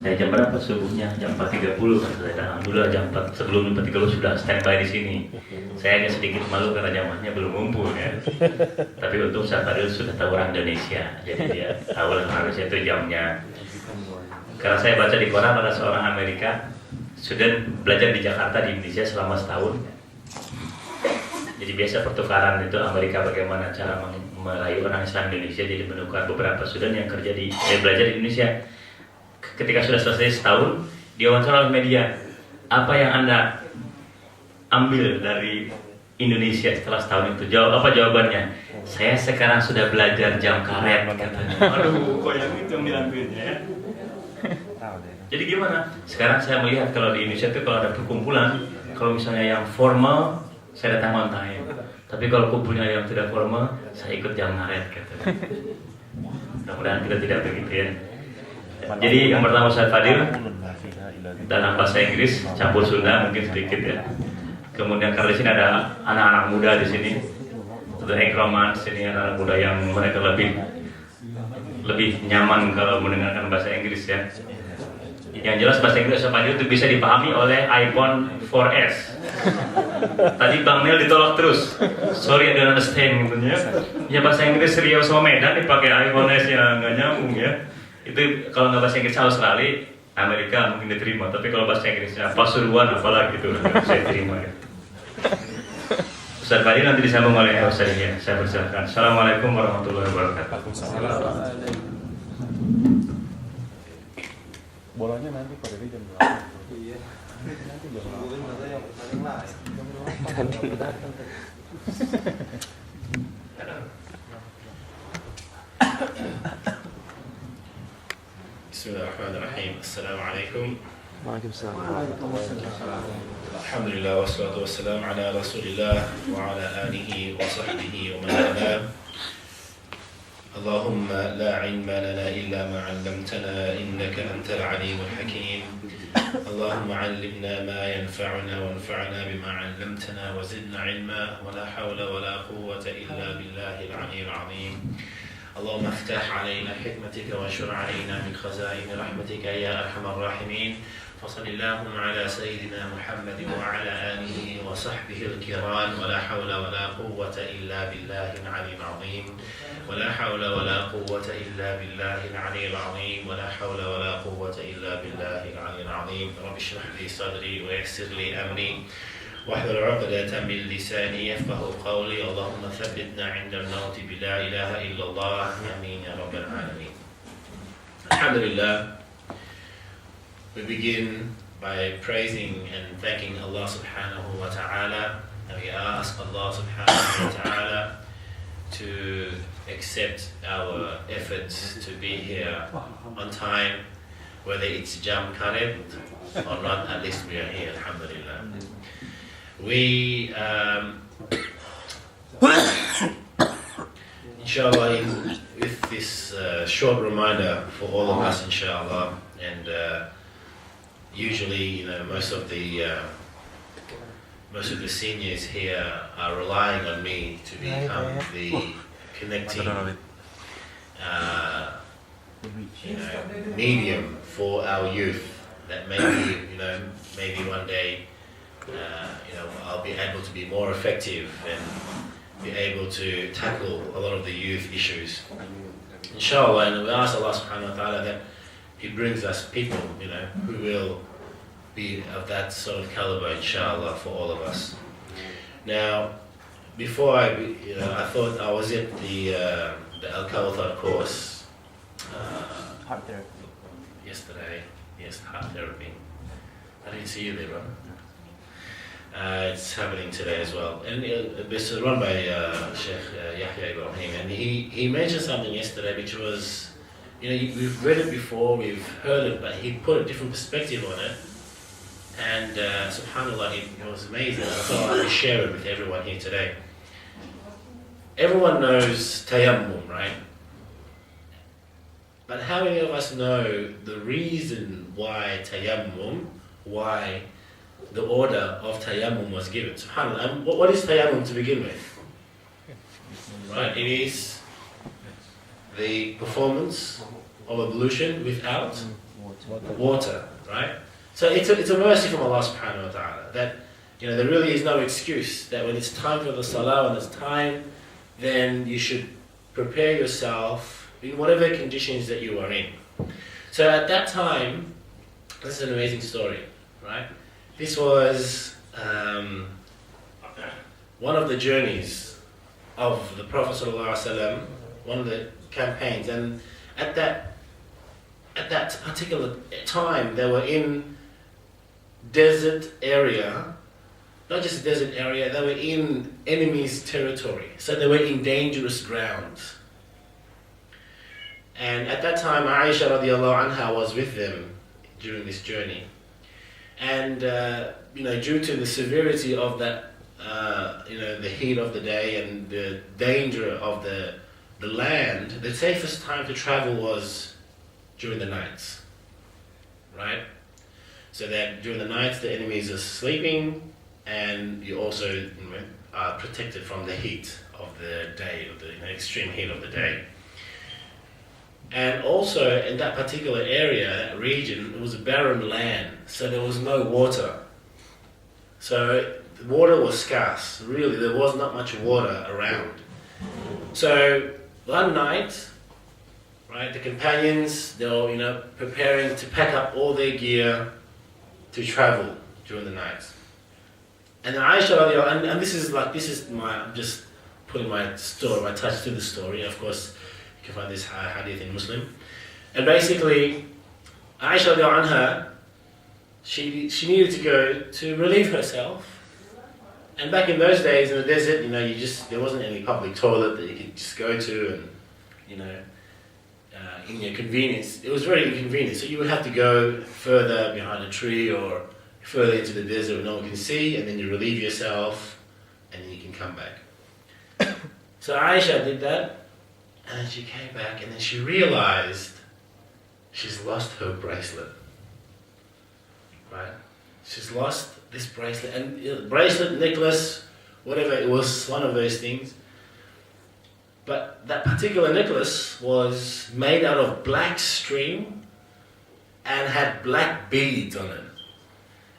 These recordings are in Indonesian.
Saya jam berapa subuhnya? Jam 4.30 kata saya. Alhamdulillah jam 4 sebelum 4.30 sudah standby di sini. Saya agak sedikit malu karena zamannya belum ngumpul ya. Tapi untuk Ustaz Fadil sudah tahu orang Indonesia, jadi dia tahu orang Indonesia itu jamnya. Karena saya baca di koran ada seorang Amerika sudah belajar di Jakarta di Indonesia selama setahun. Jadi biasa pertukaran itu Amerika bagaimana cara merayu orang Islam Indonesia, jadi menukar beberapa student yang kerja belajar di Indonesia. Ketika sudah selesai setahun, dia wawancara oleh media, apa yang Anda ambil dari Indonesia setelah setahun itu? Apa jawabannya? Saya sekarang sudah belajar jam karet katanya. Aduh, kok yang itu yang diambilnya ya? Jadi gimana? Sekarang saya melihat kalau di Indonesia itu kalau ada perkumpulan, kalau misalnya yang formal, saya datang on time. Tapi kalau kumpulnya yang tidak formal, saya ikut jam karet katanya. Mudah-mudahan kita tidak begitu ya. Jadi yang pertama Ustaz Fadil dalam bahasa Inggris campur Sunda mungkin sedikit ya. Kemudian karena di sini ada anak-anak muda di sini, ada Ekromans ini anak-anak muda yang mereka lebih nyaman kalau mendengarkan bahasa Inggris ya. Yang jelas bahasa Inggris Ustaz Fadil itu bisa dipahami oleh iPhone 4S. Tadi Bang Nel ditolak terus. Sorry I don't understand gitu ya. Ya bahasa Inggris Riau sama Medan dipakai iPhone S yang nggak nyambung ya. Itu kalau nggak bahasa Inggris Australia, Amerika mungkin diterima, tapi kalau bahasa Inggrisnya Pasuruan apalagi itu nggak bisa diterima ya. Ustaz Fadil nanti disambung oleh Ustaz ya. Saya persilakan. Assalamualaikum warahmatullahi wabarakatuh. Bolanya nanti pada jam 8. Iya. Nanti jam 8. Bismillahirrahmanirrahim. Assalamualaikum. Waalaikumsalam. Alhamdulillah wassalatu wassalamu ala Rasulillah wa ala alihi wa sahbihi wa man wala. Allahumma la ilma lana illa ma 'allamtana innaka antal alimul hakim. Allahumma 'allimna ma yanfa'una wanfa'na bima 'allamtana wa zidna 'ilma wa la hawla wa la quwwata illa billahil 'aliyyil 'azim. اللهم افتح علينا حكمتك وانشر علينا من خزائن رحمتك يا ارحم الراحمين فصل اللهم على سيدنا محمد وعلى اله وصحبه الكرام ولا حول ولا قوه الا بالله العلي العظيم ولا حول ولا قوه الا بالله العلي العظيم ولا حول ولا قوه الا بالله العلي العظيم رب اشرح لي صدري ويسر لي امري واحلل عقدة من لساني يفقه قولي اللهم ثبتنا عند الموت بلا إله إلا الله آمين يا رب العالمين. Alhamdulillah, we begin by praising and thanking Allah subhanahu wa ta'ala, and we ask Allah subhanahu wa ta'ala to accept our efforts to be here on time, whether it's jam karet or not, at least we are here, alhamdulillah. We, inshallah, with this short reminder for all of us, inshallah, and usually, most of the seniors here are relying on me to become the connecting, medium for our youth. That maybe, maybe one day. I'll be able to be more effective and be able to tackle a lot of the youth issues. Inshallah, and we ask Allah subhanahu wa ta'ala that He brings us people, who will be of that sort of caliber, inshallah, for all of us. Now, before I thought I was at the Al-Kawthar course Heart therapy. yesterday. Yes, heart therapy. I didn't see you there, bro. It's happening today as well, and it's run by Sheikh Yahya Ibrahim, and he mentioned something yesterday which was, we've read it before, we've heard it, but he put a different perspective on it, and subhanAllah, it was amazing. I thought I would share it with everyone here today. Everyone knows tayammum, right? But how many of us know the reason why the order of tayammum was given? SubhanAllah. And what is tayammum to begin with? Right, it is the performance of ablution without water, right? So it's a mercy from Allah subhanahu wa ta'ala that, there really is no excuse that when it's time for the salah, when it's time, then you should prepare yourself in whatever conditions that you are in. So at that time, this is an amazing story, right? This was one of the journeys of the Prophet ﷺ, one of the campaigns, and at that particular time, they were in desert area. Not just a desert area, they were in enemy's territory. So they were in dangerous ground. And at that time, Aisha radiallahu anha was with them during this journey. And, due to the severity of that, the heat of the day and the danger of the land, the safest time to travel was during the nights, right? So that during the nights, the enemies are sleeping, and you also are protected from the heat of the day, of the extreme heat of the day. And also in that particular area, that region, it was a barren land, so there was no water. So the water was scarce, really, there was not much water around. So one night, right, the companions, they were, preparing to pack up all their gear to travel during the night. And Aisha, and this is I'm just putting my touch to the story. Of course, you can find this hadith in Muslim. And basically, Aisha anha, she needed to go to relieve herself. And back in those days in the desert, there wasn't any public toilet that you could just go to, and in your convenience, it was very inconvenient. So you would have to go further behind a tree or further into the desert where no one can see, and then you relieve yourself, and then you can come back. So Aisha did that, and then she came back, and then she realized she's lost her bracelet. Right? She's lost this bracelet, and bracelet, necklace, whatever, it was one of those things. But that particular necklace was made out of black string and had black beads on it.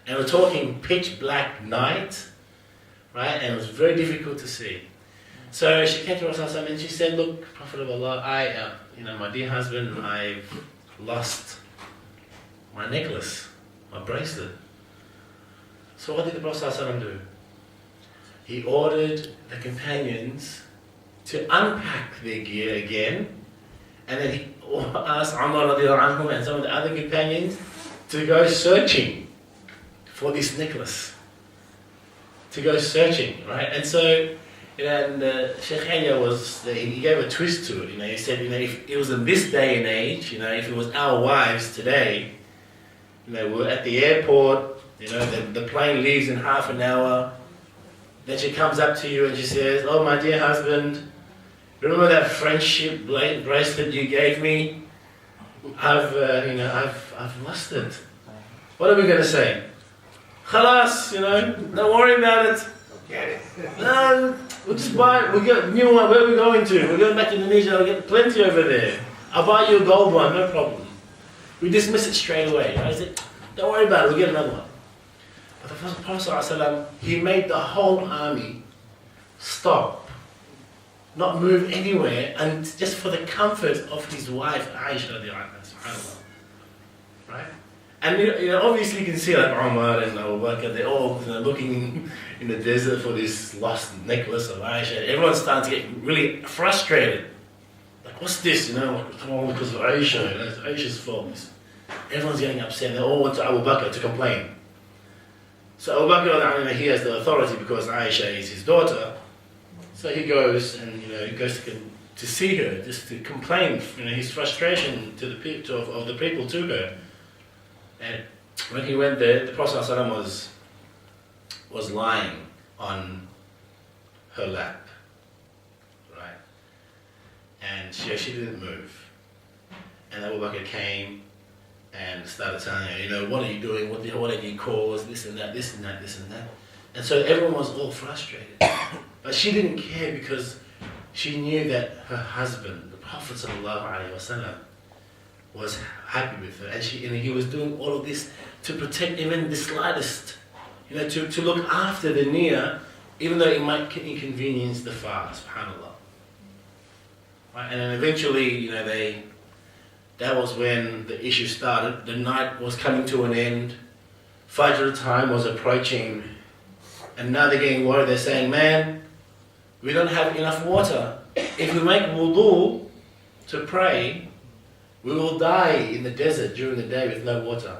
And we're talking pitch black night, right? And it was very difficult to see. So she came to Rasulullah and she said, "Look, Prophet of Allah, my dear husband, I've lost my necklace, my bracelet." So what did the Prophet do? He ordered the companions to unpack their gear again, and then he asked Umar radiallahu anhu and some of the other companions to go searching for this necklace. To go searching, right? And so, and Sheikh Yahya he gave a twist to it. He said, if it was in this day and age, if it was our wives today, we're at the airport, the plane leaves in half an hour, then she comes up to you and she says, "Oh, my dear husband, remember that friendship bracelet you gave me? I've lost it." What are we going to say? Khalas, don't worry about it. No, we'll just buy it. We'll get a new one. Where are we going to? We're going back to Indonesia. I'll get plenty over there. I'll buy you a gold one, no problem. We dismiss it straight away. I said, don't worry about it. We'll get another one. But the Prophet ﷺ, he made the whole army stop, not move anywhere, and just for the comfort of his wife, Aisha radiallahu anha, subhanAllah. Right? And obviously you can see like Umar and Abu Bakr, they're all looking in the desert for this lost necklace of Aisha. Everyone's starting to get really frustrated. Like, what's this? It's all because of Aisha. It's Aisha's fault. Everyone's getting upset. They all went to Abu Bakr to complain. So Abu Bakr, he has the authority because Aisha is his daughter. So he goes and he goes to see her, just to complain, his frustration to the people of the people to her. And when he went there, the Prophet ﷺ was lying on her lap, right? And she didn't move. And Abu Bakr came and started telling her, what are you doing? What did you cause? This and that, this and that, this and that. And so everyone was all frustrated. But she didn't care because she knew that her husband, the Prophet ﷺ, was happy with her, and he was doing all of this to protect even the slightest, to look after the near, even though it might inconvenience the far. Subhanallah. Right? And then eventually, that was when the issue started. The night was coming to an end. Fajr time was approaching, and now they're getting worried. They're saying, "Man, we don't have enough water. If we make wudu to pray, we will die in the desert during the day with no water.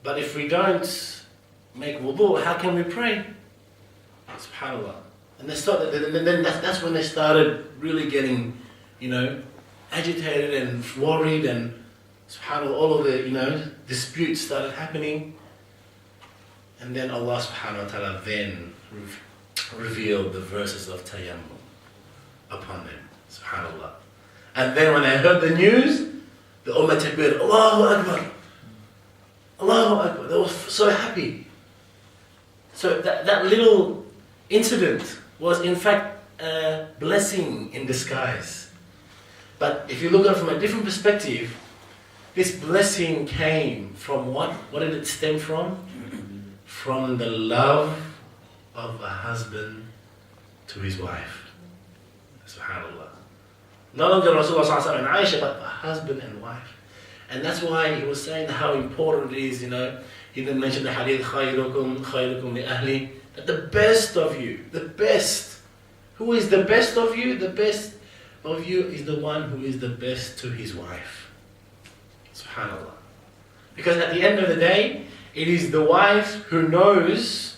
But if we don't make wudu, how can we pray?" SubhanAllah. And then that's when they started really getting, agitated and worried, and SubhanAllah, all of the, disputes started happening. And then Allah subhanahu wa ta'ala then revealed the verses of tayammum upon them. SubhanAllah. And then when they heard the news, the Ummah takbir, Allahu Akbar. Allahu Akbar. They were so happy. So that little incident was in fact a blessing in disguise. But if you look at it from a different perspective, this blessing came from what? What did it stem from? From the love of a husband to his wife. SubhanAllah. No longer Rasulullah and Aisha, but a husband and wife. And that's why he was saying how important it is, he then mentioned the hadith, khayrukum li ahli, that the best of you, the best. Who is the best of you? The best of you is the one who is the best to his wife. SubhanAllah. Because at the end of the day, it is the wife who knows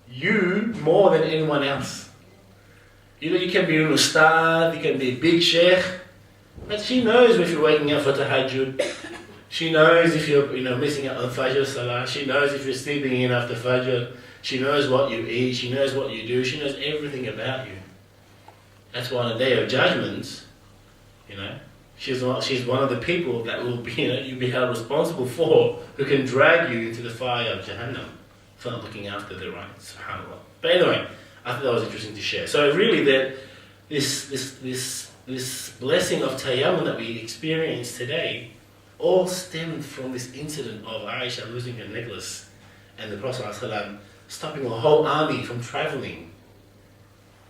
you more than anyone else. You can be an ustad, you can be a big sheikh, but she knows if you're waking up for tahajjud. She knows if you're missing out on Fajr Salah. She knows if you're sleeping in after Fajr. She knows what you eat. She knows what you do. She knows everything about you. That's why on the Day of Judgment, she's one of the people that will be, you'll be held responsible for, who can drag you into the fire of Jahannam for not looking after the right. SubhanAllah. But anyway, I thought that was interesting to share. So really, that this blessing of tayammum that we experience today all stemmed from this incident of Aisha losing her necklace and the Prophet ﷺ stopping a whole army from traveling,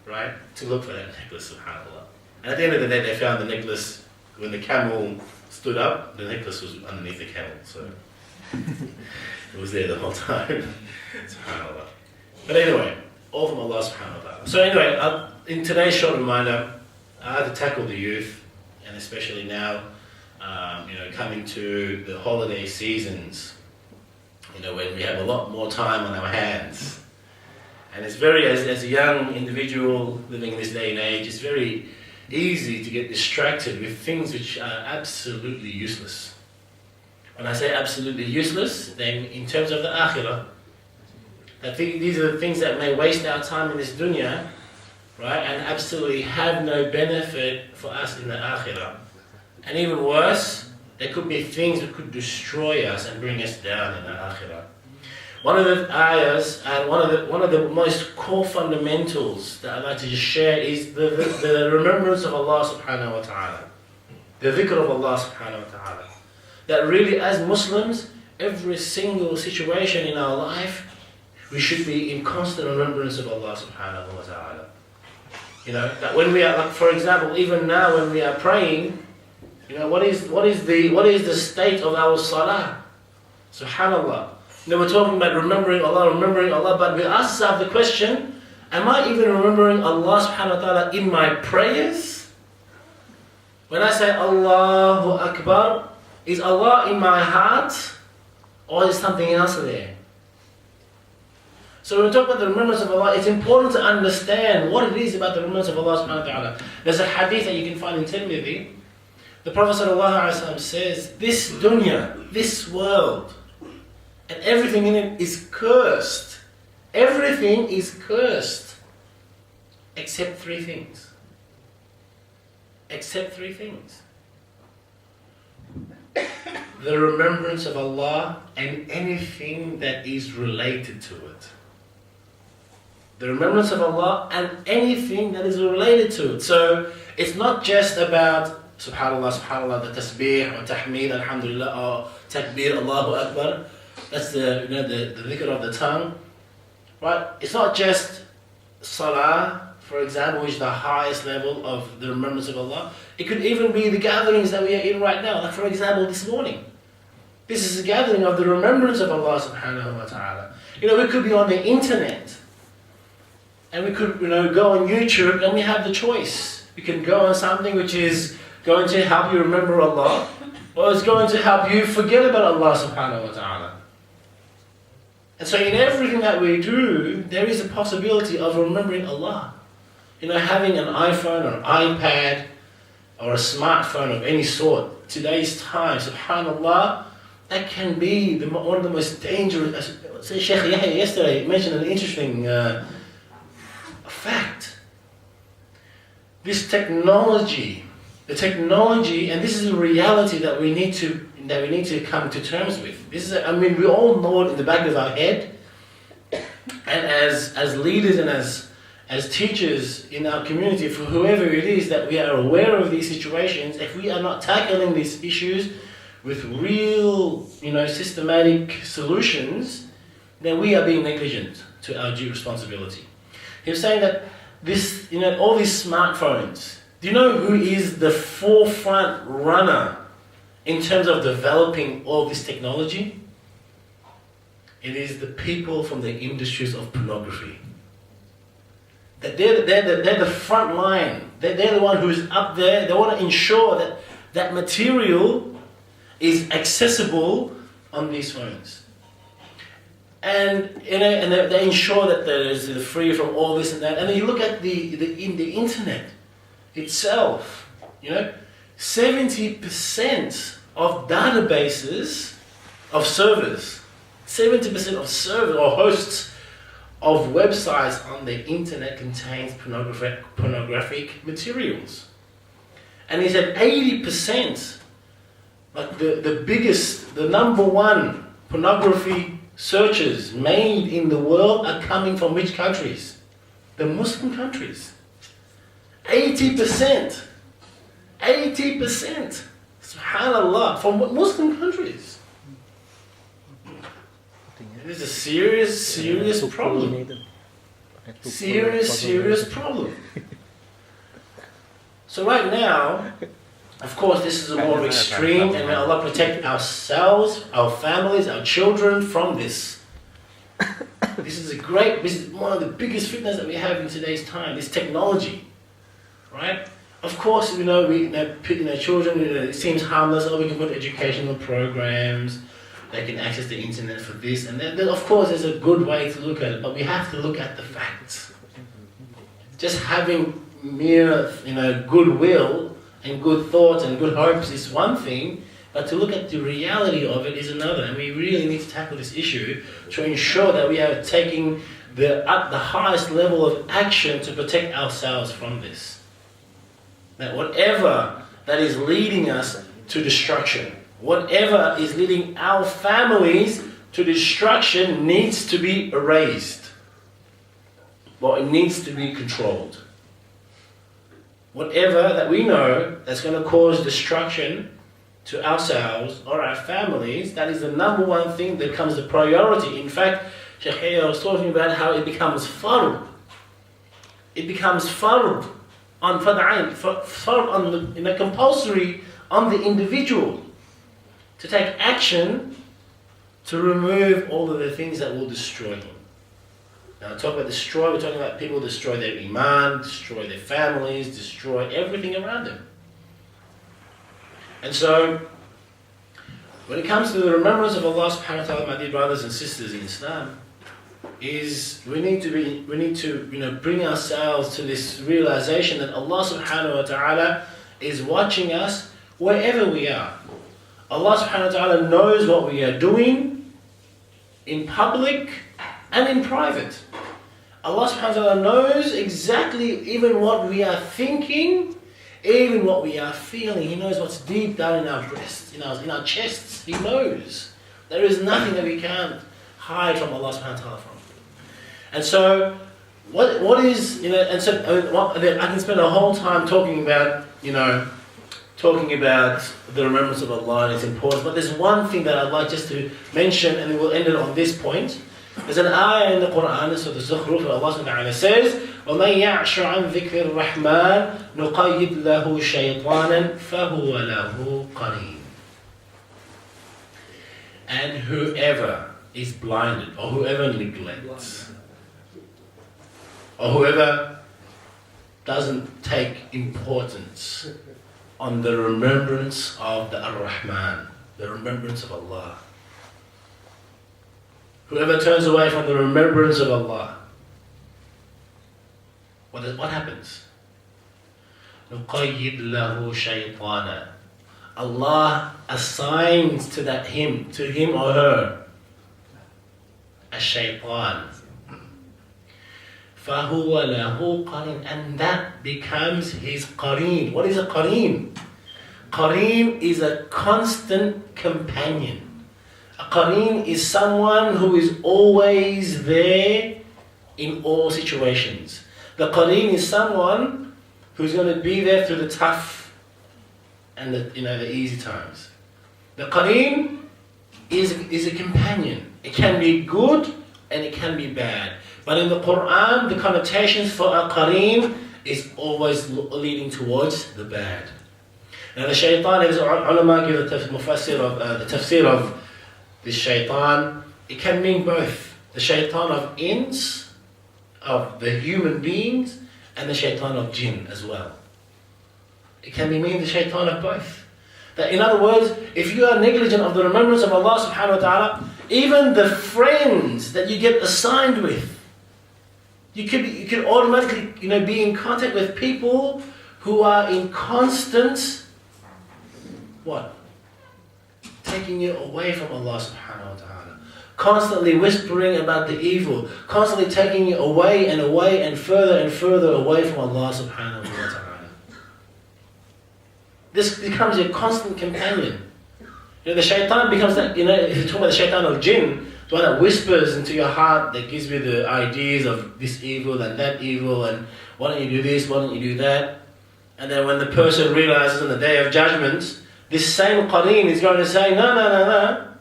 right, to look for that necklace, subhanAllah. And at the end of the day, they found the necklace when the camel stood up. The necklace was underneath the camel, so it was there the whole time. SubhanAllah. But anyway, all from Allah subhanahu wa ta'ala. So anyway, in today's short reminder, I had to tackle the youth, and especially now, coming to the holiday seasons, when we have a lot more time on our hands. And it's very, as a young individual living in this day and age, it's very easy to get distracted with things which are absolutely useless. When I say absolutely useless, then in terms of the akhirah, I think these are the things that may waste our time in this dunya, right, and absolutely have no benefit for us in the akhirah. And even worse, there could be things that could destroy us and bring us down in the akhirah. One of the ayahs and one of the most core fundamentals that I'd like to just share is the remembrance of Allah subhanahu wa ta'ala. The dhikr of Allah subhanahu wa ta'ala. That really, as Muslims, every single situation in our life, we should be in constant remembrance of Allah subhanahu wa ta'ala. That when we are, like, for example, even now when we are praying, what is the state of our salah? Subhanallah. We're talking about remembering Allah, but we ask ourselves the question, am I even remembering Allah subhanahu wa ta'ala in my prayers? When I say Allahu Akbar, is Allah in my heart, or is something else there? So when we talk about the remembrance of Allah, it's important to understand what it is about the remembrance of Allah subhanahu wa ta'ala. There's a hadith that you can find in Tirmidhi. The Prophet ﷺ says, this dunya, this world, and everything in it is cursed. Everything is cursed. Except three things. Except three things. The remembrance of Allah and anything that is related to it. The remembrance of Allah and anything that is related to it. So it's not just about subhanallah, subhanallah, the tasbih, or tahmid, alhamdulillah, or takbir, Allahu Akbar. That's the dhikr of the tongue. Right? It's not just salah, for example, which is the highest level of the remembrance of Allah. It could even be the gatherings that we are in right now. Like for example, this morning. This is a gathering of the remembrance of Allah subhanahu wa ta'ala. We could be on the internet. And we could, go on YouTube, and we have the choice. We can go on something which is going to help you remember Allah, or it's going to help you forget about Allah subhanahu wa ta'ala. And so in everything that we do, there is a possibility of remembering Allah. Having an iPhone or an iPad or a smartphone of any sort, today's time, subhanallah, that can be one of the most dangerous. Say Sheikh Yahya yesterday mentioned an interesting fact. This technology, and this is a reality that we need to come to terms with. We all know it in the back of our head, and as leaders and as teachers in our community, for whoever it is, that we are aware of these situations. If we are not tackling these issues with real, systematic solutions, then we are being negligent to our due responsibility. He was saying that this, all these smartphones, do you know who is the forefront runner in terms of developing all this technology? It is the people from the industries of pornography. That they're the front line. They're the one who's up there. They want to ensure that material is accessible on these phones. And they ensure that there's free from all this and that. And then you look at the internet itself. 70% of databases of servers, 70% of servers or hosts of websites on the internet contains pornographic materials. And he said 80%, like the number one pornography searches made in the world are coming from which countries? The Muslim countries. 80%. Subhanallah, from Muslim countries. It is a serious problem. Serious problem. So right now, of course, this is a more extreme, and may Allah protect ourselves, our families, our children from this. This is one of the biggest fitness that we have in today's time, this technology. Right? Of course, children, it seems harmless, we can put educational programs, they can access the internet for this, and then of course there's a good way to look at it, but we have to look at the facts. Just having mere, goodwill and good thoughts and good hopes is one thing, but to look at the reality of it is another, and we really need to tackle this issue to ensure that we are taking the highest level of action to protect ourselves from this. That whatever that is leading us to destruction, whatever is leading our families to destruction needs to be erased. Well, it needs to be controlled. Whatever that we know that's going to cause destruction to ourselves or our families, that is the number one thing that becomes the priority. In fact, Sheikh Yahya was talking about how it becomes fard. It becomes fard on compulsory on the individual to take action to remove all of the things that will destroy him. Now, talk about destroy, we're talking about people destroy their iman, destroy their families, destroy everything around them. And so, when it comes to the remembrance of Allah subhanahu wa ta'ala, my dear brothers and sisters in Islam, is we need to bring ourselves to this realization that Allah subhanahu wa ta'ala is watching us wherever we are. Allah subhanahu wa ta'ala knows what we are doing in public and in private. Allah subhanahu wa ta'ala knows exactly even what we are thinking, even what we are feeling. He knows what's deep down in our breasts, in our chests. He knows. There is nothing that we can't hide from Allah subhanahu wa ta'ala from. And so, what is, I can spend a whole time talking about, talking about the remembrance of Allah and its importance. But there's one thing that I'd like just to mention, and we'll end it on this point. There's an ayah in the Quran, so the Zukhruf, where Allah subhanahu wa ta'ala says, وَمَنْ يَعْشُ عَنْ ذِكْرِ الرَّحْمَنِ نُقَيِّدْ لَهُ شَيْطَانًا فَهُوَ لَهُ قَرِينٌ. And whoever is blinded, or whoever neglects, or whoever doesn't take importance on the remembrance of the Ar-Rahman, the remembrance of Allah, whoever turns away from the remembrance of Allah, what happens? نُقَيِّدْ لَهُ شَيْطَانًا. Allah assigns to him or her, a shaitan. فَهُوَ لَهُ قَرِينٌ. And that becomes his qareen. What is a qareen? Qareen is a constant companion. A qareen is someone who is always there in all situations. The qareen is someone who's going to be there through the tough and the easy times. The qareen is a companion. It can be good and it can be bad. But in the Quran, the connotations for a qareen is always leading towards the bad. Now the shaitan, as ulama give the tafsir of the shaitan, it can mean both. The shaitan of ins, of the human beings, and the shaitan of jinn as well. It can be mean the shaitan of both. That in other words, if you are negligent of the remembrance of Allah subhanahu wa ta'ala, even the friends that you get assigned with, you could automatically be in contact with people who are in constant taking you away from Allah subhanahu wa ta'ala. Constantly whispering about the evil, constantly taking you away and further away from Allah subhanahu wa ta'ala. This becomes your constant companion. The shaitan becomes that, if you talk about the shaitan of jinn, the one that whispers into your heart, that gives you the ideas of this evil and that evil, and why don't you do this, why don't you do that? And then when the person realizes on the day of judgment, this same qareen is going to say, no,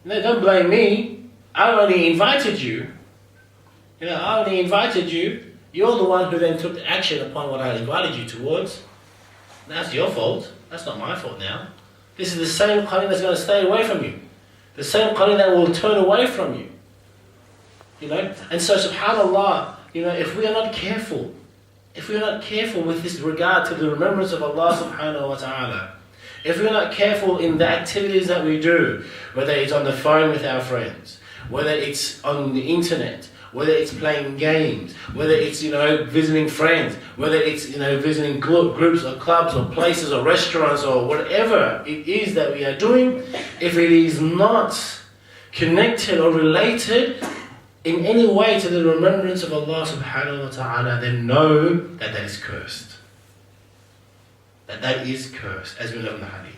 don't blame me. I only invited you. You're the one who then took action upon what I invited you towards. That's your fault. That's not my fault now. This is the same qareen that's going to stay away from you. The same qareen that will turn away from you. And so subhanAllah, if we are not careful with this regard to the remembrance of Allah subhanahu wa ta'ala, if we're not careful in the activities that we do, whether it's on the phone with our friends, whether it's on the internet, whether it's playing games, whether it's visiting friends, whether it's visiting groups or clubs or places or restaurants or whatever it is that we are doing, if it is not connected or related in any way to the remembrance of Allah subhanahu wa ta'ala, then know that is cursed. That is cursed, as we know in the hadith.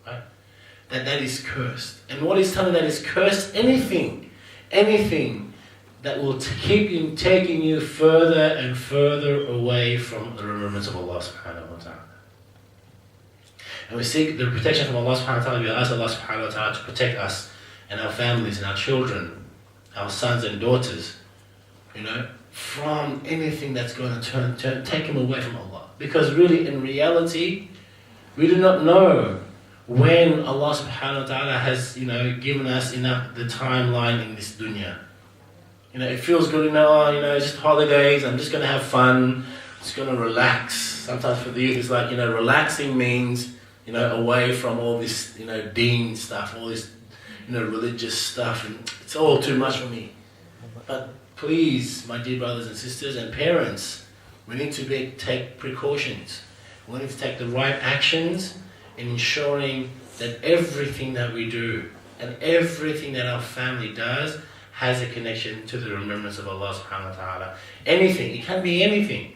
Right? That is cursed. And what is telling that is cursed? Anything that will keep taking you further and further away from the remembrance of Allah subhanahu wa ta'ala. And we seek the protection from Allah subhanahu wa ta'ala. We ask Allah subhanahu wa ta'ala to protect us and our families and our children, our sons and daughters, from anything that's going to take them away from Allah. Because really, in reality, we do not know when Allah subhanahu wa ta'ala has, given us enough the timeline in this dunya. It feels good, it's just holidays, I'm just going to have fun, just going to relax. Sometimes for the youth, it's like, relaxing means, away from all this, deen stuff, all this, religious stuff, and it's all too much for me. But please, my dear brothers and sisters and parents, we need to take precautions. We need to take the right actions in ensuring that everything that we do and everything that our family does has a connection to the remembrance of Allah subhanahu wa ta'ala. Anything, it can be anything.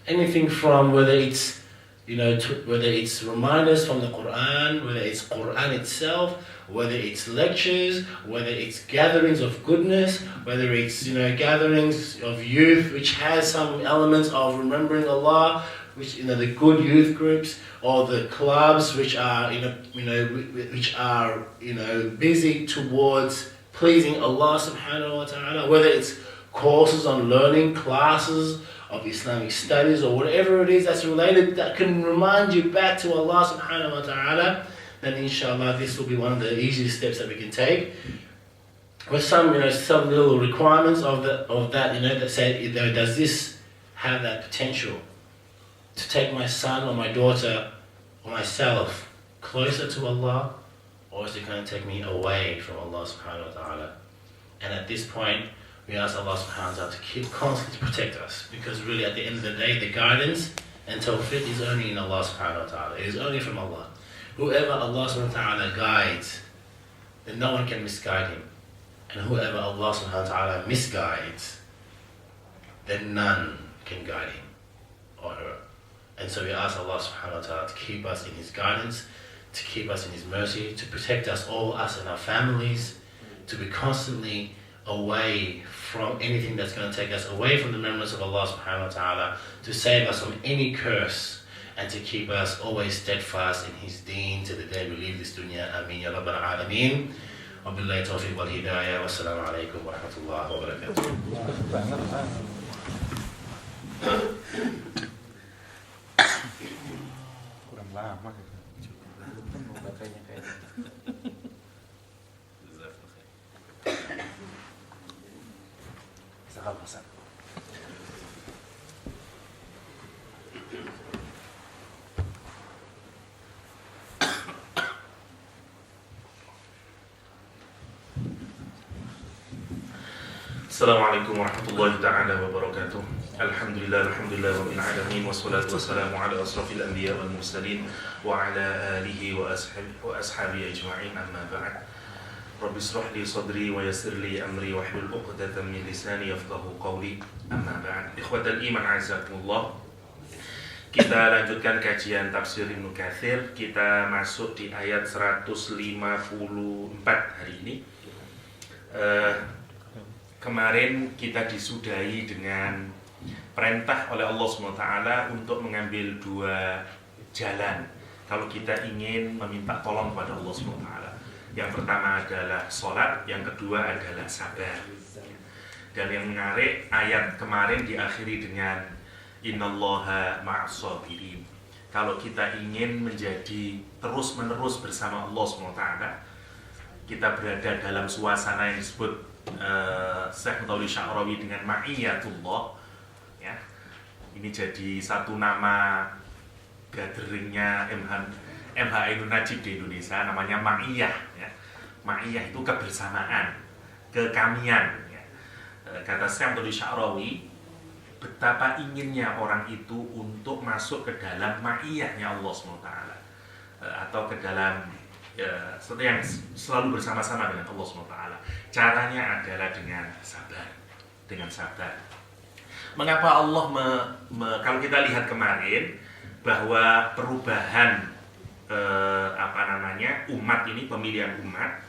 Anything from whether it's reminders from the Quran, whether it's Quran itself, whether it's lectures, whether it's gatherings of goodness, whether it's gatherings of youth which has some elements of remembering Allah, which the good youth groups or the clubs which are busy towards pleasing Allah subhanahu wa ta'ala, whether it's courses on learning, classes of Islamic studies or whatever it is that's related that can remind you back to Allah subhanahu wa ta'ala, then inshallah this will be one of the easiest steps that we can take. With some little requirements of that, that say, does this have that potential to take my son or my daughter or myself closer to Allah, or is it going to take me away from Allah subhanahu wa ta'ala? And at this point, we ask Allah subhanahu wa ta'ala to keep constantly to protect us, because really at the end of the day, the guidance and tawfiq is only in Allah subhanahu wa ta'ala. It is only from Allah. Whoever Allah subhanahu wa ta'ala guides, then no one can misguide him. And whoever Allah subhanahu wa ta'ala misguides, then none can guide him or her. And so we ask Allah subhanahu wa ta'ala to keep us in His guidance, to keep us in His mercy, to protect us all, us and our families, to be constantly away from anything that's going to take us away from the remembrance of Allah subhanahu wa ta'ala, to save us from any curse, and to keep us always steadfast in His deen to the day we leave this dunya. Ameen ya Rabbal Alameen. Wabillahi taufiq wal hidayah. Wassalamu alaikum warahmatullahi wabarakatuh. Kurang lama gitu. Bacanya kayak Salam Hasan. Assalamualaikum warahmatullahi ta'ala wabarakatuh. Alhamdulillah rabbil alamin, wassalatu wassalamu ala asrafil anbiya wal mursalin wa ala alihi wa ashabihi ajma'in, amma ba'd. Rabbi israh li sadri wa yassir li amri wahlul 'uqdatam min lisani yafqahu qawli, amma ba'd. Ikhwatal iman azakumullah. Kita lanjutkan kajian tafsir Ibnu Katsir. Kita masuk di ayat 154 hari ini. Kemarin kita disudahi dengan perintah oleh Allah SWT untuk mengambil dua jalan kalau kita ingin meminta tolong kepada Allah SWT. Yang pertama adalah sholat, yang kedua adalah sabar. Dan yang menarik, ayat kemarin diakhiri dengan innallaha ma'as-sabirin. Kalau kita ingin menjadi terus-menerus bersama Allah SWT, kita berada dalam suasana yang disebut Syekh Mutawalle Sya'rawi dengan Ma'iyatullah, ya. Ini jadi satu nama gatheringnya MH Ainun Najib di Indonesia, namanya Ma'iyah, ya. Ma'iyah itu kebersamaan, kekamian, ya. Kata Syekh Mutawalle Sya'rawi, betapa inginnya orang itu untuk masuk ke dalam Ma'iyahnya Allah SWT, atau ke dalam sesuatu yang selalu bersama-sama dengan Allah SWT. Caranya adalah dengan sabar. Mengapa Allah kalau kita lihat kemarin bahwa perubahan umat ini, pemilihan umat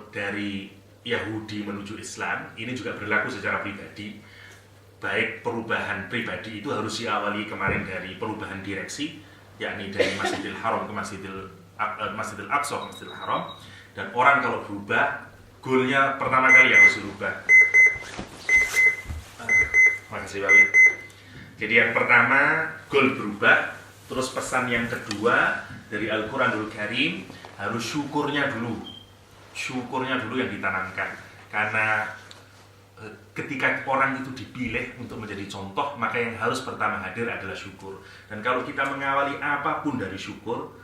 dari Yahudi menuju Islam, ini juga berlaku secara pribadi. Baik perubahan pribadi itu harus diawali kemarin dari perubahan direksi, yakni dari Masjidil Haram ke Masjidil Aqsa, Masjidil Haram. Dan orang kalau berubah, goalnya pertama kali harus berubah. Makasih Pak. Jadi yang pertama, goal berubah. Terus pesan yang kedua dari Al-Quranul Karim, harus syukurnya dulu yang ditanamkan. Karena ketika orang itu dipilih untuk menjadi contoh, maka yang harus pertama hadir adalah syukur. Dan kalau kita mengawali apapun dari syukur,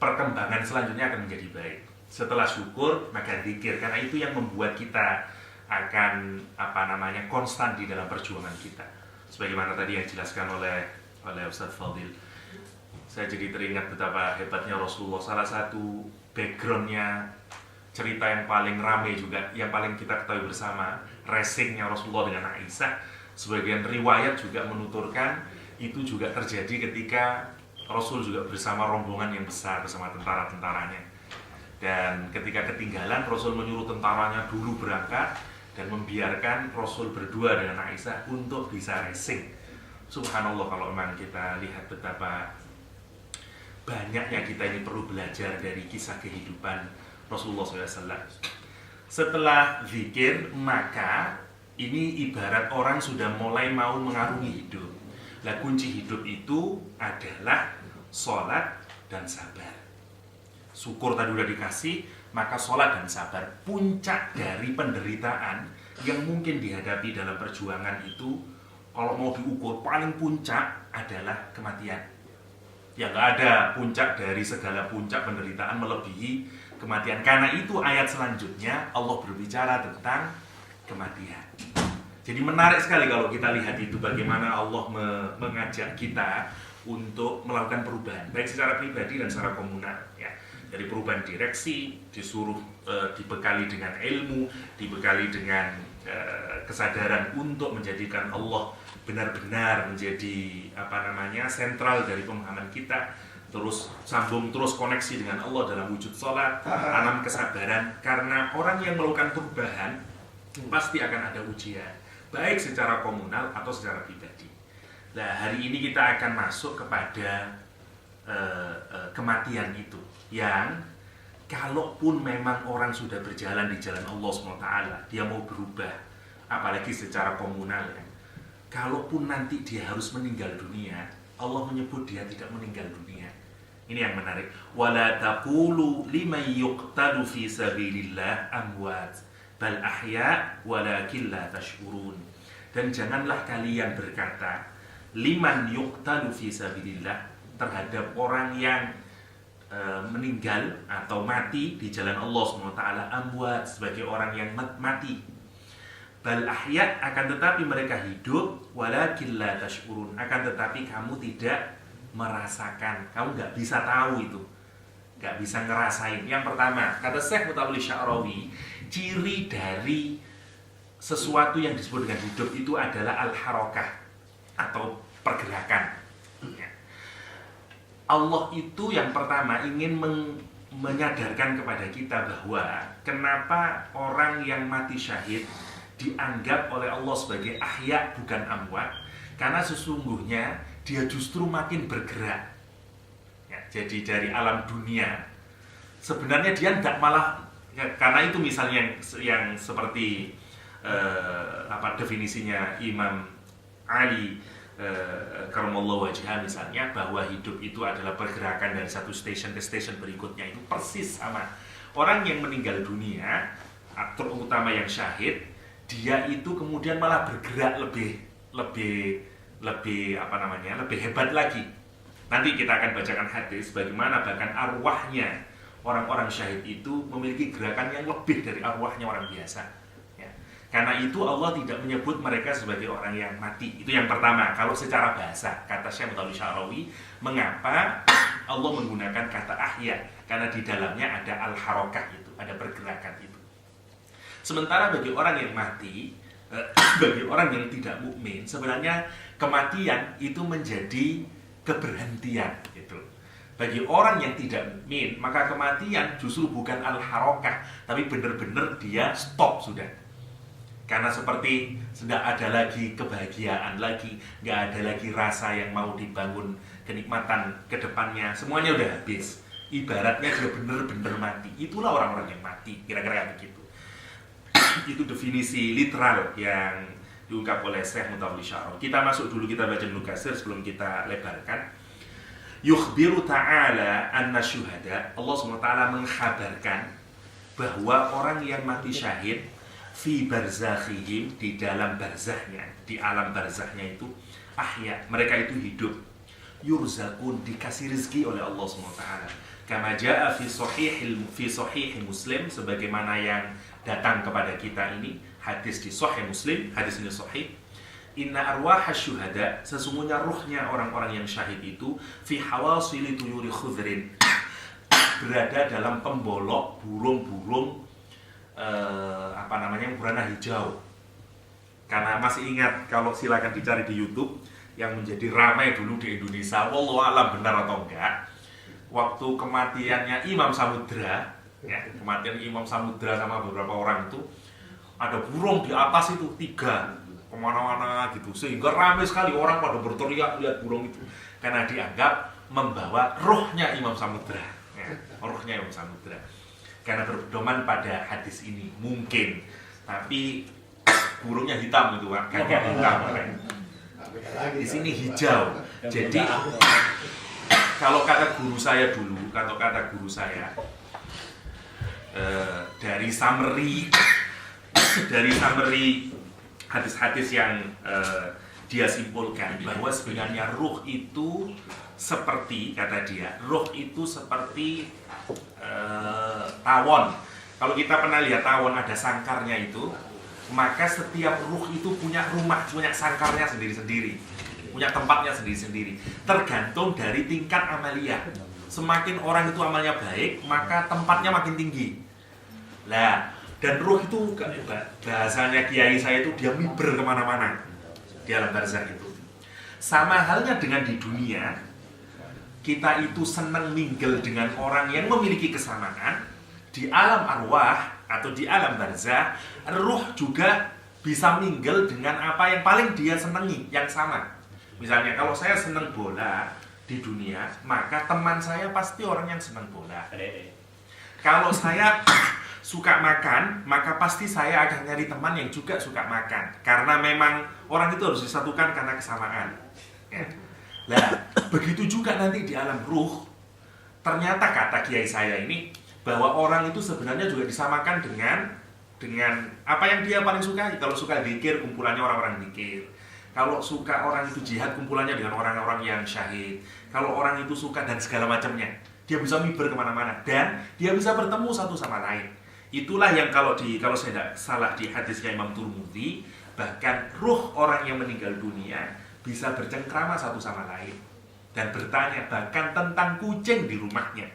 perkembangan selanjutnya akan menjadi baik. Setelah syukur, maka zikir, karena itu yang membuat kita akan konstan di dalam perjuangan kita. Sebagaimana tadi yang dijelaskan oleh Ustaz Fadil, saya jadi teringat betapa hebatnya Rasulullah. Salah satu backgroundnya, cerita yang paling ramai juga, yang paling kita ketahui bersama, racingnya Rasulullah dengan Aisyah. Sebagian riwayat juga menuturkan itu juga terjadi ketika Rasul juga bersama rombongan yang besar, bersama tentara-tentaranya. Dan ketika ketinggalan, Rasul menyuruh tentaranya dulu berangkat dan membiarkan Rasul berdua dengan Aisyah untuk bisa racing, subhanallah kalau memang kita lihat betapa banyaknya kita ini perlu belajar dari kisah kehidupan Rasulullah SAW. Setelah zikir, maka ini ibarat orang sudah mulai mau mengarungi hidup. Nah, kunci hidup itu adalah sholat dan sabar. Syukur tadi udah dikasih, maka sholat dan sabar. Puncak dari penderitaan yang mungkin dihadapi dalam perjuangan itu, kalau mau diukur paling puncak adalah kematian. Ya nggak ada puncak dari segala puncak penderitaan melebihi kematian. Karena itu ayat selanjutnya Allah berbicara tentang kematian. Jadi menarik sekali kalau kita lihat itu bagaimana Allah mengajak kita untuk melakukan perubahan, baik secara pribadi dan secara komunal. Ya. Dari perubahan direksi, disuruh dibekali dengan ilmu, dibekali dengan kesadaran untuk menjadikan Allah benar-benar menjadi sentral dari pemahaman kita, terus sambung terus koneksi dengan Allah dalam wujud sholat, tanam kesabaran, karena orang yang melakukan perubahan pasti akan ada ujian, baik secara komunal atau secara pribadi. Nah, hari ini kita akan masuk kepada kematian itu, yang kalaupun memang orang sudah berjalan di jalan Allah SWT, dia mau berubah, apalagi secara komunal ya, kalaupun nanti dia harus meninggal dunia, Allah menyebut dia tidak meninggal dunia. Ini yang menarik. Wala taqulu liman yuqtalu fi sabilillah amwat bal ahya walakin la tash'urun. Dan janganlah kalian berkata liman yuqtalu fi sabilillah, terhadap orang yang meninggal atau mati di jalan Allah SWT, amwat, sebagai orang yang mati. Bal ahya, akan tetapi mereka hidup, walakin la tash'urun, akan tetapi kamu tidak merasakan, kamu nggak bisa tahu itu, nggak bisa ngerasain. Yang pertama, kata Syekh Mutawalli Sya'rawi, ciri dari sesuatu yang disebut dengan hidup itu adalah al-harakah atau pergerakan. Allah itu yang pertama ingin menyadarkan kepada kita bahwa kenapa orang yang mati syahid dianggap oleh Allah sebagai ahya bukan amwat, karena sesungguhnya dia justru makin bergerak ya, jadi dari alam dunia sebenarnya dia tidak malah ya, karena itu misalnya yang seperti definisinya Imam Ali karamallahu wajhah misalnya, bahwa hidup itu adalah pergerakan dari satu stasiun ke stasiun berikutnya. Itu persis sama orang yang meninggal dunia, terutama yang syahid, dia itu kemudian malah bergerak lebih hebat lagi. Nanti kita akan bacakan hadis bagaimana bahkan arwahnya orang-orang syahid itu memiliki gerakan yang lebih dari arwahnya orang biasa. Ya. Karena itu Allah tidak menyebut mereka sebagai orang yang mati. Itu yang pertama. Kalau secara bahasa, kata Syekh Mutawalli Sya'rawi, mengapa Allah menggunakan kata ahya? Karena di dalamnya ada al-harakah itu, ada pergerakan itu. Sementara bagi orang yang mati, bagi orang yang tidak mukmin, sebenarnya kematian itu menjadi keberhentian gitu. Bagi orang yang tidak mukmin, maka kematian justru bukan al-harakah, tapi benar-benar dia stop sudah. Karena seperti sudah ada lagi kebahagiaan lagi, nggak ada lagi rasa yang mau dibangun kenikmatan ke depannya, semuanya udah habis. Ibaratnya dia benar-benar mati. Itulah orang-orang yang mati, kira-kira begitu. Itu definisi literal yang diungkap oleh Syekh Mutawalli Sya'rawi. Kita masuk dulu, kita baca Ibnu Katsir sebelum kita lebarkan. Yukhbiru ta'ala anna syuhada, Allah SWT mengkhabarkan bahwa orang yang mati syahid fi barzakhihim, di dalam barzahnya, di alam barzahnya itu ahya, mereka itu hidup, yurzakun, dikasih rezeki oleh Allah SWT. Kama jaa fi sahih Muslim, sebagaimana yang datang kepada kita ini hadis di Sahih Muslim, hadis ini sahih. Inna arwahasy syuhada, sesungguhnya ruhnya orang-orang yang syahid itu fi hawasili tuyuri khudrin, berada dalam pembolok burung-burung berwarna hijau. Karena masih ingat, kalau silakan dicari di YouTube yang menjadi ramai dulu di Indonesia, wallahu alam benar atau enggak, waktu kematiannya Imam Samudra, ya, kematian Imam Samudra sama beberapa orang itu, ada burung di atas itu 3 kemana-mana gitu, sehingga ramai sekali orang pada berteriak lihat burung itu, karena dianggap membawa rohnya Imam Samudra, ya, rohnya Imam Samudra, karena berpedoman pada hadis ini mungkin, tapi burungnya hitam itu, kayaknya hitam, di sini hijau. Jadi kalau kata guru saya dulu, dari summary hadis-hadis yang dia simpulkan bahwa sebenarnya ruh itu seperti, kata dia, ruh itu seperti tawon. Kalau kita pernah lihat tawon ada sangkarnya itu, maka setiap ruh itu punya rumah, punya sangkarnya sendiri-sendiri, punya tempatnya sendiri-sendiri, tergantung dari tingkat amalia. Semakin orang itu amalnya baik, maka tempatnya makin tinggi. Lah, dan ruh itu, bahasanya kiai saya itu, dia miber kemana-mana di alam barzakh itu. Sama halnya dengan di dunia, kita itu senang mingle dengan orang yang memiliki kesamaan. Di alam arwah atau di alam barzakh, ruh juga bisa mingle dengan apa yang paling dia senangi, yang sama. Misalnya kalau saya senang bola di dunia, maka teman saya pasti orang yang senang bola. Kalau saya suka makan, maka pasti saya akan nyari teman yang juga suka makan. Karena memang orang itu harus disatukan karena kesamaan. Ya. Nah, begitu juga nanti di alam ruh. Ternyata kata kiai saya ini, bahwa orang itu sebenarnya juga disamakan dengan apa yang dia paling suka. Kalau suka zikir, kumpulannya orang-orang zikir. Kalau suka orang itu jihad, kumpulannya dengan orang-orang yang syahid. Kalau orang itu suka dan segala macamnya, dia bisa miber kemana-mana dan dia bisa bertemu satu sama lain. Itulah yang kalau saya tidak salah di hadisnya Imam Turmudi, bahkan ruh orang yang meninggal dunia bisa bercengkrama satu sama lain dan bertanya bahkan tentang kucing di rumahnya.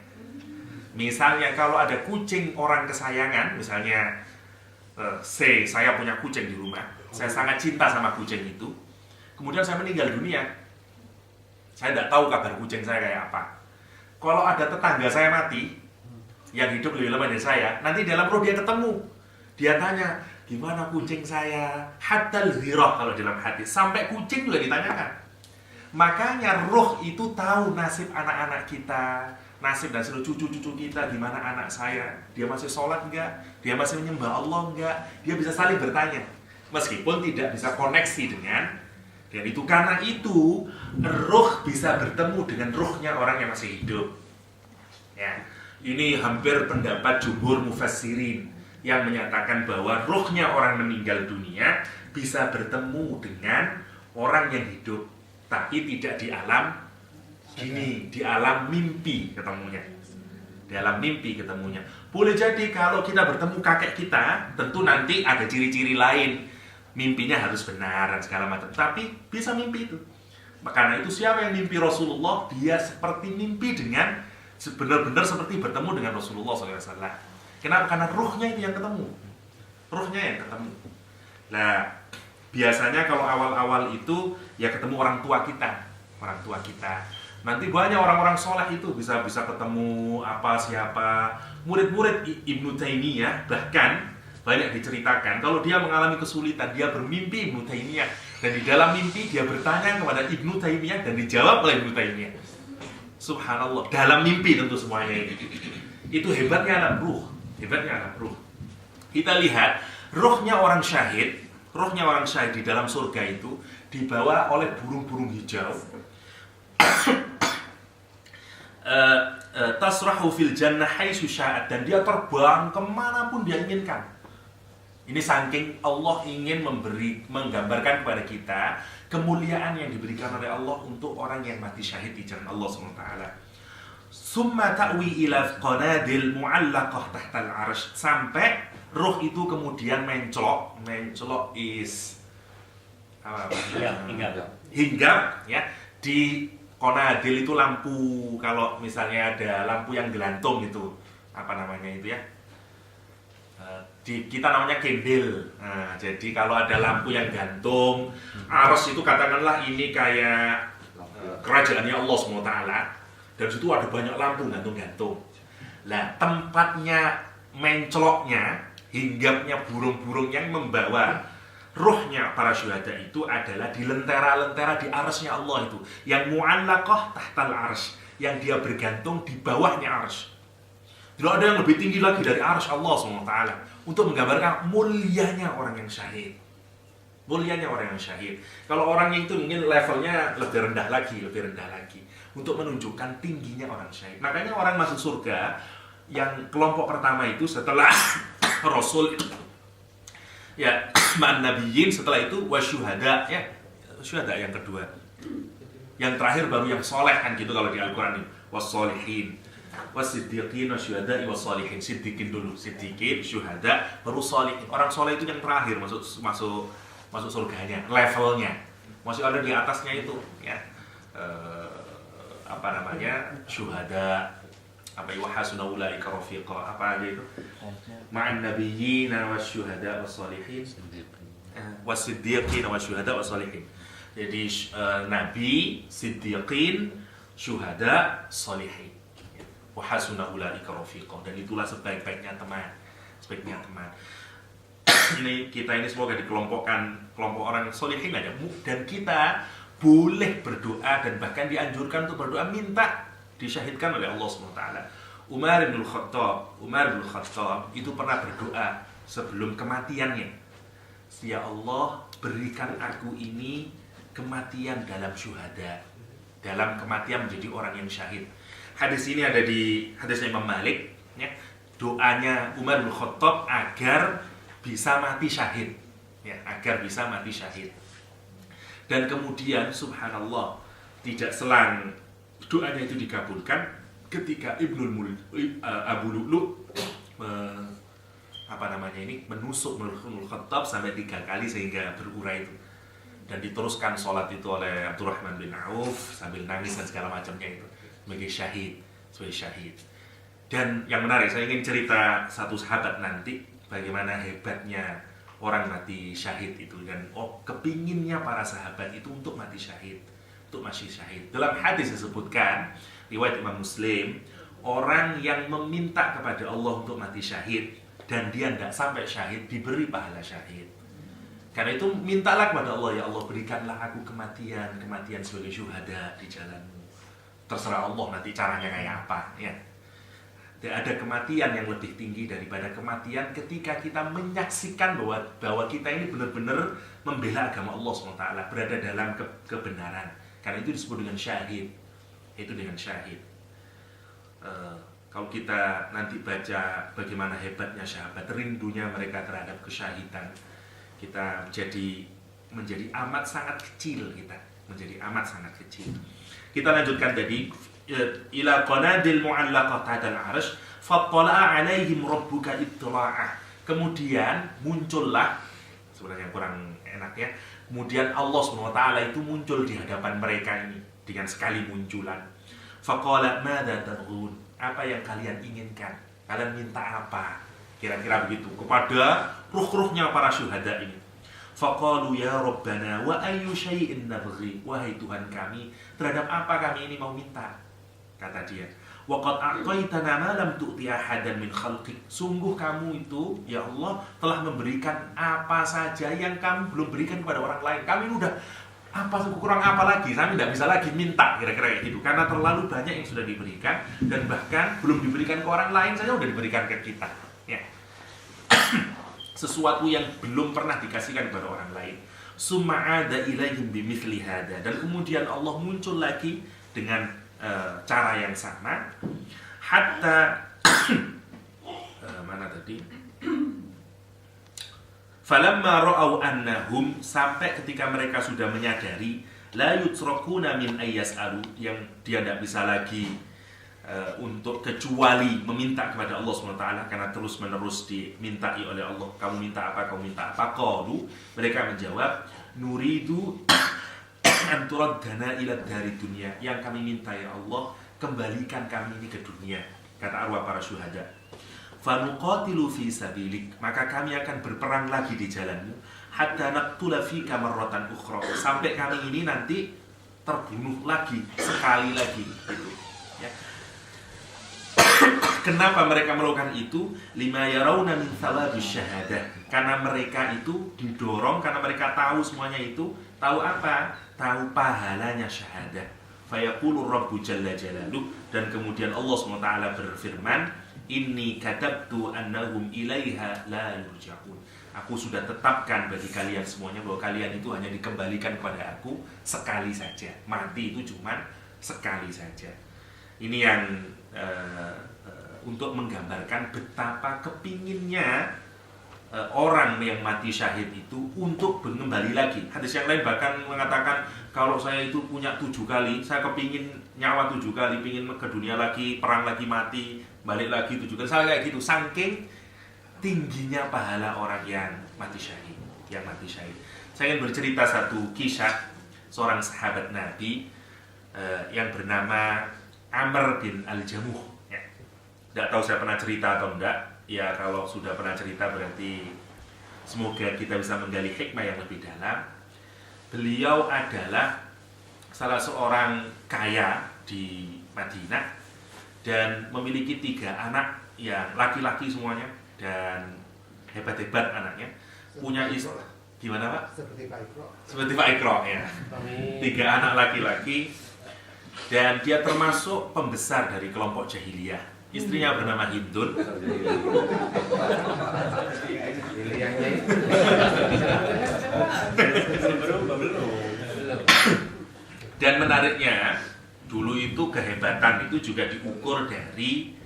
Misalnya kalau ada kucing orang kesayangan, misalnya saya punya kucing di rumah, saya sangat cinta sama kucing itu. Kemudian saya meninggal dunia, saya tidak tahu kabar kucing saya kayak apa. Kalau ada tetangga saya mati, yang hidup lebih lama dari saya, nanti dalam roh dia ketemu, dia tanya, gimana kucing saya? Hatta al-ghirah kalau dalam hadis, sampai kucing juga ditanyakan. Makanya roh itu tahu nasib anak-anak kita, nasib dan seluruh cucu-cucu kita, gimana anak saya, dia masih sholat enggak, dia masih menyembah Allah enggak, dia bisa saling bertanya, meskipun tidak bisa koneksi dengan itu. Karena itu roh bisa bertemu dengan rohnya orang yang masih hidup. Ya, ini hampir pendapat jumhur mufassirin yang menyatakan bahwa rohnya orang meninggal dunia bisa bertemu dengan orang yang hidup, tapi tidak di alam ini, di alam mimpi ketemunya. Di alam mimpi ketemunya. Boleh jadi kalau kita bertemu kakek kita, tentu nanti ada ciri-ciri lain. Mimpinya harus benar dan segala macam. Tapi bisa mimpi itu. Karena itu siapa yang mimpi Rasulullah, dia seperti mimpi dengan benar-benar seperti bertemu dengan Rasulullah SAW. Kenapa? Karena ruhnya itu yang ketemu. Ruhnya yang ketemu. Nah, biasanya kalau awal-awal itu ya ketemu orang tua kita. Orang tua kita. Nanti banyak orang-orang soleh itu bisa ketemu siapa. Murid-murid Ibnu Taimiyah bahkan banyak diceritakan kalau dia mengalami kesulitan, dia bermimpi Ibnu Taimiyah, dan di dalam mimpi dia bertanya kepada Ibnu Taimiyah dan dijawab oleh Ibnu Taimiyah. Subhanallah, dalam mimpi tentu semuanya ini. Itu hebatnya alam ruh, hebatnya alam ruh. Kita lihat rohnya orang syahid di dalam surga itu dibawa oleh burung-burung hijau. Tasrahu fil jannah haitsu sya'at, dan dia terbang kemanapun dia inginkan. Ini saking Allah ingin menggambarkan kepada kita kemuliaan yang diberikan oleh Allah untuk orang yang mati syahid di jalan Allah SWT. Summa ta'wi ila qanadil mu'allaqah tahta al-'arsy, sampai ruh itu kemudian mencolok is hinggap ya di qanadil. Itu lampu, kalau misalnya ada lampu yang gelantung itu apa namanya itu ya, kita namanya kendil. Nah, jadi kalau ada lampu yang gantung, arsy itu katakanlah ini kayak kerajaannya Allah SWT, dan situ ada banyak lampu gantung-gantung. Nah, tempatnya mencoloknya, hinggapnya burung-burung yang membawa rohnya para syuhada itu adalah di lentera-lentera di arsy-nya Allah itu, yang mu'allaqah tahtal arsy, yang dia bergantung di bawahnya arsy. Tidak ada yang lebih tinggi lagi dari arsy Allah SWT untuk menggambarkan mulianya orang yang syahid. Mulianya orang yang syahid. Kalau orangnya itu mungkin levelnya lebih rendah lagi, untuk menunjukkan tingginya orang syahid. Makanya orang masuk surga yang kelompok pertama itu setelah Rasul ya, ma'an nabiyyin, setelah itu wasyuhada, ya, syuhada yang kedua. Yang terakhir baru yang soleh kan gitu kalau di Al-Qur'an ini. Was-solihin, was-siddiqin, wasyuhada, was-solihin. Siddiqin dulu, siddiqin, syuhada, baru solihin. Orang soleh itu yang terakhir masuk surganya, levelnya. Masih ada di atasnya itu, ya. Syuhada, apa wa hasuna ulaika rafiqa, apa aja itu, ma'an nabiyyin wasyuhada wassalihin wasiddiqin wasyuhada wassalihin. Jadi nabi, siddiqin, syuhada, salihin, wa hasuna ulaika rafiqa, dan itulah sebaik-baiknya teman. Ini kita ini semoga dikelompokkan kelompok orang salihin aja, dan kita boleh berdoa dan bahkan dianjurkan untuk berdoa minta disyahidkan oleh Allah SWT. Umar bin Khattab itu pernah berdoa sebelum kematiannya, ya Allah, berikan aku ini kematian dalam syuhada, dalam kematian menjadi orang yang syahid. Hadis ini ada di hadisnya Imam Malik, ya. Doanya Umar bin Khattab agar bisa mati syahid, ya, agar bisa mati syahid. Dan kemudian subhanallah, tidak selang doanya itu dikabulkan ketika Abu Lu'lu' menusuk Umar Khattab sampai 3 kali sehingga berurai itu, dan diteruskan sholat itu oleh Abdurrahman bin Auf sambil nangis dan segala macamnya itu sebagai syahid. Dan yang menarik, saya ingin cerita satu sahabat nanti bagaimana hebatnya orang mati syahid itu, dan kepinginnya para sahabat itu untuk mati syahid. Dalam hadis disebutkan, riwayat Imam Muslim, orang yang meminta kepada Allah untuk mati syahid dan dia tidak sampai syahid diberi pahala syahid. Karena itu mintalah kepada Allah, ya Allah, berikanlah aku kematian sebagai syuhada di jalan-Mu. Terserah Allah nanti caranya kayak apa, ya. Tidak ada kematian yang lebih tinggi daripada kematian ketika kita menyaksikan bahwa kita ini benar-benar membela agama Allah SWT, berada dalam kebenaran. Karena itu disebut dengan syahid. Kalau kita nanti baca bagaimana hebatnya sahabat, rindunya mereka terhadap kesyahidan, kita menjadi amat sangat kecil Kita lanjutkan tadi, ila qanadil mu'allaqah ta'al arsh fattala'a 'alaihim rabbuka ittila'ah. Kemudian muncullah, sebenarnya kurang enak ya, kemudian Allah SWT itu muncul di hadapan mereka ini dengan sekali munculan. Faqala madza tabghun, apa yang kalian inginkan? Kalian minta apa? Kira-kira begitu kepada ruh-ruhnya para syuhada ini. Faqalu ya Rabbana wa ayyu syai'in nabghi, wahai Tuhan kami, terhadap apa kami ini mau minta? Kata dia, wa qad a'taitana ma lam tu'ti ahadan min khalqik, sungguh kamu itu ya Allah telah memberikan apa saja yang kamu belum berikan kepada orang lain. Kami udah kurang apa lagi, kami tidak bisa lagi minta, kira-kira gitu, karena terlalu banyak yang sudah diberikan, dan bahkan belum diberikan ke orang lain saja sudah diberikan ke kita, ya. Sesuatu yang belum pernah dikasihkan kepada orang lain. Summa ada ilaihim bimithli hada, dan kemudian Allah muncul lagi dengan cara yang sama, hatta mana tadi? Falamma ra'au annahum, sampai ketika mereka sudah menyadari, la yutrakuna min ayyas'alu, yang dia tidak bisa lagi untuk kecuali meminta kepada Allah SWT, karena terus menerus dimintai oleh Allah. Kamu minta apa? Qalu, mereka menjawab, nuridu an turaddana ila dari dunia, yang kami minta ya Allah, kembalikan kami ini ke dunia, kata arwah para syuhada. Fanuqatilu fi sabilik, maka kami akan berperang lagi di jalanmu, hatta naqtula fika marratan ukhra, sampai kami ini nanti terbunuh lagi sekali lagi, gitu ya. Kenapa mereka melakukan itu? Lima yarawna min thawabis syahadah. Karena mereka itu didorong, karena mereka tahu semuanya itu. Tahu apa? Tahu pahalanya syahadah. Fayaqulu Rabbu Jalla Jalaluh. Dan kemudian Allah SWT berfirman, Inni katabtu annahum ilaiha la yurja'un. Aku sudah tetapkan bagi kalian semuanya bahwa kalian itu hanya dikembalikan kepada aku sekali saja. Mati itu cuma sekali saja. Ini yang untuk menggambarkan betapa kepinginnya orang yang mati syahid itu untuk kembali lagi. Hadis yang lain bahkan mengatakan, kalau saya itu punya 7 kali, saya kepingin nyawa 7 kali, pingin ke dunia lagi, perang lagi, mati, balik lagi 7 kali. Saya kayak gitu, saking tingginya pahala orang yang mati syahid. Saya ingin bercerita satu kisah seorang sahabat Nabi yang bernama Amr bin Al-Jamuh. Ya. Tidak tahu saya pernah cerita atau enggak. Ya, kalau sudah pernah cerita berarti semoga kita bisa menggali hikmah yang lebih dalam. Beliau adalah salah seorang kaya di Madinah dan memiliki 3 anak yang laki-laki semuanya dan hebat-hebat anaknya. Punya istri, gimana Pak? Seperti Pak Ikro ya. 3 anak laki-laki dan dia termasuk pembesar dari kelompok jahiliyah. Istrinya bernama Hindun. Dan menariknya, dulu itu kehebatan itu juga diukur dari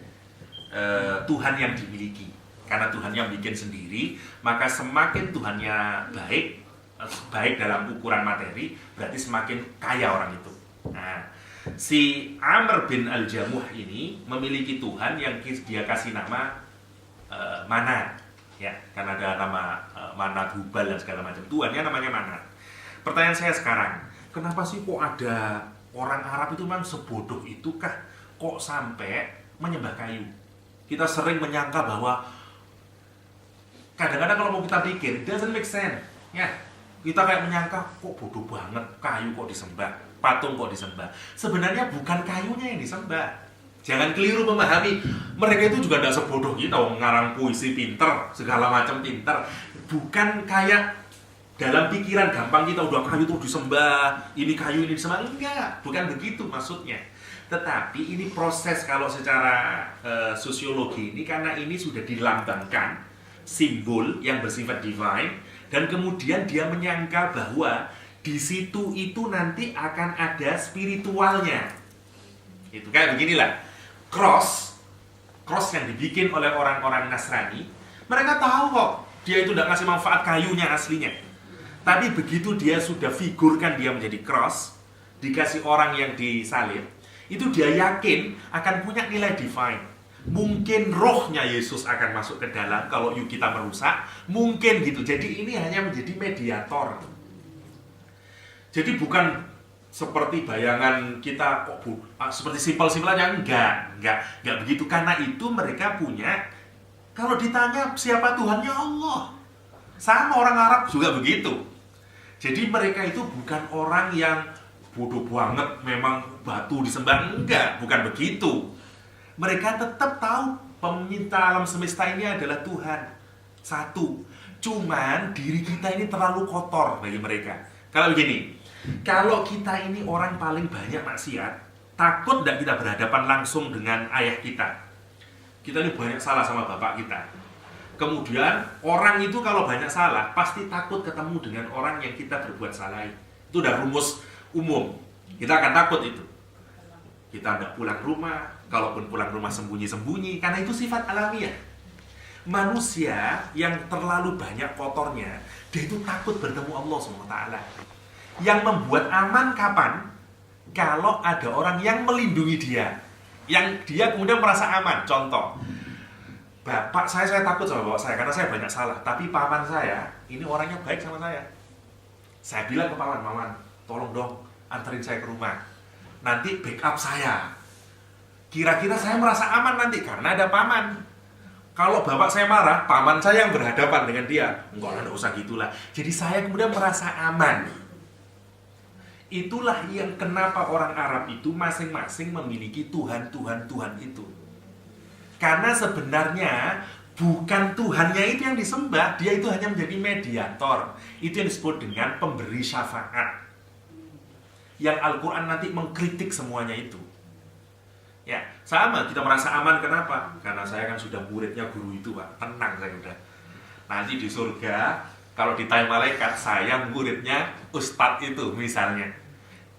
Tuhan yang dimiliki. Karena Tuhan yang bikin sendiri, maka semakin Tuhannya baik dalam ukuran materi, berarti semakin kaya orang itu. Nah, si Amr bin Al-Jamuh ini memiliki Tuhan yang dia kasih nama Manat, ya, karena ada nama Manat, Hubal dan segala macam. Tuhannya namanya Manat. Pertanyaan saya sekarang, kenapa sih kok ada orang Arab itu memang sebodoh itukah kok sampai menyembah kayu? Kita sering menyangka bahwa kadang-kadang kalau mau kita pikir, it doesn't make sense, ya. Kita kayak menyangka kok bodoh banget, kayu kok disembah, patung kok disembah. Sebenarnya bukan kayunya yang disembah. Jangan keliru memahami. Mereka itu juga tidak sebodoh kita, ngarang puisi pinter, segala macam pinter. Bukan kayak dalam pikiran gampang kita udah kayu itu disembah, ini kayu ini disembah. Enggak, bukan begitu maksudnya. Tetapi ini proses kalau secara sosiologi ini, karena ini sudah dilambangkan simbol yang bersifat divine, dan kemudian dia menyangka bahwa di situ itu nanti akan ada spiritualnya. Itu kayak beginilah. Cross yang dibikin oleh orang-orang Nasrani, mereka tahu kok dia itu tidak ngasih manfaat kayunya aslinya. Tapi begitu dia sudah figurkan dia menjadi cross, dikasih orang yang disalib, itu dia yakin akan punya nilai divine. Mungkin rohnya Yesus akan masuk ke dalam kalau kita merusak, mungkin gitu. Jadi ini hanya menjadi mediator. Jadi bukan seperti bayangan kita kok seperti simpel-simpelnya, enggak begitu. Karena itu mereka punya, kalau ditanya siapa Tuhannya, Allah. Sama orang Arab juga begitu. Jadi mereka itu bukan orang yang bodoh banget memang batu disembah, enggak, bukan begitu. Mereka tetap tahu pencipta alam semesta ini adalah Tuhan satu. Cuman diri kita ini terlalu kotor bagi mereka. Kalau begini, kalau kita ini orang paling banyak maksiat, takut tidak kita berhadapan langsung dengan ayah kita? Kita ini banyak salah sama bapak kita. Kemudian orang itu kalau banyak salah, pasti takut ketemu dengan orang yang kita berbuat salah. Itu udah rumus umum. Kita akan takut itu. Kita tidak pulang rumah, kalaupun pulang rumah sembunyi-sembunyi, karena itu sifat alamiah. Manusia yang terlalu banyak kotornya, dia itu takut bertemu Allah SWT. Yang membuat aman kapan? Kalau ada orang yang melindungi dia, yang dia kemudian merasa aman. Contoh, bapak saya takut sama bapak saya karena saya banyak salah. Tapi paman saya, ini orangnya baik sama saya. Saya bilang ke paman, tolong dong anterin saya ke rumah. Nanti backup saya. Kira-kira saya merasa aman nanti karena ada paman. Kalau bapak saya marah, paman saya yang berhadapan dengan dia. Enggak usah gitulah. Jadi saya kemudian merasa aman. Itulah yang kenapa orang Arab itu masing-masing memiliki Tuhan itu. Karena sebenarnya bukan Tuhannya itu yang disembah, dia itu hanya menjadi mediator. Itu yang disebut dengan pemberi syafaat. Yang Al-Quran nanti mengkritik semuanya itu. Ya, sama, kita merasa aman, kenapa? Karena saya kan sudah muridnya guru itu, Pak. Tenang saya udah. Nanti di surga, kalau ditanya malaikat, saya muridnya ustadz itu misalnya.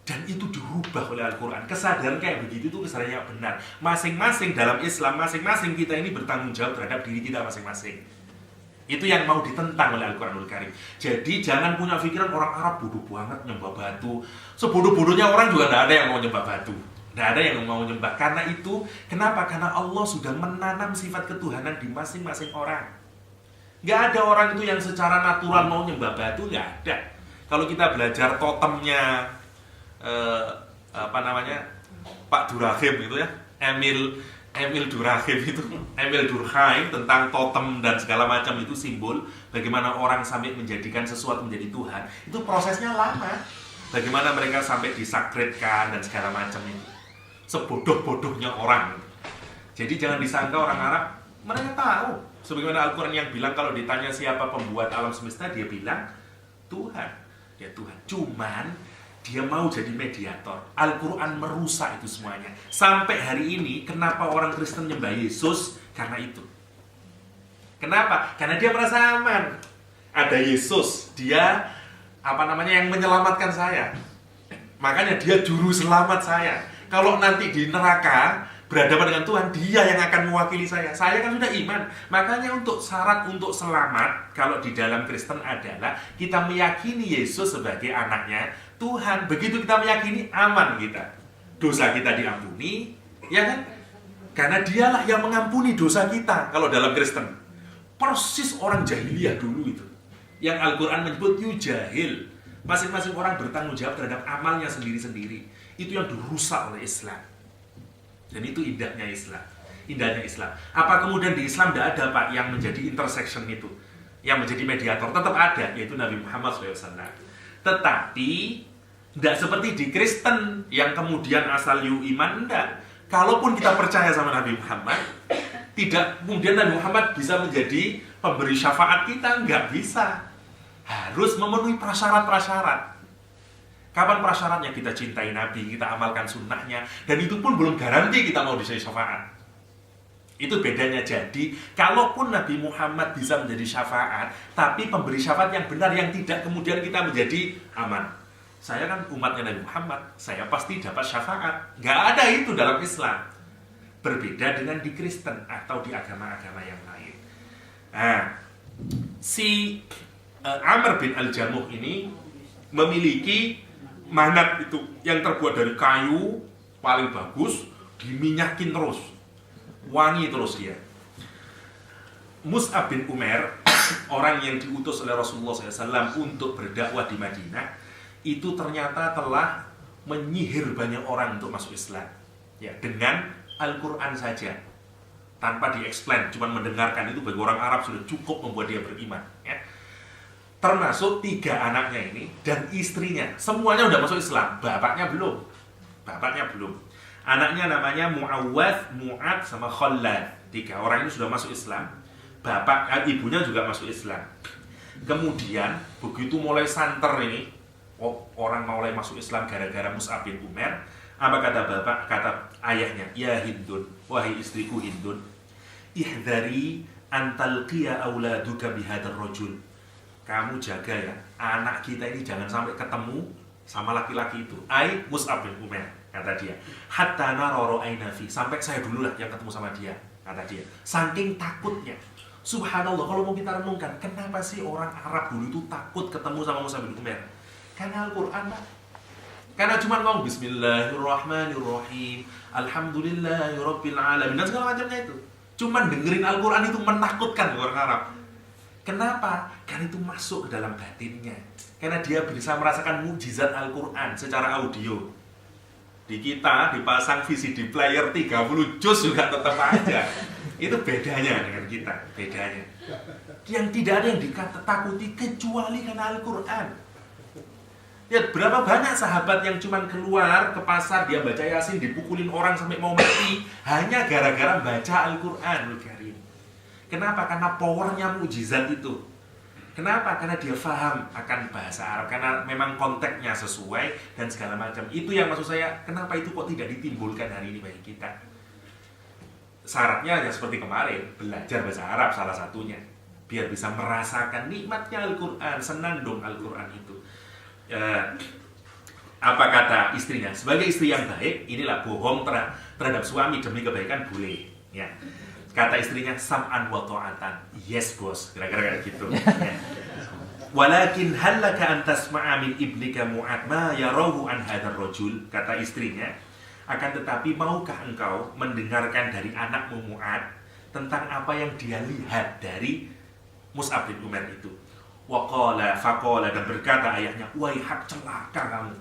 Dan itu dirubah oleh Al-Quran. Kesadaran kayak begitu itu kesadaran yang benar. Masing-masing dalam Islam, masing-masing kita ini bertanggung jawab terhadap diri kita masing-masing. Itu yang mau ditentang oleh Al-Quranul Karim. Jadi jangan punya pikiran orang Arab bodoh banget nyembah batu. Sebodoh-bodohnya orang juga tidak ada yang mau nyembah batu. Tidak ada yang mau nyembah. Karena itu, kenapa? Karena Allah sudah menanam sifat ketuhanan di masing-masing orang. Nggak ada orang itu yang secara natural mau nyembah batu, nggak ada. Kalau kita belajar totemnya Pak Durkheim itu ya, Emil Durkheim tentang totem dan segala macam itu simbol bagaimana orang sampai menjadikan sesuatu menjadi Tuhan. Itu prosesnya lama. Bagaimana mereka sampai disakredkan dan segala macam itu. Sebodoh-bodohnya orang. Jadi jangan disangka orang Arab, mereka tahu. Sebagaimana Al-Quran yang bilang kalau ditanya siapa pembuat alam semesta, dia bilang Tuhan. Ya Tuhan. Cuman dia mau jadi mediator. Al-Quran merusak itu semuanya. Sampai hari ini, kenapa orang Kristen nyembah Yesus? Karena itu. Kenapa? Karena dia merasa aman. Ada Yesus, dia yang menyelamatkan saya. Makanya dia juru selamat saya. Kalau nanti di neraka berhadapan dengan Tuhan, dia yang akan mewakili saya. Saya kan sudah iman. Makanya untuk syarat untuk selamat, kalau di dalam Kristen adalah kita meyakini Yesus sebagai anaknya Tuhan. Begitu kita meyakini, aman kita. Dosa kita diampuni, ya kan? Karena dialah yang mengampuni dosa kita kalau dalam Kristen. Persis orang jahiliyah dulu itu. Yang Al-Quran menyebut yujahil. Masing-masing orang bertanggung jawab terhadap amalnya sendiri-sendiri. Itu yang dirusak oleh Islam. Dan itu indahnya Islam. Indahnya Islam. Apa kemudian di Islam tidak ada, Pak, yang menjadi intersection itu? Yang menjadi mediator? Tetap ada, yaitu Nabi Muhammad SAW. Tetapi tidak seperti di Kristen yang kemudian asal iman, enggak. Kalaupun kita percaya sama Nabi Muhammad, tidak kemudian Nabi Muhammad bisa menjadi pemberi syafaat kita, enggak bisa. Harus memenuhi prasyarat-prasyarat. Kapan prasyaratnya? Kita cintai Nabi, kita amalkan sunnahnya, dan itu pun belum garansi kita mau disai syafaat. Itu bedanya. Jadi, kalaupun Nabi Muhammad bisa menjadi syafaat, tapi pemberi syafaat yang benar, yang tidak kemudian kita menjadi aman. Saya kan umatnya Nabi Muhammad, saya pasti dapat syafaat. Nggak ada itu dalam Islam. Berbeda dengan di Kristen atau di agama-agama yang lain. Nah, si Amr bin Al-Jamuh ini memiliki manat itu yang terbuat dari kayu, paling bagus, diminyakin terus. Wangi terus dia. Mus'ab bin Umair, orang yang diutus oleh Rasulullah SAW untuk berdakwah di Madinah, itu ternyata telah menyihir banyak orang untuk masuk Islam. Ya, dengan Al-Quran saja, tanpa di-explain, cuma mendengarkan itu bagi orang Arab sudah cukup membuat dia beriman. Ya. Termasuk 3 anaknya ini dan istrinya, semuanya udah masuk Islam. Bapaknya belum. Anaknya namanya Mu'awwadh, Mu'ad, sama Khallad. 3 orang ini sudah masuk Islam. Ibunya juga masuk Islam. Kemudian begitu mulai santer ini, orang mulai masuk Islam gara-gara Mus'ab bin Umair. Apa kata ayahnya? Ya Hindun, wahai istriku Hindun, ihdari antalqiya auladuka bihadar rajul. Kamu jaga ya, anak kita ini jangan sampai ketemu sama laki-laki itu. Ai Mus'ab bin Umair, kata dia. Hatta naroro ainafi, sampai saya dulu lah yang ketemu sama dia, kata dia. Saking takutnya. Subhanallah, kalau mau kita renungkan, kenapa sih orang Arab dulu itu takut ketemu sama Mus'ab bin Umair? Karena Al-Quran, Pak. Karena cuma ngomong Bismillahirrahmanirrahim, Alhamdulillahirabbil alamin, dan segala macamnya itu. Cuma dengerin Al-Quran itu menakutkan orang Arab. Kenapa? Karena itu masuk ke dalam batinnya. Karena dia bisa merasakan mukjizat Al-Quran secara audio. Di kita dipasang VCD player 30 juz juga tetap aja. Itu bedanya dengan kita, bedanya. Yang tidak ada yang ditakuti kecuali karena Al-Quran. Ya berapa banyak sahabat yang cuman keluar ke pasar, dia baca Yasin, dipukulin orang sampai mau mati hanya gara-gara baca Al-Qur'anul Karim. Kenapa? Karena powernya mukjizat itu. Kenapa? Karena dia paham akan bahasa Arab, karena memang konteksnya sesuai dan segala macam. Itu yang maksud saya, kenapa itu kok tidak ditimbulkan hari ini bagi kita? Syaratnya ya seperti kemarin, belajar bahasa Arab salah satunya, biar bisa merasakan nikmatnya Al-Quran, senandung Al-Quran itu. Apa kata istrinya? Sebagai istri yang baik, inilah bohong terhadap suami demi kebaikan boleh. Ya. Kata istrinya, sam'an wa ta'atan. Yes bos, kira-kira kayak gitu. Ya. Walakin hallaka an tasma'a min ibnika Mu'ad ma yarahu an hadzal rajul. Kata istrinya, akan tetapi maukah engkau mendengarkan dari anakmu Mu'ad tentang apa yang dia lihat dari Mus'ab bin Umair itu. Faqala, dan berkata ayahnya, waihak, celaka kamu.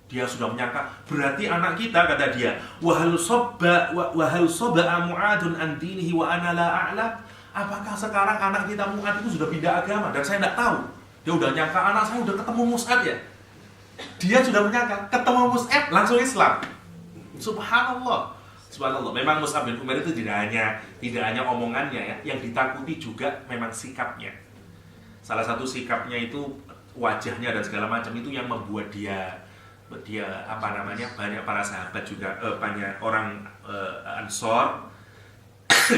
Dia sudah menyangka, berarti anak kita, kata dia, wahal soba'a Mu'adun an dinihi wa ana la a'lam. Apakah sekarang anak kita Mu'ad itu sudah pindah agama dan saya tidak tahu? Dia udah nyangka anak saya udah ketemu Mus'ab ya. Dia sudah menyangka ketemu Mus'ab langsung Islam. Subhanallah. Subhanallah. Memang Mus'ab bin Umair itu tidak hanya omongannya ya, yang ditakuti juga memang sikapnya. Salah satu sikapnya itu wajahnya dan segala macam itu yang membuat dia banyak para sahabat juga banyak orang Ansor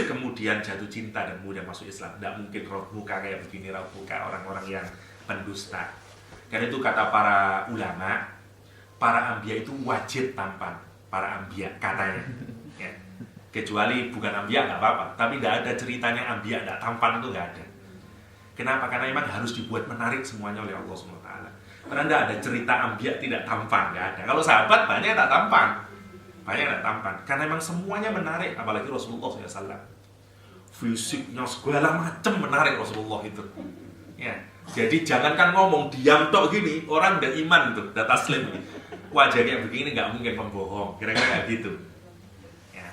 kemudian jatuh cinta dan mudah masuk Islam. Tidak mungkin raut muka kayak begini, raut muka orang-orang yang pendusta. Karena itu kata para ulama, para anbiya itu wajib tampan, para anbiya katanya. Ya. Kecuali bukan anbiya nggak apa-apa, tapi tidak ada ceritanya anbiya tidak tampan, itu nggak ada. Kenapa? Karena memang harus dibuat menarik semuanya oleh Allah SWT. Karena tidak ada cerita anbiya tidak tampan, nggak ada. Kalau sahabat banyak tak tampan, karena memang semuanya menarik, apalagi Rasulullah SAW. Fisiknya segala macam menarik Rasulullah itu. Ya, jadi jangankan ngomong diam tok gini, orang udah iman tuh, udah taslim. Wajahnya begini nggak mungkin pembohong, kira-kira gitu. Ya.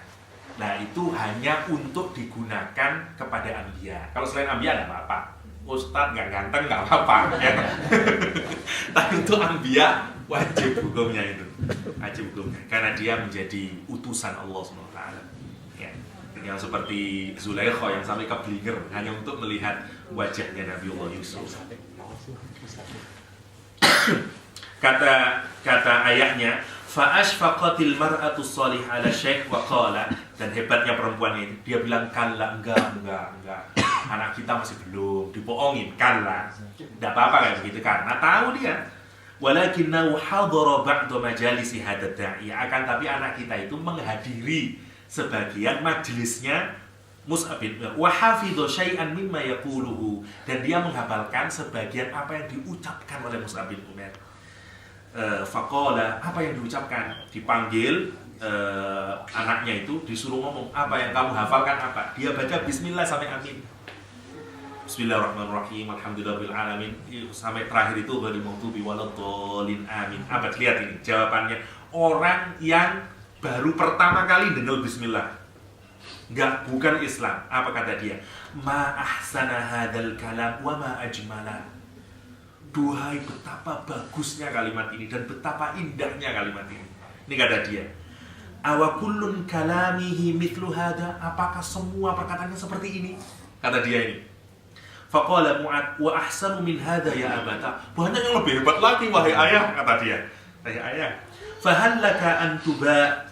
Nah itu hanya untuk digunakan kepada anbiya. Kalau selain anbiya ada apa-apa. Ustadz nggak ganteng nggak apa-apa ya. Tapi untuk anbiya wajib hukumnya itu, wajib hukumnya karena dia menjadi utusan Allah SWT ya. Yang seperti Zulaikha yang sampai keblinger hanya untuk melihat wajahnya Nabiullah Yusuf. kata ayahnya, fa ashfaqatil mar'atu shalihah ala syekh wa qala, dan hebatnya perempuan ini, dia bilang kalla, enggak, anak kita masih belum, dibohongin, kalla, enggak apa-apa kayak begitu, karena tahu dia, walakinnahu hadara ba'da majalisi hadad da'i, akan tapi anak kita itu menghadiri sebagian majelisnya Mus'ab bin Umair, wa hafidha syai'an mimma yaquluhu, dan dia menghafalkan sebagian apa yang diucapkan oleh Mus'ab bin Umair. Faqala, apa yang diucapkan? Dipanggil anaknya itu, disuruh ngomong, apa yang kamu hafalkan apa? Dia baca bismillah sampai amin. Bismillahirrahmanirrahim, alhamdulillahirabbil alamin, sampai terakhir itu ghairil maghdubi waladdallin amin. Apa lihat ini jawabannya orang yang baru pertama kali dengar bismillah. Enggak, bukan Islam. Apa kata dia? Ma ahsana hadzal kalam wa ma ajmala. Duhai, betapa bagusnya kalimat ini dan betapa indahnya kalimat ini. Ini kata dia. Awa kullun kalamihi mithlu hadza, apakah semua perkataannya seperti ini? Kata dia ini. Faqala Mu'ad wa ahsanu min hadza ya abata. Banyak yang lebih hebat lagi wahai ayah, kata dia. Wahai ayah. Fahallaka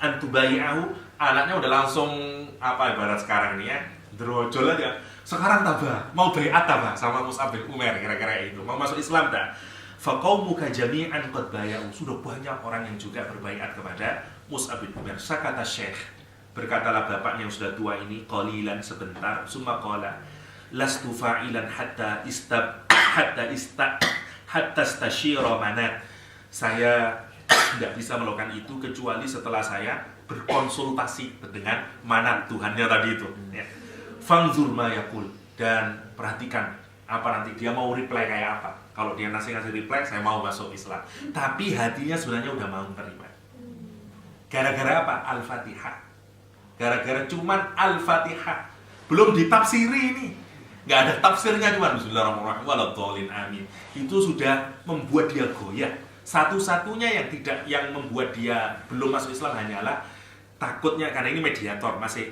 an tubai'ahu. Anaknya udah langsung apa ibarat sekarang ini ya, drojol aja. Sekarang tabah, mau bai'at tabah sama Mus'ab bin Umair, kira-kira itu. Mau masuk Islam dah. Faqaumuka jami'an qad bay'u. Sudah banyak orang yang juga berbaiat kepada Mus'ab bin Umair. Sakata Syekh, berkatalah bapaknya yang sudah tua ini, qalilan, sebentar, summa qala lastu fa'ilan hatta istashira manat. Saya tidak bisa melakukan itu kecuali setelah saya berkonsultasi dengan manat Tuhannya tadi itu ya. Fangzur ma yaqul, dan perhatikan apa nanti dia mau reply kayak apa. Kalau dia ngasih reply, saya mau masuk Islam, tapi hatinya sebenarnya udah mau menerima. Gara-gara apa? Al-Fatihah. Gara-gara cuman Al-Fatihah, belum ditafsiri ini, nggak ada tafsirnya, cuman Bismillahirrahmanirrahim waladhdallin amin. Itu sudah membuat dia goyah Satu-satunya yang membuat dia belum masuk Islam hanyalah takutnya, karena ini mediator, masih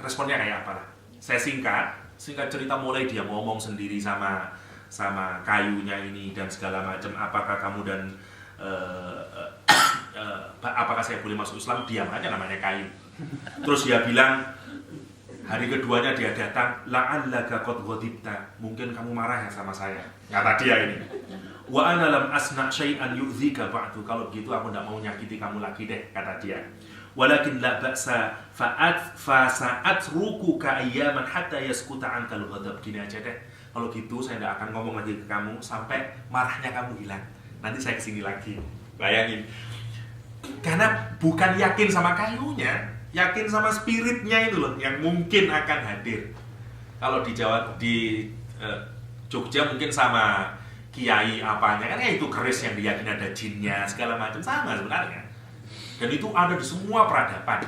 responnya kayak apa lah. Saya singkat cerita, mulai dia ngomong sendiri sama kayunya ini dan segala macam, apakah kamu dan apakah saya boleh masuk Islam, diam aja, namanya kayu. Terus dia bilang, hari keduanya dia datang, la'allaka qad ghadibta, mungkin kamu marah ya sama saya, kata dia ini. Wa ana lam asna syai'an yu'dhika ba'du, kalau begitu aku tidak mau nyakiti kamu lagi deh, kata dia. Walakin la ba'sa fa'atrukuka ayyaman hatta yaskuta ankal ghadab. Gini aja deh, kalau gitu saya tidak akan ngomong lagi ke kamu sampai marahnya kamu hilang. Nanti saya kesini lagi. Bayangin. Karena bukan yakin sama kayunya, yakin sama spiritnya itu loh, yang mungkin akan hadir. Kalau di Jawa, di Jogja mungkin sama kiai apanya, kan itu keris yang diyakini ada jinnya, segala macam, sama sebenarnya. Dan itu ada di semua peradaban,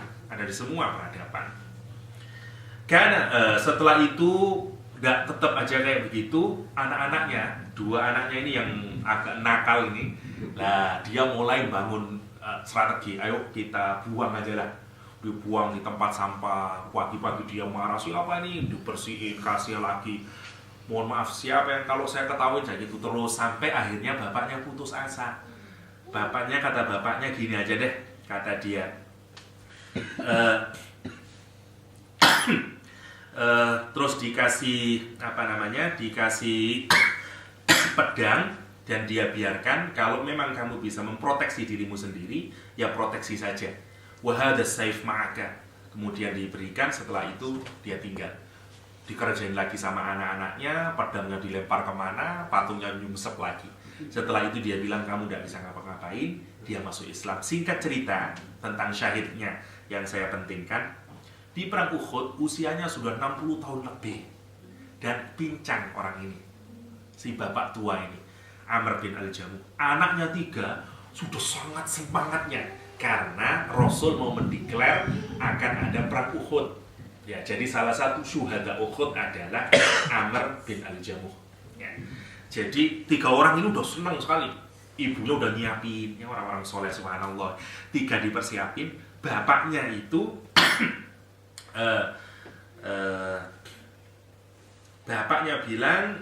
Karena setelah itu nggak tetap aja kayak begitu, dua anaknya ini yang agak nakal ini, lah dia mulai bangun strategi, ayo kita buang aja lah, dibuang di tempat sampah. Pagi-pagi dia marah, siapa ini, dibersihin, kasih lagi. Mohon maaf, siapa yang kalau saya ketahuin kayak gitu terus, sampai akhirnya bapaknya putus asa. Kata bapaknya gini aja deh, kata dia, terus dikasih dikasih pedang, dan dia biarkan, kalau memang kamu bisa memproteksi dirimu sendiri, ya proteksi saja. Wa hadha saif ma'aka. Kemudian diberikan, setelah itu dia tinggal. Dikerjain lagi sama anak-anaknya, pedangnya dilempar kemana, patungnya nyungsep lagi. Setelah itu dia bilang, kamu tidak bisa ngapa-ngapain, dia masuk Islam. Singkat cerita tentang syahidnya yang saya pentingkan, di perang Uhud usianya sudah 60 tahun lebih, dan pincang orang ini, si bapak tua ini, Amr bin Al-Jamuh. Anaknya 3 sudah sangat semangatnya, karena Rasul mau mendeklar akan ada perang Uhud. Ya, jadi salah satu syuhada Uhud adalah Amr bin Al-Jamuh. Ya. Jadi 3 orang ini udah senang sekali. Ibunya udah nyiapin, ya orang-orang soleh subhanallah. 3 dipersiapin, bapaknya itu bapaknya bilang,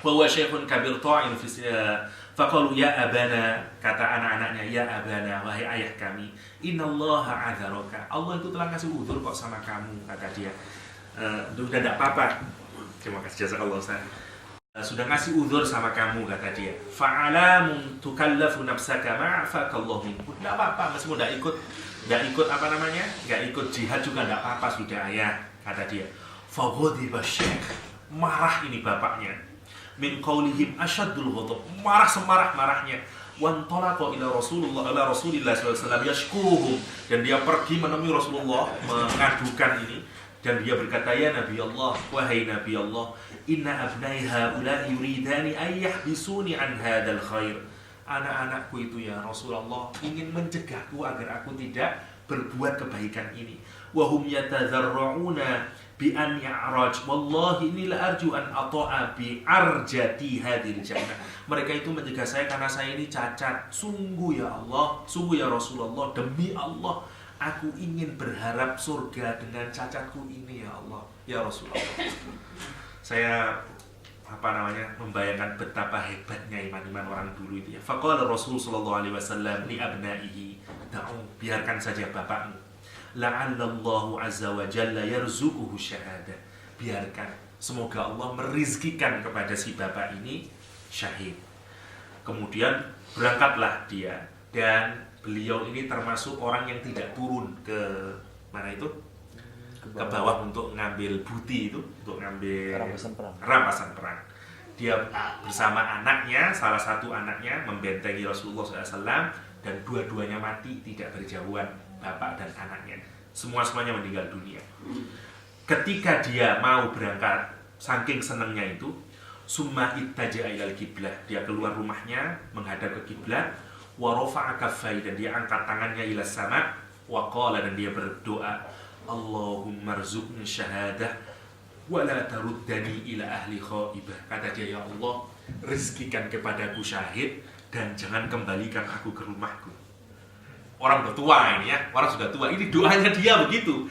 bahwa syekhun kabir ta'in fi faqalu ya abana, kata anak-anaknya, ya abana, wahai ayah kami, innallaha adzaraka, Allah itu telah kasih uzur kok sama kamu, kata dia. Udah tidak apa-apa, terima kasih jazakallah Ustaz, sudah ngasih uzur sama kamu, kata dia. Fa'alamun tukallafu nafsaka ma'afakallahu minhu, tidak apa-apa, meskipun tidak ikut nggak ikut jihad juga tidak apa-apa, sudah ayah, kata dia. Faghadiba syekh, marah ini bapaknya, min qaulihim asyaddul ghadab, marah semarah-marahnya. Wantalaqa ila Rasulillah sallallahu alaihi wasallam yashkuhum, dan dia pergi menemui Rasulullah mengadukan ini, dan dia berkata, ya Nabi Allah, wahai Nabi Allah, inna abnai haula yuridani an yahbisuni an hadzal khair. Anak-anakku itu ya Rasulullah ingin mencegahku agar aku tidak berbuat kebaikan ini. Wa hum yatadzarra'una bi an ya'raj, wallahi inni la arju an ata'a bi arjati hadhil jannah. Mereka itu mencegah saya karena saya ini cacat. Sungguh ya Allah, sungguh ya Rasulullah, demi Allah aku ingin berharap surga dengan cacatku ini ya Allah, ya Rasulullah. Saya membayangkan betapa hebatnya iman-iman orang dulu itu ya. Faqala Rasul sallallahu alaihi wasallam li abnaihi, biarkan saja bapakmu, la'allallahu azza wa jalla yarzuquhu syahadah, biarkan, semoga Allah merizkikan kepada si bapak ini syahid. Kemudian berangkatlah dia, dan beliau ini termasuk orang yang tidak turun ke mana itu, ke bawah untuk ngambil buti itu, untuk ngambil rampasan perang. Dia bersama anaknya, salah satu anaknya membentengi Rasulullah SAW, dan dua-duanya mati tidak berjauhan, bapak dan anaknya. Semuanya meninggal dunia. Ketika dia mau berangkat, saking senangnya itu, summa ittaja'a ilal qiblah, dia keluar rumahnya menghadap ke kiblat, wa rafa'a kaffai, dan dia angkat tangannya ila sama, wa qala, dan dia berdoa, Allahumma rzuqni syahadah wala taruddani ila ahli khaibah. Kata dia, ya Allah, rezekikan kepadaku syahid dan jangan kembalikan aku ke rumahku. Orang udah tua ini ya, orang sudah tua. Ini doanya dia begitu.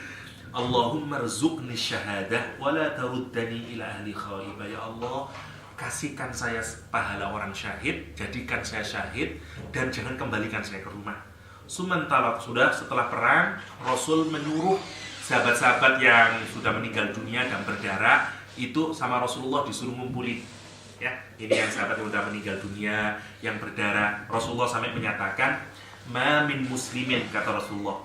Allahumma rzuqni syahadah wala taruddani ila ahli khaibah. Ya Allah, kasihkan saya pahala orang syahid, jadikan saya syahid dan jangan kembalikan saya ke rumah. Sementara sudah setelah perang, Rasul menyuruh sahabat-sahabat yang sudah meninggal dunia dan berdarah itu sama Rasulullah disuruh ngumpulin. Ya, ini yang sahabat yang sudah meninggal dunia yang berdarah. Rasulullah sampai menyatakan, "Ma min muslimin," kata Rasulullah,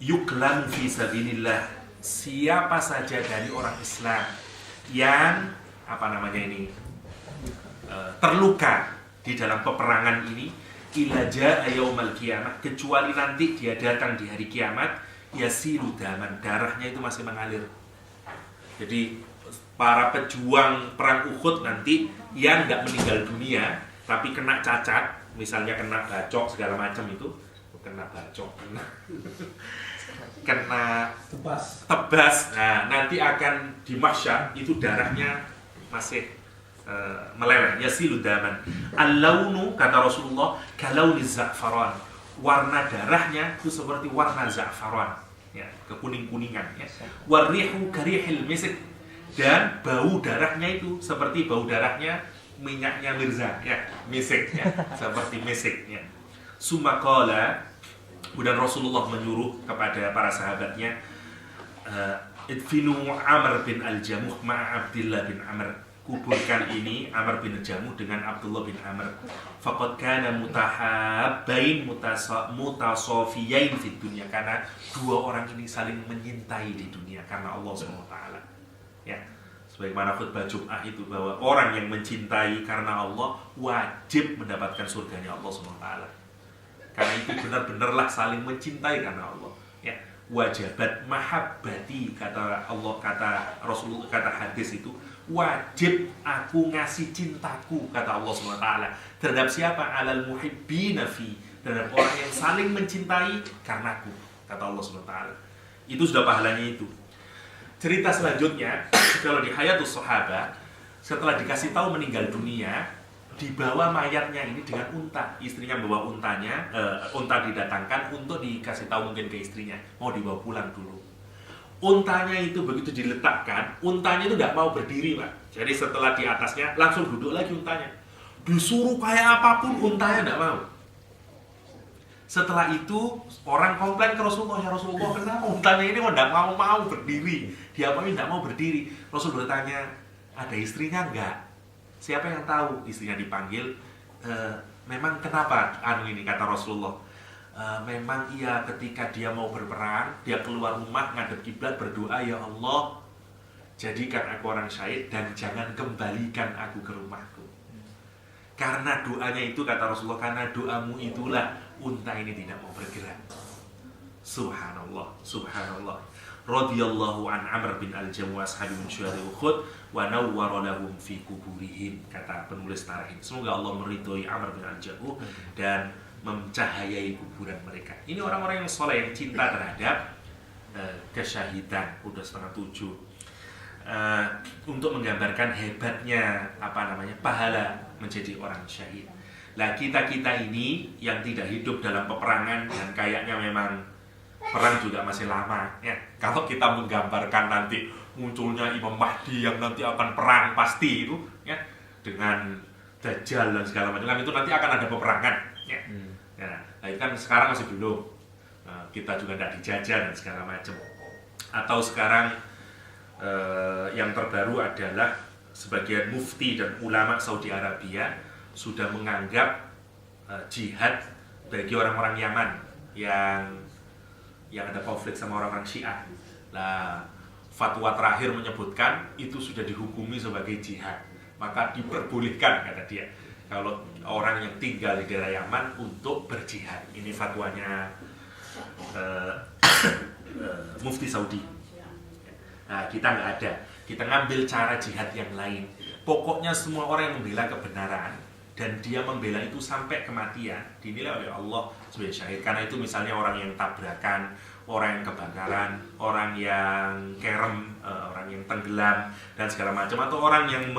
"yuklamu fi sabilillah." Siapa saja dari orang Islam yang terluka di dalam peperangan ini, ila jaa yaumal qiyamah, kecuali nanti dia datang di hari kiamat, yasilu daman, darahnya itu masih mengalir. Jadi para pejuang perang Uhud nanti yang nggak meninggal dunia tapi kena cacat, misalnya kena bacok segala macam itu, kena tebas. Nah, nanti akan di mahsyar itu darahnya masih meleleh, yasilu daman. Al-launu, kata Rasulullah, kalauni za'faran. Warna darahnya itu seperti warna za'faran, ya, kekuning-kuningan, ya. Warihu karihil misik, dan bau darahnya itu seperti bau darahnya minyaknya Mirza, ya, misik, ya, seperti misik, ya. Sumakala, kemudian Rasulullah menyuruh kepada para sahabatnya, idfinu Amr bin al-Jamuh ma'a Abdullah bin Amr, kuburkan ini Amr bin al-Jamuh dengan Abdullah bin Amr. Faqad kana mutahabbain mutasafiyain di dunia, karena dua orang ini saling menyintai di dunia karena Allah SWT. Ya, sebagaimana khutbah Jum'ah itu bahwa orang yang mencintai karena Allah wajib mendapatkan surganya Allah SWT. Karena itu benar-benarlah saling mencintai karena Allah. Ya, wajibat mahabbati, kata Allah, kata Rasulullah, kata hadis itu, wajib aku ngasih cintaku, kata Allah SWT, terhadap siapa? Alal muhibbina fi, terhadap orang yang saling mencintai karenaku, kata Allah SWT. Itu sudah pahalanya itu. Cerita selanjutnya, kalau di Hayatus Sahabat, setelah dikasih tahu meninggal dunia, dibawa mayatnya ini dengan unta. Istrinya bawa untanya, unta didatangkan untuk dikasih tahu mungkin ke istrinya, mau dibawa pulang dulu. Untanya itu begitu diletakkan, untanya itu tidak mau berdiri, Pak. Jadi setelah di atasnya langsung duduk lagi untanya. Disuruh kayak apapun untanya tidak mau. Setelah itu orang komplain ke Rasulullah, ya Rasulullah, kenapa untanya ini tidak mau berdiri? Dia apa tidak mau berdiri? Rasul bertanya, ada istrinya enggak? Siapa yang tahu? Istrinya dipanggil. Memang kenapa ini, kata Rasulullah. Memang iya, ketika dia mau berperang, dia keluar rumah ngadep kiblat berdoa, ya Allah, jadikan aku orang syahid dan jangan kembalikan aku ke rumahku. Karena doanya itu, kata Rasulullah, karena doamu itulah unta ini tidak mau bergerak. Subhanallah, subhanallah. Radhiyallahu an Amr bin al-Jamuh ashabi min syuhada Uhud wa nawwara lahum fi kuburihim, kata penulis tarikh. Semoga Allah meridhoi Amr bin al-Jamuh dan mencahayai kuburan mereka. Ini orang-orang yang soleh, yang cinta terhadap kesyahidan. Udah 6:30. Untuk menggambarkan hebatnya pahala menjadi orang syahid. Lah kita ini yang tidak hidup dalam peperangan dan kayaknya memang perang juga masih lama, ya. Kalau kita menggambarkan nanti munculnya Imam Mahdi yang nanti akan perang pasti itu, ya, dengan Dajjal dan segala macam, itu nanti akan ada peperangan, ya. Nah, itu kan sekarang masih belum. Kita juga tidak dijajah dan segala macam. Atau sekarang yang terbaru adalah sebagian mufti dan ulama Saudi Arabia sudah menganggap jihad bagi orang-orang Yaman yang ada konflik sama orang-orang Syiah. Nah, fatwa terakhir menyebutkan itu sudah dihukumi sebagai jihad. Maka diperbolehkan, kata dia, kalau orang yang tinggal di daerah Yaman untuk berjihad. Ini fatwanya mufti Saudi. Nah, kita nggak ada. Kita ngambil cara jihad yang lain. Pokoknya semua orang yang membela kebenaran dan dia membela itu sampai kematian, dinilai oleh Allah sebagai syahid. Karena itu misalnya orang yang tabrakan, orang yang kebakaran, orang yang kerem, orang yang tenggelam dan segala macam, atau orang yang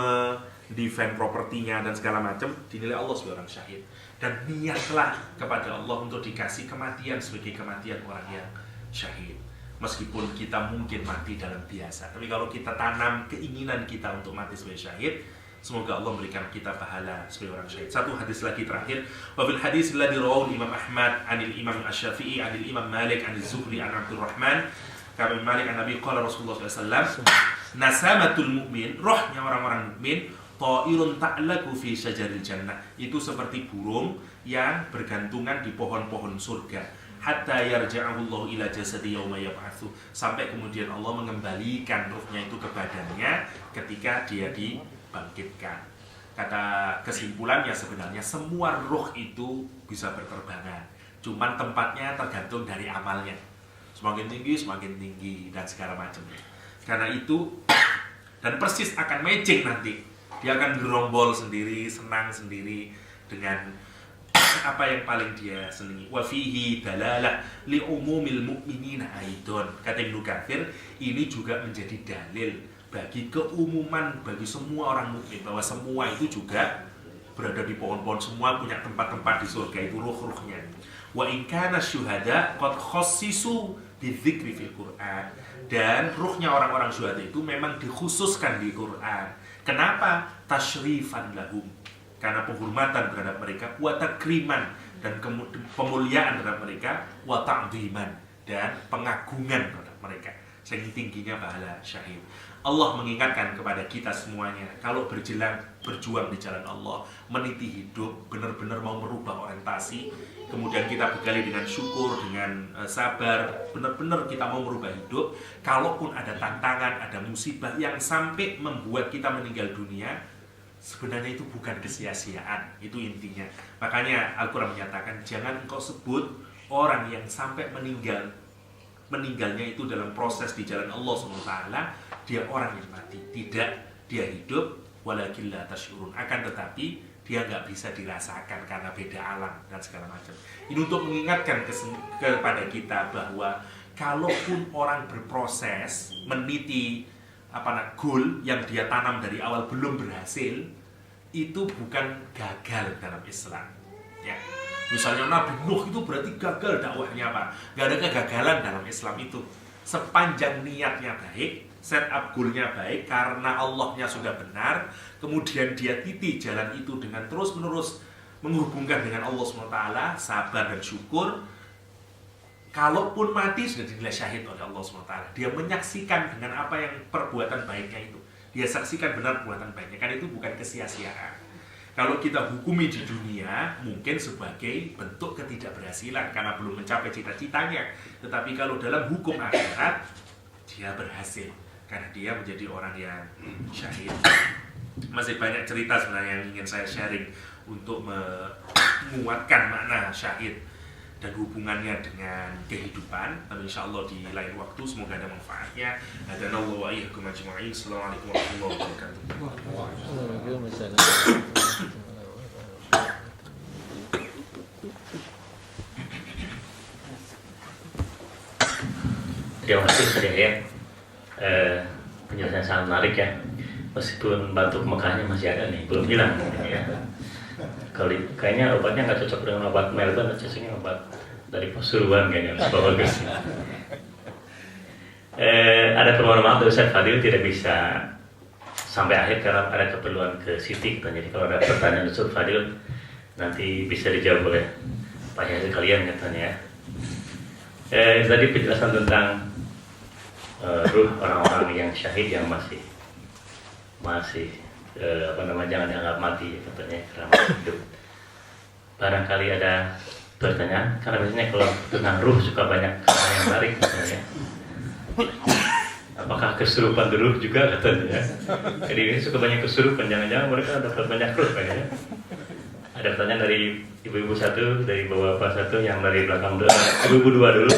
defend propertinya dan segala macam, dinilai Allah sebagai orang syahid. Dan niatlah kepada Allah untuk dikasih kematian sebagai kematian orang yang syahid. Meskipun kita mungkin mati dalam biasa, tapi kalau kita tanam keinginan kita untuk mati sebagai syahid, semoga Allah memberikan kita pahala sebagai orang syahid. Satu hadis lagi terakhir, wa bil hadis alladhi rawahu Imam Ahmad anil Imam Asy-Syafi'i anil Imam Malik anil Zuhri an Abdurrahman kami Malik an Nabi qala Rasulullah SAW, nasamatul mu'min, rohnya orang-orang mukmin, ta'irun ta'laku fi syajaril jannah, itu seperti burung yang bergantungan di pohon-pohon surga, hatta yarja'ahullahu ila jasadi yauma yab'atsu, sampai kemudian Allah mengembalikan ruhnya itu ke badannya ketika dia dibangkitkan. Kata kesimpulannya sebenarnya semua ruh itu bisa berterbangan, cuman tempatnya tergantung dari amalnya, semakin tinggi dan segala macam. Karena itu, dan persis akan matching nanti, dia akan gerombol sendiri, senang sendiri dengan apa yang paling dia senangi. Wa fihi dalalah li umumil mu'minina aidon. Kata Ibnu Katsir, ini juga menjadi dalil bagi keumuman bagi semua orang mukmin, bahwa semua itu juga berada di pohon-pohon, semua punya tempat-tempat di surga, itu ruh-ruhnya. Wa in kana syuhada qad khassisu bidzikri fil Qur'an. Dan ruhnya orang-orang syuhada itu memang dikhususkan di Quran. Kenapa? Tasyrifan lahum, karena penghormatan terhadap mereka, wa takriman, dan pemuliaan terhadap mereka, wa ta'dhiman, dan pengagungan terhadap mereka, sehingga tingginya pahala syahid. Allah mengingatkan kepada kita semuanya, kalau berjuang di jalan Allah, meniti hidup, benar-benar mau merubah orientasi, kemudian kita bekali dengan syukur, dengan sabar, benar-benar kita mau merubah hidup. Kalaupun ada tantangan, ada musibah yang sampai membuat kita meninggal dunia, sebenarnya itu bukan kesia-siaan, itu intinya. Makanya Al-Quran menyatakan, jangan engkau sebut orang yang sampai meninggalnya itu dalam proses di jalan Allah SWT, dia orang yang mati. Tidak, dia hidup, walakin la tashurun, akan tetapi dia nggak bisa dirasakan karena beda alam dan segala macam. Ini untuk mengingatkan kepada kita bahwa kalaupun orang berproses meniti goal yang dia tanam dari awal belum berhasil, itu bukan gagal dalam Islam. Ya. Misalnya Nabi Nuh itu berarti gagal dakwahnya, apa? Gak ada kegagalan dalam Islam itu. Sepanjang niatnya baik, set up goalnya baik, karena Allahnya sudah benar, kemudian dia titi jalan itu dengan terus-menerus menghubungkan dengan Allah SWT, sabar dan syukur. Kalaupun mati sudah dinilai syahid oleh Allah SWT. Dia menyaksikan dengan apa yang perbuatan baiknya itu. Dia saksikan benar perbuatan baiknya. Kan itu bukan kesia-siaan. Kalau kita hukumi di dunia, mungkin sebagai bentuk ketidakberhasilan karena belum mencapai cita-citanya. Tetapi kalau dalam hukum akhirat, dia berhasil karena dia menjadi orang yang syahid. Masih banyak cerita sebenarnya yang ingin saya sharing untuk menguatkan makna syahid dan hubungannya dengan kehidupan. Tapi insya Allah di lain waktu, semoga ada manfaatnya. Hadanallahu wa iyyakum ajma'in. Assalamualaikum warahmatullahi wabarakatuh. Terima kasih Ustaz ya. Penjelasan sangat menarik ya. Meskipun batuk Mekahnya masih ada nih, belum hilang ya. Kalau kayaknya obatnya nggak cocok dengan obat Melbourne, cocoknya obat dari Pasuruan kayaknya, bagus. Ada permohonan maaf dari Ustaz Fadil tidak bisa sampai akhir karena ada keperluan ke Siti. Jadi kalau ada pertanyaan Ustaz Fadil nanti bisa dijawab oleh Pak Yahya kalian katanya. Tadi penjelasan tentang ruh orang-orang yang syahid yang masih jangan dianggap mati katanya karena masih hidup. Barangkali ada pertanyaan, karena biasanya kalau tentang ruh suka banyak hal yang menarik misalnya. Apakah kesurupan ruh juga katanya? Jadi ini suka banyak kesurupan, jangan-jangan mereka dapat banyak ruh kayaknya. Ada pertanyaan dari ibu-ibu satu, dari bapak satu, yang dari belakang dulu, ibu-ibu dua dulu.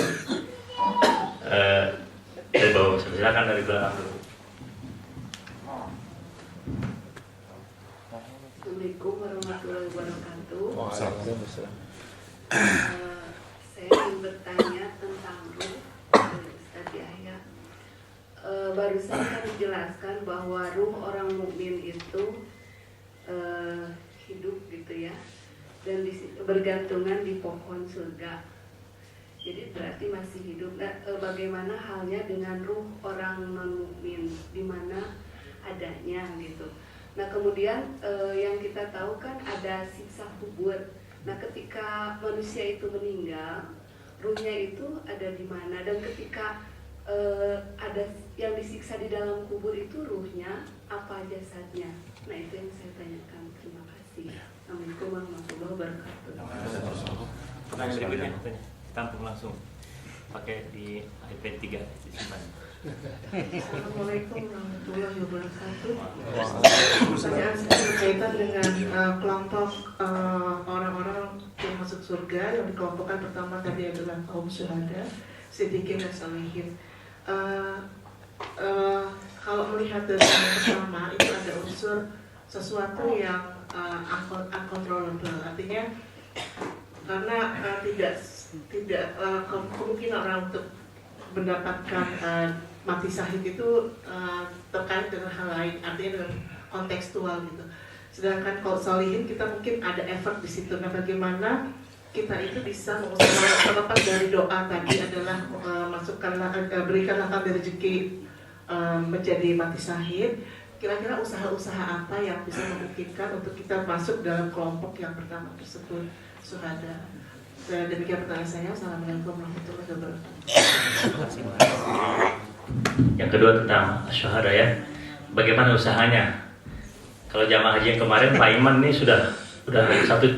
Dari bawah, silakan dari belakang dulu. Assalamualaikum warahmatullahi wabarakatuh. Waalaikumsalam. Saya ingin bertanya tentang ruh. bahwa ruh orang mukmin itu hidup gitu ya, dan bergantungan di pohon surga. Jadi berarti masih hidup. Nah, bagaimana halnya dengan ruh orang non mukmin, di mana adanya gitu. Nah kemudian yang kita tahu kan ada siksa kubur. Nah ketika manusia itu meninggal, ruhnya itu ada di mana, dan ketika ada yang disiksa di dalam kubur itu ruhnya apa jasadnya. Nah itu yang saya tanyakan. Terima kasih. Assalamualaikum warahmatullahi wabarakatuh. Pertanyaan berikutnya, tampung langsung pakai di iPad 3 disimpan. Assalamualaikum warahmatullahi wabarakatuh. Pertanyaan saya berkaitan dengan kelompok orang-orang yang masuk surga, yang dikelompokkan pertama tadi adalah kaum syuhada, siddiqin dan sholihin. Kalau melihat dari yang pertama itu ada unsur sesuatu yang uncontrollable, artinya karena tidak kemungkinan orang untuk mendapatkan mati syahid itu terkait dengan hal lain, artinya dengan kontekstual gitu. Sedangkan kalau sholihin kita mungkin ada effort di situ. Nah bagaimana kita itu bisa mengusahakan, terlepas dari doa tadi adalah berikanlah kami rezeki menjadi mati syahid. Kira-kira usaha-usaha apa yang bisa memungkinkan untuk kita masuk dalam kelompok yang pertama tersebut, syuhada. Demikian pertanyaan saya. Assalamualaikum warahmatullahi wabarakatuh. Yang kedua tentang syuhada ya. Bagaimana usahanya? Kalau jamaah haji yang kemarin Pak Iman nih sudah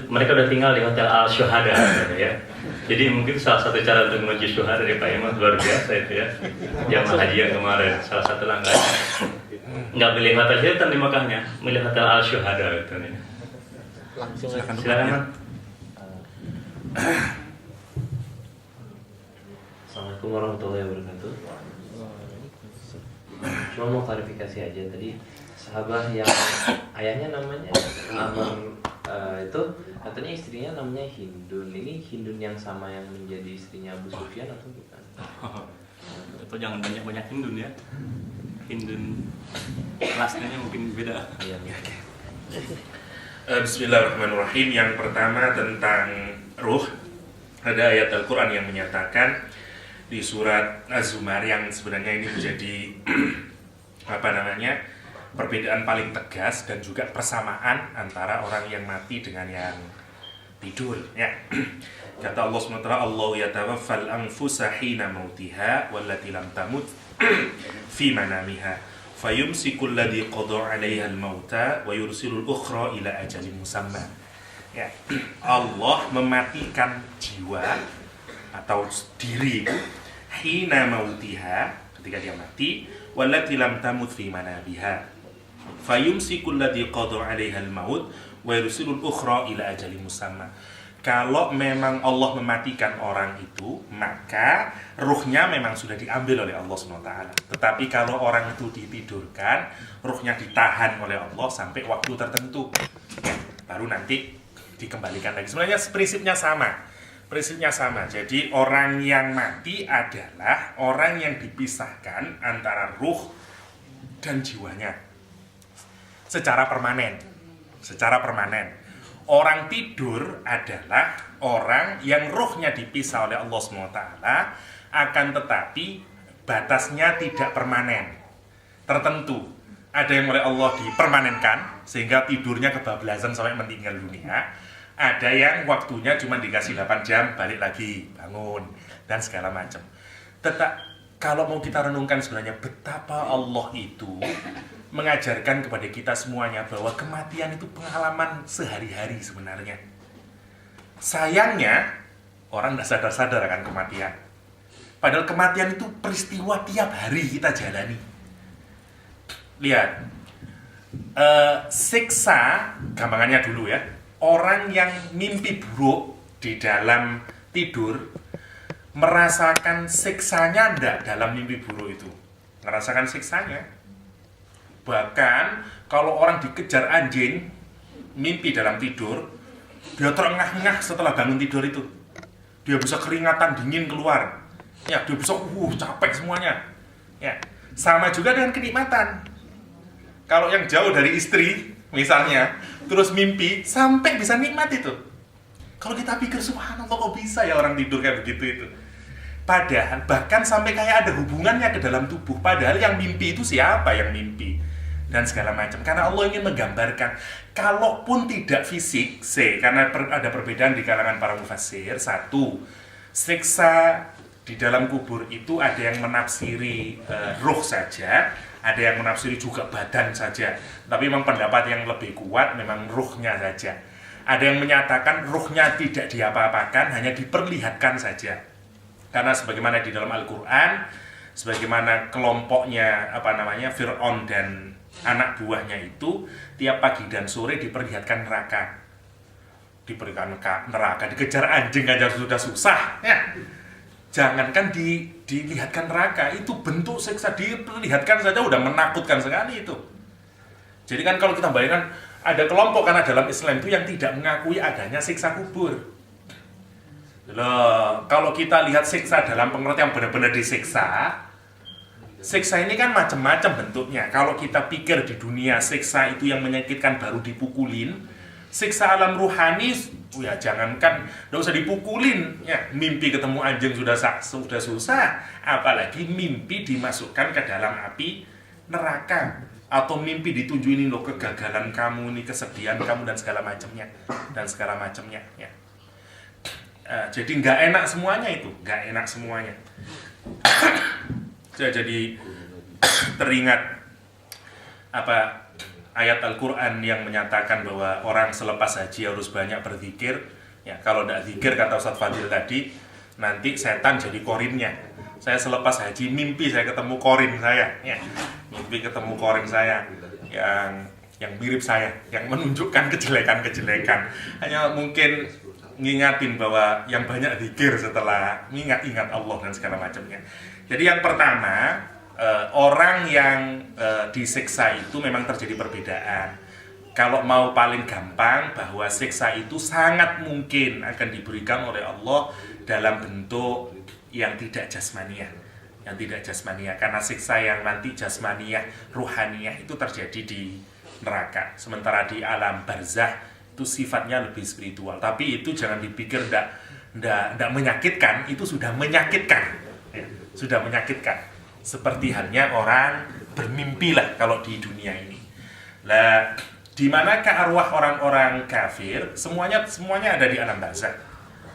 mereka udah tinggal di Hotel Al Syuhada ya. Jadi mungkin salah satu cara untuk menuju syuhada dari Pak Iman luar biasa itu ya. Jamaah haji yang kemarin salah satu langkah. Nggak milih hotel Hilton di Mekahnya, milih Hotel Al Syuhada gitu nih. Silakan Man. Assalamualaikum warahmatullahi wabarakatuh. Cuma mau klarifikasi aja tadi, sahabat yang ayahnya namanya Amr itu katanya istrinya namanya Hindun. Ini Hindun yang sama yang menjadi istrinya Abu Sufyan atau bukan? Atau jangan banyak-banyak Hindun ya. Hindun kelasnya mungkin beda. Iya. Bismillahirrahmanirrahim. Yang pertama tentang ruh, ada ayat Al-Quran yang menyatakan di surat Az-Zumar yang sebenarnya ini menjadi perbedaan paling tegas dan juga persamaan antara orang yang mati dengan yang tidur ya. Kata Allah SWT, Allah yatawaffal anfusa hina mautiha wallati lam tamut fi manamiha fayumsikul ladzi qada 'alaiha al-mauta wa yursilul ukhra ila ajalin musamma. Ya, Allah mematikan jiwa atau diri itu hina mautiha, ketika dia mati, wallati lam tamut fi manabiha fayumsikul ladzi qada 'alaiha al-maut wa yursilul ukhra ila ajalin musamma. Kalau memang Allah mematikan orang itu, maka ruhnya memang sudah diambil oleh Allah SWT. Tetapi kalau orang itu ditidurkan, ruhnya ditahan oleh Allah sampai waktu tertentu, ya, baru nanti dikembalikan lagi. Sebenarnya prinsipnya sama. Jadi orang yang mati adalah orang yang dipisahkan antara ruh dan jiwanya secara permanen. Orang tidur adalah orang yang ruhnya dipisah oleh Allah SWT, akan tetapi batasnya tidak permanen, tertentu. Ada yang oleh Allah dipermanenkan sehingga tidurnya kebablasan sampai meninggal dunia. Ada yang waktunya cuma dikasih 8 jam, balik lagi, bangun, dan segala macam. Kalau mau kita renungkan sebenarnya betapa Allah itu mengajarkan kepada kita semuanya bahwa kematian itu pengalaman sehari-hari sebenarnya. Sayangnya, orang tidak sadar-sadar akan kematian. Padahal kematian itu peristiwa tiap hari kita jalani. Lihat, siksa, gampangannya dulu ya. Orang yang mimpi buruk di dalam tidur, merasakan siksanya enggak dalam mimpi buruk itu. Merasakan siksanya. Bahkan kalau orang dikejar anjing, mimpi dalam tidur, dia terengah-engah setelah bangun tidur itu. Dia bisa keringatan dingin keluar. Ya, dia bisa capek semuanya. Ya, sama juga dengan kenikmatan. Kalau yang jauh dari istri, misalnya, terus mimpi, sampai bisa nikmat itu. Kalau kita pikir, subhanallah kok bisa ya orang tidur kayak begitu itu. Padahal, bahkan sampai kayak ada hubungannya ke dalam tubuh. Padahal yang mimpi itu siapa yang mimpi? Dan segala macam. Karena Allah ingin menggambarkan, kalaupun tidak fisik, karena ada perbedaan di kalangan para mufassir. Satu, siksa di dalam kubur itu ada yang menafsiri ruh saja, ada yang menafsiri juga badan saja. Tapi memang pendapat yang lebih kuat memang ruhnya saja. Ada yang menyatakan ruhnya tidak diapa-apakan, hanya diperlihatkan saja. Karena sebagaimana di dalam Al-Quran, sebagaimana kelompoknya Fir'aun dan anak buahnya itu tiap pagi dan sore diperlihatkan neraka. Diberikan neraka, dikejar anjing aja sudah susah ya. Jangankan dilihatkan neraka, itu bentuk siksa diperlihatkan saja udah menakutkan sekali itu. Jadi kan kalau kita bayangkan, ada kelompok karena dalam Islam itu yang tidak mengakui adanya siksa kubur. Loh, kalau kita lihat siksa dalam pengertian benar-benar disiksa, siksa ini kan macam-macam bentuknya. Kalau kita pikir di dunia siksa itu yang menyakitkan baru dipukulin, siksa alam ruhani, ya jangankan, nggak usah dipukulin, ya mimpi ketemu anjing sudah susah, apalagi mimpi dimasukkan ke dalam api neraka. Atau mimpi ditunjukin loh kegagalan kamu, ini kesedihan kamu dan segala macamnya ya. Jadi nggak enak semuanya itu, nggak enak semuanya. Saya jadi teringat ayat Al-Quran yang menyatakan bahwa orang selepas haji harus banyak berzikir. Ya, kalau tidak zikir kata Ustaz Fadil tadi, nanti setan jadi korinnya. Saya selepas haji mimpi saya ketemu korin saya, ya. Mimpi ketemu korin saya yang mirip saya, yang menunjukkan kejelekan-kejelekan. Hanya mungkin ngingatin bahwa yang banyak zikir setelah ingat Allah dan segala macamnya. Jadi yang pertama, orang yang disiksa itu memang terjadi perbedaan. Kalau mau paling gampang, bahwa siksa itu sangat mungkin akan diberikan oleh Allah dalam bentuk yang tidak jasmaniah. Karena siksa yang nanti jasmaniah, ruhaniyah itu terjadi di neraka. Sementara di alam barzah itu sifatnya lebih spiritual. Tapi itu jangan dipikir tidak menyakitkan, itu sudah menyakitkan. Ya, sudah menyakitkan. Seperti halnya orang bermimpi lah kalau di dunia ini. Lah, di manakah arwah orang-orang kafir? Semuanya ada di alam barzah.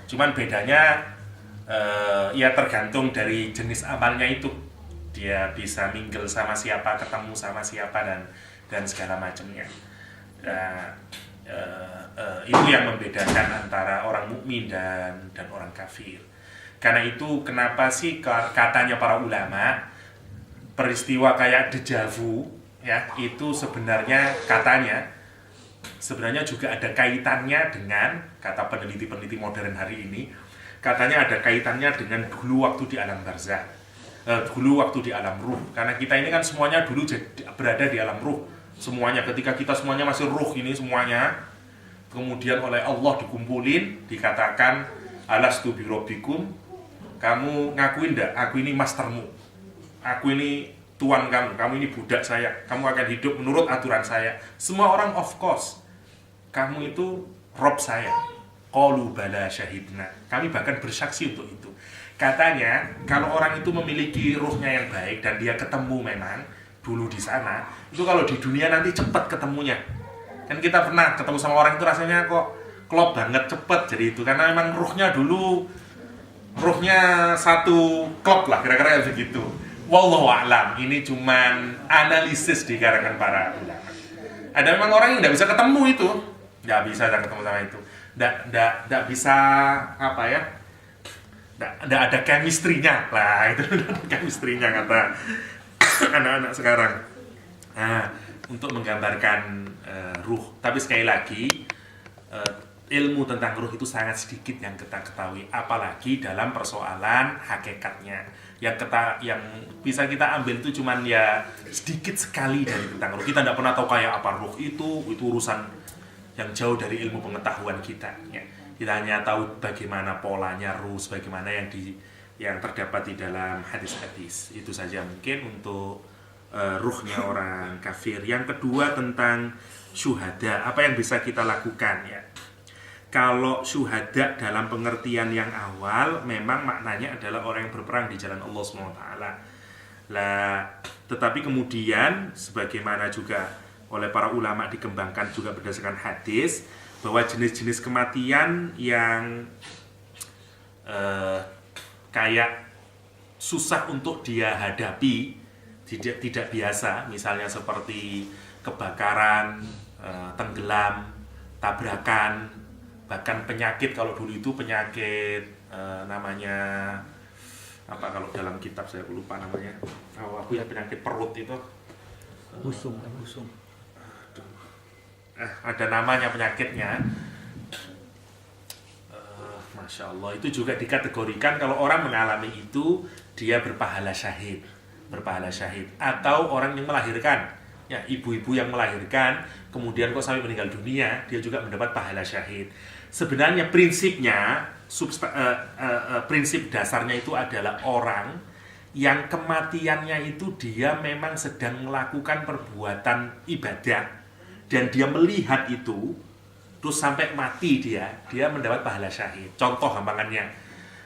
Cuman bedanya ya tergantung dari jenis amalnya itu. Dia bisa mingle sama siapa, ketemu sama siapa dan segala macamnya. Itu yang membedakan antara orang mukmin dan orang kafir. Karena itu kenapa sih katanya para ulama peristiwa kayak deja vu ya itu sebenarnya juga ada kaitannya dengan, kata peneliti-peneliti modern hari ini, katanya ada kaitannya dengan dulu waktu di alam barzah, dulu waktu di alam ruh. Karena kita ini kan semuanya dulu berada di alam ruh, semuanya. Ketika kita semuanya masih ruh ini semuanya, kemudian oleh Allah dikumpulin, dikatakan alastu birabbikum, kamu ngakuin enggak aku ini mastermu, aku ini tuan kamu ini budak saya, kamu akan hidup menurut aturan saya. Semua orang of course, kamu itu Rob saya. Qalu bala syahidna, kami bahkan bersaksi untuk itu. Katanya kalau orang itu memiliki ruhnya yang baik dan dia ketemu memang dulu di sana, itu kalau di dunia nanti cepat ketemunya. Kan kita pernah ketemu sama orang itu rasanya kok klop banget, cepet jadi itu, karena memang ruhnya satu klop lah, kira-kira begitu. Wallahu a'lam, ini cuman analisis di kalangan para ulama. Ada memang orang yang nggak bisa ketemu itu, nggak bisa ketemu sama itu, nggak bisa nggak ada chemistry-nya lah, itu chemistry-nya kata anak-anak sekarang. Nah, untuk menggambarkan ruh. Tapi sekali lagi, ilmu tentang ruh itu sangat sedikit yang kita ketahui, apalagi dalam persoalan hakikatnya. Yang bisa kita ambil itu cuman ya sedikit sekali dari tentang ruh. Kita tidak pernah tahu kayak apa ruh itu urusan yang jauh dari ilmu pengetahuan kita. Ya. Kita hanya tahu bagaimana polanya ruh, bagaimana yang terdapat di dalam hadis-hadis. Itu saja mungkin untuk ruhnya orang kafir. Yang kedua tentang syuhada, apa yang bisa kita lakukan ya. Kalau syuhada dalam pengertian yang awal memang maknanya adalah orang yang berperang di jalan Allah SWT. Lah, tetapi kemudian sebagaimana juga oleh para ulama dikembangkan juga berdasarkan hadis bahwa jenis-jenis kematian yang kayak susah untuk dia hadapi, tidak biasa, misalnya seperti kebakaran, tenggelam, tabrakan, bahkan penyakit. Kalau dulu itu penyakit namanya apa, kalau dalam kitab saya lupa namanya, aku ya, penyakit perut itu Busung. ada namanya penyakitnya. Masya Allah, itu juga dikategorikan kalau orang mengalami itu dia berpahala syahid, atau orang yang melahirkan, ya ibu-ibu yang melahirkan kemudian kok sampai meninggal dunia, dia juga mendapat pahala syahid. Sebenarnya prinsipnya, prinsip dasarnya itu adalah orang yang kematiannya itu dia memang sedang melakukan perbuatan ibadah dan dia melihat itu terus sampai mati, dia mendapat pahala syahid. Contoh gampangannya,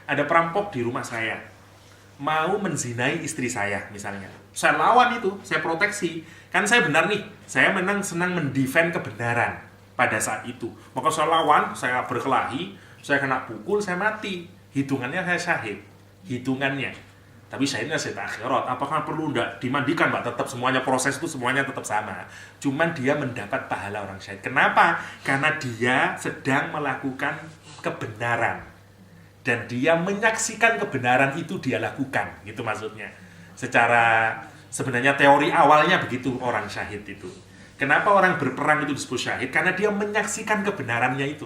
ada perampok di rumah saya mau menzinai istri saya misalnya, saya lawan itu, saya proteksi, kan saya benar nih, saya senang mendefend kebenaran pada saat itu, maka saya lawan, saya berkelahi, saya kena pukul, saya mati, hitungannya saya syahid, hitungannya. Tapi syahidnya syahid akhirat. Apakah perlu enggak dimandikan, Mbak? Tetap semuanya, proses itu semuanya tetap sama, cuman dia mendapat pahala orang syahid. Kenapa? Karena dia sedang melakukan kebenaran dan dia menyaksikan kebenaran itu dia lakukan, gitu maksudnya. Secara sebenarnya teori awalnya begitu orang syahid itu. Kenapa orang berperang itu disebut syahid? Karena dia menyaksikan kebenarannya itu.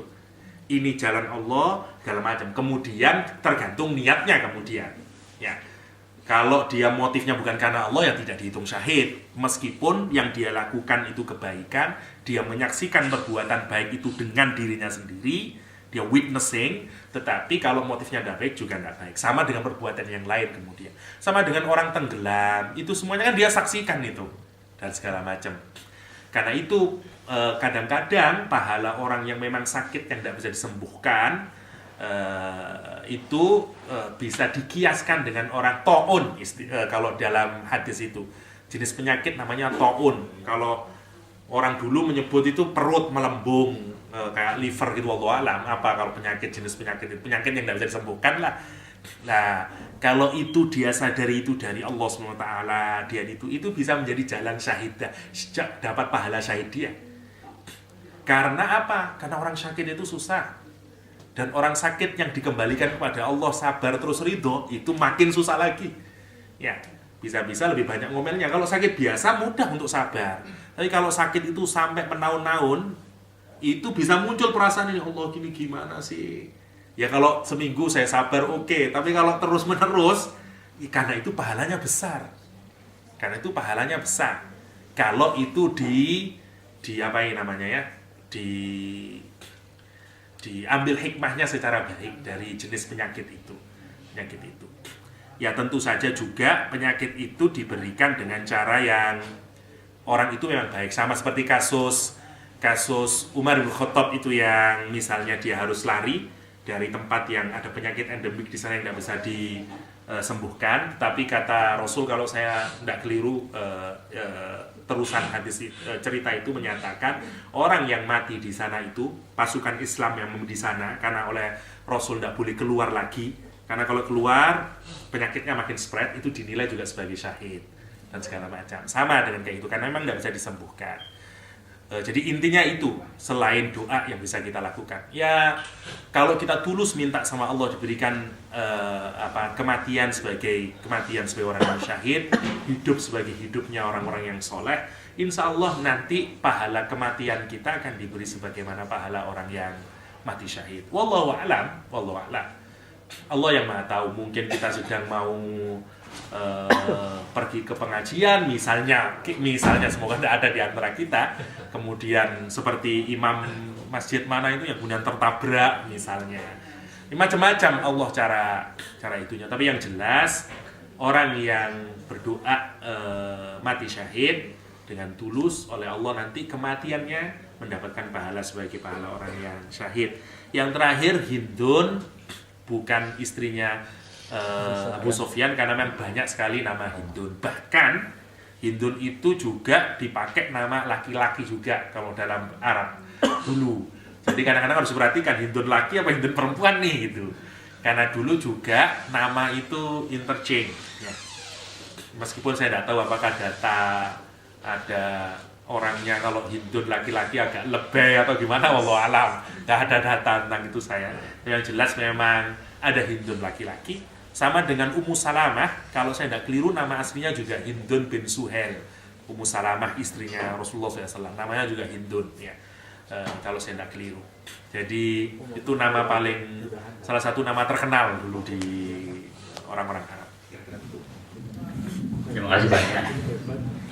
Ini jalan Allah, segala macam. Kemudian tergantung niatnya kemudian. Ya. Kalau dia motifnya bukan karena Allah, ya tidak dihitung syahid. Meskipun yang dia lakukan itu kebaikan, dia menyaksikan perbuatan baik itu dengan dirinya sendiri, dia witnessing, tetapi kalau motifnya tidak baik juga tidak baik. Sama dengan perbuatan yang lain kemudian. Sama dengan orang tenggelam, itu semuanya kan dia saksikan itu. Dan segala macam. Karena itu kadang-kadang pahala orang yang memang sakit yang tidak bisa disembuhkan itu bisa dikiaskan dengan orang ta'un. Kalau dalam hadis itu jenis penyakit namanya ta'un. Kalau orang dulu menyebut itu perut melembung, kayak liver gitu, wallahu alam. Apa kalau jenis penyakit yang tidak bisa disembuhkan lah. Nah, kalau itu dia sadari itu dari Allah SWT, dia itu bisa menjadi jalan syahid, dapat pahala syahid dia. Karena apa? Karena orang sakit itu susah. Dan orang sakit yang dikembalikan kepada Allah, sabar terus ridho, itu makin susah lagi. Ya, bisa-bisa lebih banyak ngomelnya. Kalau sakit biasa mudah untuk sabar. Tapi kalau sakit itu sampai menahun-nahun, itu bisa muncul perasaan ini, Allah gini gimana sih? Ya kalau seminggu saya sabar oke, tapi kalau terus-menerus, karena itu pahalanya besar. Kalau itu diambil hikmahnya secara baik dari jenis penyakit itu. Ya tentu saja juga penyakit itu diberikan dengan cara yang orang itu memang baik. Sama seperti kasus Umar bin Khattab itu yang misalnya dia harus lari dari tempat yang ada penyakit endemik di sana yang tidak bisa disembuhkan. Tapi kata Rasul, kalau saya tidak keliru, terusan hadis cerita itu menyatakan orang yang mati di sana itu pasukan Islam yang di sana, karena oleh Rasul tidak boleh keluar lagi, karena kalau keluar penyakitnya makin spread, itu dinilai juga sebagai syahid dan segala macam. Sama dengan kayak itu, karena memang tidak bisa disembuhkan. Jadi intinya itu, selain doa yang bisa kita lakukan. Ya, kalau kita tulus minta sama Allah diberikan kematian sebagai orang yang syahid, hidup sebagai hidupnya orang-orang yang soleh, insya Allah nanti pahala kematian kita akan diberi sebagaimana pahala orang yang mati syahid. Wallahu a'lam. Allah yang Maha tahu. Mungkin kita sedang mau pergi ke pengajian misalnya semoga tidak ada di antara kita, kemudian seperti imam masjid mana itu yang kemudian tertabrak misalnya, macam-macam Allah cara itunya. Tapi yang jelas orang yang berdoa mati syahid dengan tulus oleh Allah, nanti kematiannya mendapatkan pahala sebagai pahala orang yang syahid. Yang terakhir Hindun, bukan istrinya Abu Sufyan, karena memang banyak sekali nama Hindun. Bahkan Hindun itu juga dipakai nama laki-laki juga kalau dalam Arab dulu. Jadi kadang-kadang harus perhatikan Hindun laki apa Hindun perempuan nih gitu. Karena dulu juga nama itu interchange ya. Meskipun saya tidak tahu apakah data ada orangnya kalau Hindun laki-laki agak lebay atau gimana, wallahu alam. Nggak ada data tentang itu saya. Yang jelas memang ada Hindun laki-laki. Sama dengan Ummu Salamah, kalau saya tidak keliru nama aslinya juga Hindun bin Suhail. Ummu Salamah istrinya Rasulullah SAW, namanya juga Hindun ya. Kalau saya tidak keliru. Jadi itu nama paling, salah satu nama terkenal dulu di orang-orang Arab. Terima kasih banyak.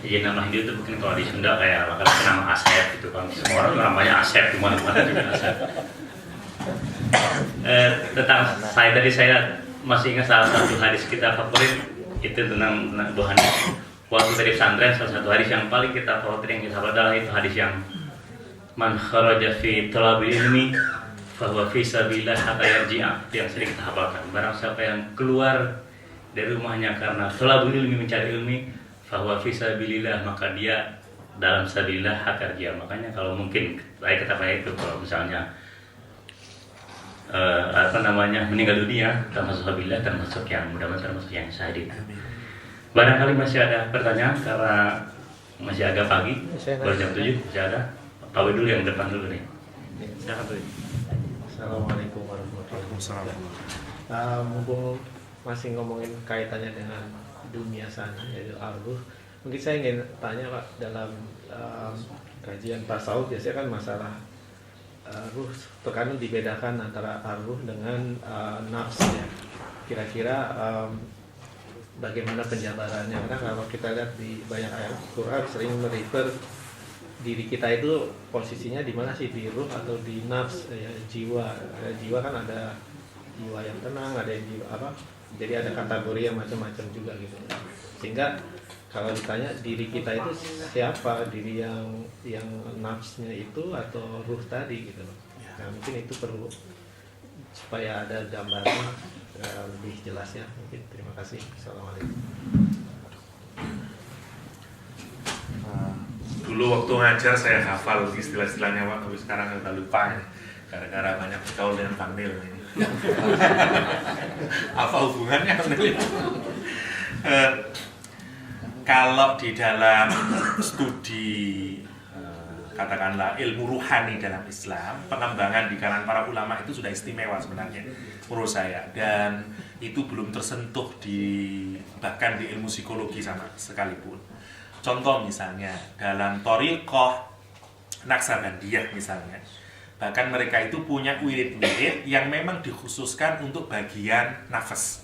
Jadi nama Hindu itu mungkin kalau di Sunda kayak nama Asep gitu kan. Semua orang namanya Asep, di mana-mana juga Asep. Tentang saya masih ingat salah satu hadis kita favorit itu tentang buah hadis. Waktu dari pesantren salah satu hadis yang paling kita favorit yang kita hafal adalah itu hadis yang man kharaja fi talabil ilmi fahuwa fi sabilillah hatta yarji'a, yang sering kita hafalkan. Barang siapa yang keluar dari rumahnya karena talabul ilmi, mencari ilmi, fahuwa fi sabilillah, maka dia dalam sabilillah hatta yarji'a. Makanya kalau mungkin saya kata itu kalau misalnya meninggal dunia termasuk sabilillah, termasuk yang mudah-mudahan termasuk yang syahid. Barangkali masih ada pertanyaan karena masih agak pagi, baru jam 7 masih ada. Pak dulu yang depan dulu nih. Silakan dulu. Assalamualaikum warahmatullahi wabarakatuh. Mumpung masih ngomongin kaitannya dengan dunia sana, yaitu arwah, mungkin saya ingin tanya Pak, dalam kajian tasawuf biasanya kan masalah ruh terkadang dibedakan antara arwah dengan nafs ya. Kira-kira bagaimana penjabarannya? Karena kalau kita lihat di banyak ayat Quran sering merefer diri kita itu posisinya di mana sih, di ruh atau di nafs ya, jiwa. Jiwa kan ada jiwa yang tenang, ada yang jiwa apa? Jadi ada kategori yang macam-macam juga gitu. Sehingga kalau ditanya diri kita itu siapa, diri yang nafsnya itu atau ruh tadi gitu. Nah, mungkin itu perlu supaya ada gambaran lebih jelasnya. Mungkin terima kasih. Assalamualaikum. Dulu waktu ngajar saya hafal istilah-istilahnya Pak, tapi sekarang agak lupa ya. Gara-gara banyak bergaul dengan Fandil ini. Apa hubungannya? Kalau di dalam studi katakanlah ilmu ruhani dalam Islam, pengembangan di kalangan para ulama itu sudah istimewa sebenarnya menurut saya, dan itu belum tersentuh bahkan di ilmu psikologi sama sekalipun. Contoh misalnya dalam Thariqah Naqsabandiyah misalnya, bahkan mereka itu punya wirid-wirid yang memang dikhususkan untuk bagian nafas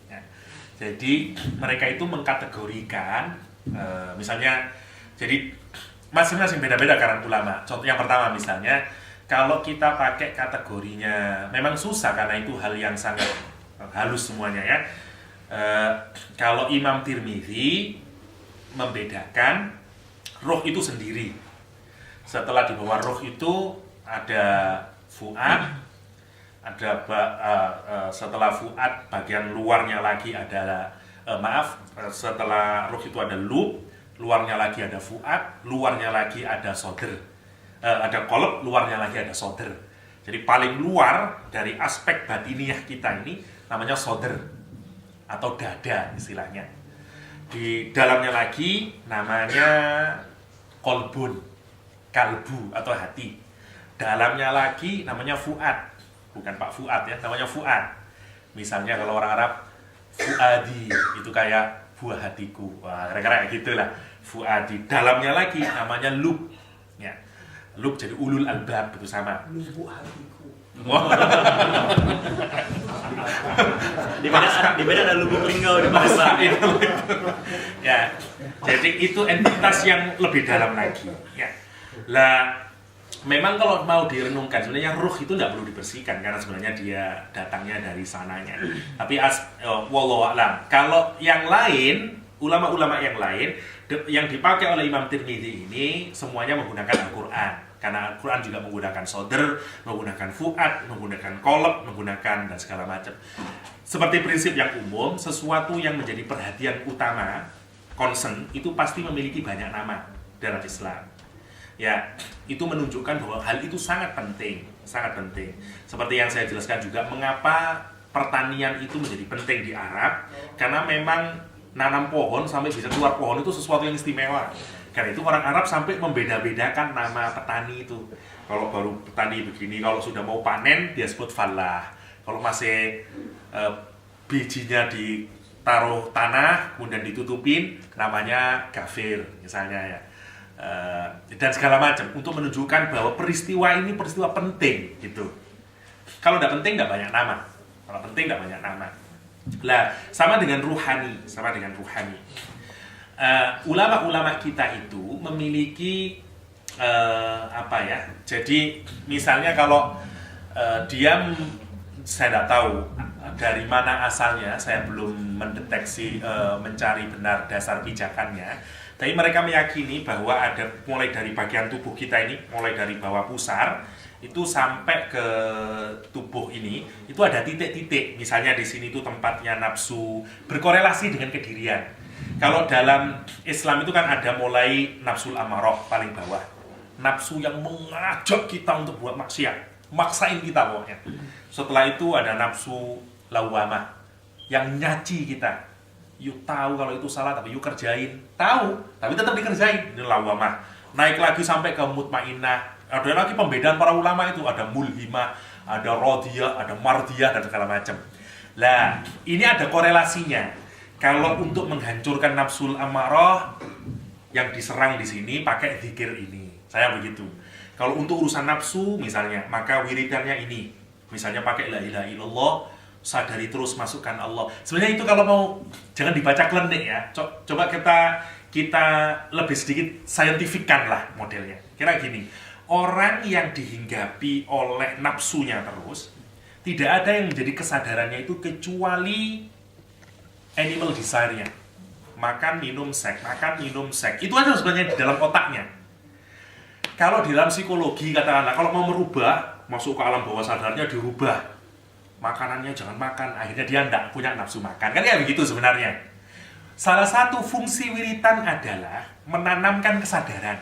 ya. Jadi mereka itu mengkategorikan misalnya, jadi masing-masing beda-beda kalangan ulama. Contoh yang pertama misalnya, kalau kita pakai kategorinya memang susah karena itu hal yang sangat halus semuanya ya. Kalau Imam Tirmidzi membedakan roh itu sendiri. Setelah di bawah roh itu ada fuad, setelah fuad bagian luarnya lagi ada setelah roh itu ada lub, luarnya lagi ada fuad, luarnya lagi ada sodr, ada qalb, luarnya lagi ada sodr. Jadi paling luar dari aspek batiniah kita ini namanya sodr atau dada istilahnya. Di dalamnya lagi namanya kolbun, kalbu atau hati. Dalamnya lagi namanya fuad, bukan Pak Fuad ya, namanya fuad. Misalnya kalau orang Arab, fuadi itu kayak buah hatiku, wah kira-kira gitulah. Fuadi. Dalamnya lagi namanya lub, ya. Lub jadi ulul albab itu sama. Lubuk hatiku. Di beda ada lubuk linggau di bahasa itu. Ya. Jadi itu entitas yang lebih dalam lagi, ya. Lah memang kalau mau direnungkan sebenarnya ruh itu tidak perlu dibersihkan karena sebenarnya dia datangnya dari sananya. Tapi wallahu a'lam. Kalau yang lain, ulama-ulama yang lain yang dipakai oleh Imam Tirmidzi ini semuanya menggunakan Al-Qur'an. Karena Al-Qur'an juga menggunakan sodr, menggunakan fuad, menggunakan kolab, menggunakan dan segala macam. Seperti prinsip yang umum, sesuatu yang menjadi perhatian utama, concern, itu pasti memiliki banyak nama dalam Islam. Ya, itu menunjukkan bahwa hal itu sangat penting, sangat penting. Seperti yang saya jelaskan juga, mengapa pertanian itu menjadi penting di Arab, karena memang nanam pohon sampai bisa keluar pohon itu sesuatu yang istimewa. Karena itu orang Arab sampai membeda-bedakan nama petani itu. Kalau baru petani begini, kalau sudah mau panen dia sebut falah. Kalau masih bijinya ditaruh tanah kemudian ditutupin, namanya kafir misalnya ya. Dan segala macam untuk menunjukkan bahwa peristiwa ini peristiwa penting gitu. Kalau tidak penting nggak banyak nama. Kalau penting nggak banyak nama. Lah sama dengan ruhani, ulama-ulama kita itu memiliki Jadi misalnya kalau saya tidak tahu dari mana asalnya, saya belum mendeteksi mencari benar dasar pijakannya. Tapi mereka meyakini bahwa ada mulai dari bagian tubuh kita ini, mulai dari bawah pusar itu sampai ke tubuh ini, itu ada titik-titik. Misalnya di sini itu tempatnya nafsu, berkorelasi dengan kedirian. Kalau dalam Islam itu kan ada mulai nafsul amarah paling bawah, nafsu yang mengajak kita untuk buat maksiat, maksain kita pokoknya. Setelah itu ada nafsu lawamah yang nyaci kita. Yuk tahu kalau itu salah tapi yuk kerjain. Tahu, tapi tetap dikerjain. Ini lawamah. Naik lagi sampai ke mutmainnah. Ada lagi pembedaan para ulama itu. Ada mulhimah, ada rodiyah, ada mardiyah, dan segala macam. Lah, ini ada korelasinya. Kalau untuk menghancurkan nafsul amarah, yang diserang di sini pakai zikir ini. Saya begitu. Kalau untuk urusan nafsu misalnya, maka wiridannya ini. Misalnya pakai la ilaha illallah, sadari terus masukkan Allah. Sebenarnya itu kalau mau jangan dibaca klenik ya. Coba kita lebih sedikit saintifikkan lah modelnya. Kira gini, orang yang dihinggapi oleh nafsunya terus, tidak ada yang menjadi kesadarannya itu kecuali animal desire-nya. Makan, minum, seks. Itu aja sebenarnya di dalam otaknya. Kalau di dalam psikologi katakanlah, kalau mau merubah, masuk ke alam bawah sadarnya dirubah. Makanannya jangan makan, akhirnya dia tidak punya nafsu makan. Kan kayak begitu sebenarnya. Salah satu fungsi wiritan adalah menanamkan kesadaran.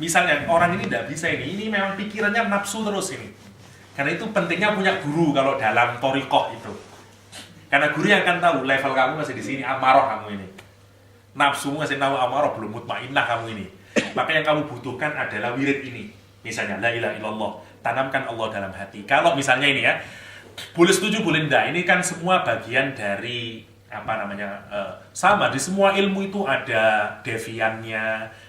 Misalnya orang ini tidak bisa ini memang pikirannya nafsu terus ini. Karena itu pentingnya punya guru kalau dalam thoriqah itu. Karena guru yang akan tahu level kamu masih di sini, amarah kamu ini. Nafsumu masih tahu amarah, belum mutmainnah kamu ini. Maka yang kamu butuhkan adalah wirid ini. Misalnya la ilaha illallah, tanamkan Allah dalam hati. Kalau misalnya ini ya, boleh setuju boleh enggak, ini kan semua bagian dari sama di semua ilmu itu ada deviannya,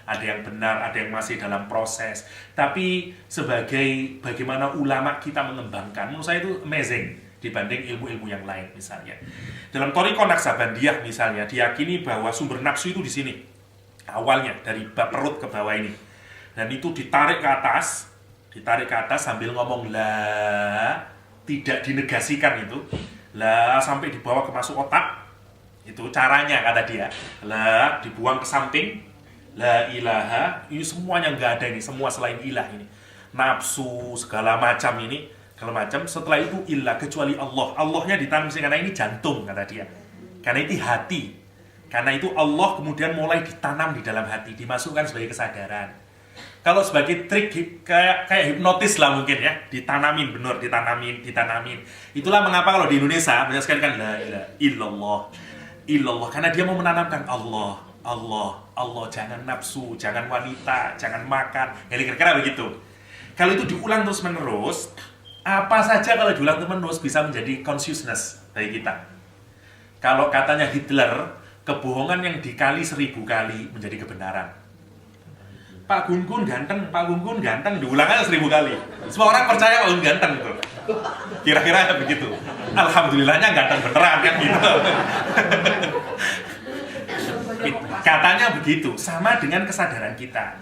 ada yang benar, ada yang masih dalam proses. Tapi sebagai bagaimana ulama kita mengembangkan, menurut saya itu amazing dibanding ilmu-ilmu yang lain. Misalnya dalam thoriqah Naqsabandiyah misalnya diyakini bahwa sumber nafsu itu di sini awalnya dari perut ke bawah ini, dan itu ditarik ke atas sambil ngomong la, tidak dinegasikan itu la sampai dibawa ke masuk otak. Itu caranya kata dia. La dibuang ke samping, la ilaha, ini semuanya nggak ada ini, semua selain ilah ini. Nafsu segala macam ini, segala macam. Setelah itu ilah kecuali Allah. Allahnya ditanam sih karena ini jantung kata dia. Karena itu hati. Karena itu Allah kemudian mulai ditanam di dalam hati, dimasukkan sebagai kesadaran. Kalau sebagai trik kayak hipnotis lah mungkin ya, ditanamin benar, ditanamin. Itulah mengapa kalau di Indonesia banyak sekali kan la ilaha illallah, karena dia mau menanamkan Allah, jangan nafsu, jangan wanita, jangan makan. Jadi kira-kira begitu. Kalau itu diulang terus-menerus, apa saja kalau diulang terus-menerus bisa menjadi consciousness bagi kita. Kalau katanya Hitler, kebohongan yang dikali 1000 kali menjadi kebenaran. Pak Gun ganteng, diulang aja 1000 kali. Semua orang percaya Pak Gun ganteng tuh. Kira-kira begitu. Alhamdulillahnya ganteng beneran kan gitu. Katanya begitu. Sama dengan kesadaran kita.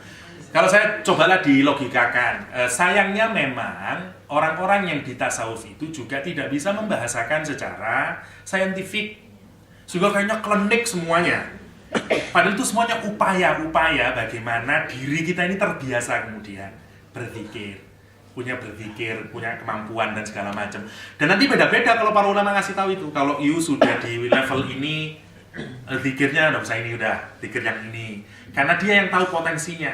Kalau saya cobalah dilogikakan, sayangnya memang orang-orang yang di tasawuf itu juga tidak bisa membahasakan secara saintifik, sehingga kayaknya klinik semuanya. Padahal itu semuanya upaya-upaya bagaimana diri kita ini terbiasa kemudian berpikir, punya kemampuan dan segala macam. Dan nanti beda-beda kalau para ulama ngasih tahu itu. Kalau you sudah di level ini, zikirnya udah usah ini, udah zikir yang ini. Karena dia yang tahu potensinya.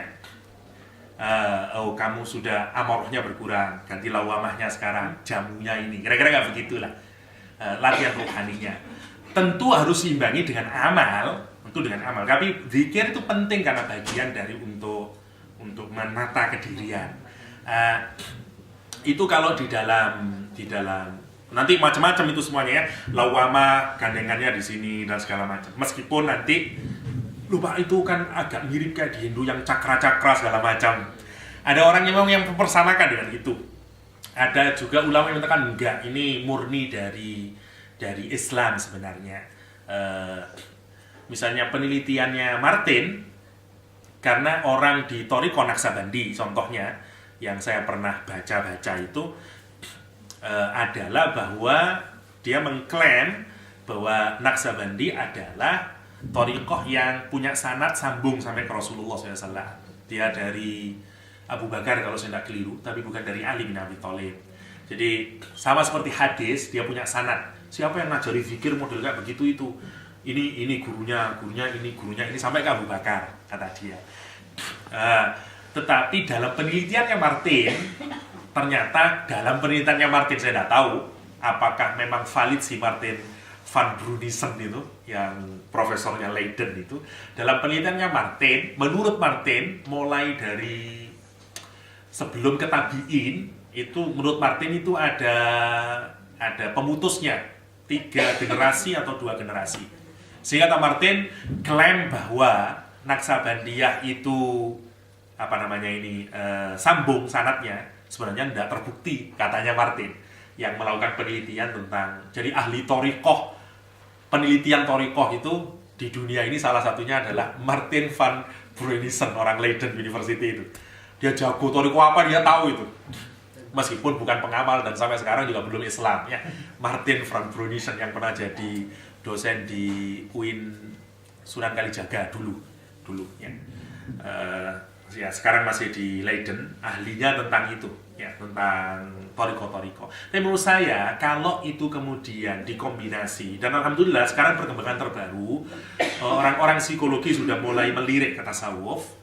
Oh kamu sudah amorohnya berkurang, ganti lawamahnya sekarang, jamunya ini, kira-kira nggak begitulah latihan rohaninya. Tentu harus diimbangi dengan amal, tapi zikir itu penting karena bagian dari untuk menata kedirian. Itu kalau di dalam nanti macam-macam itu semuanya ya, lawamah gandengannya di sini dan segala macam. Meskipun nanti lupa itu kan agak mirip kayak di Hindu yang cakra-cakra segala macam. Ada orang yang mempersamakan dengan itu. Ada juga ulama yang mengatakan enggak, ini murni dari Islam sebenarnya. Misalnya penelitiannya Martin, karena orang di Thariqah Naqsabandi contohnya yang saya pernah baca itu adalah bahwa dia mengklaim bahwa Naqsabandi adalah thariqah yang punya sanad sambung sampai ke Rasulullah SAW. Dia dari Abu Bakar kalau saya tidak keliru, tapi bukan dari Ali bin Abi Thalib. Jadi sama seperti hadis, dia punya sanad. Siapa yang ngajari zikir model kayak begitu itu? Ini gurunya ini sampai ke Abu Bakar, kata dia. Tetapi dalam penelitiannya Martin, ternyata dalam penelitiannya Martin saya tidak tahu apakah memang valid si Martin Van Brunissen itu, yang profesornya Leiden itu, dalam penelitiannya Martin, menurut Martin, mulai dari sebelum ke tabi'in, itu menurut Martin itu ada pemutusnya 3 generasi atau 2 generasi. Sehingga kata Martin klaim bahwa Naqsabandiyah itu sambung sanadnya sebenarnya tidak terbukti, katanya Martin yang melakukan penelitian tentang, jadi ahli thariqah. Penelitian thariqah itu di dunia ini salah satunya adalah Martin van Brunissen, orang Leiden University itu. Dia jago thariqah apa dia tahu itu. Meskipun bukan pengamal dan sampai sekarang juga belum Islam ya. Martin van Brunissen yang pernah jadi dosen di UIN Sunan Kalijaga dulu ya. Ya sekarang masih di Leiden, ahlinya tentang itu ya, tentang thariqah. Tapi menurut saya kalau itu kemudian dikombinasi, dan alhamdulillah sekarang perkembangan terbaru, orang-orang psikologi sudah mulai melirik ke tasawuf,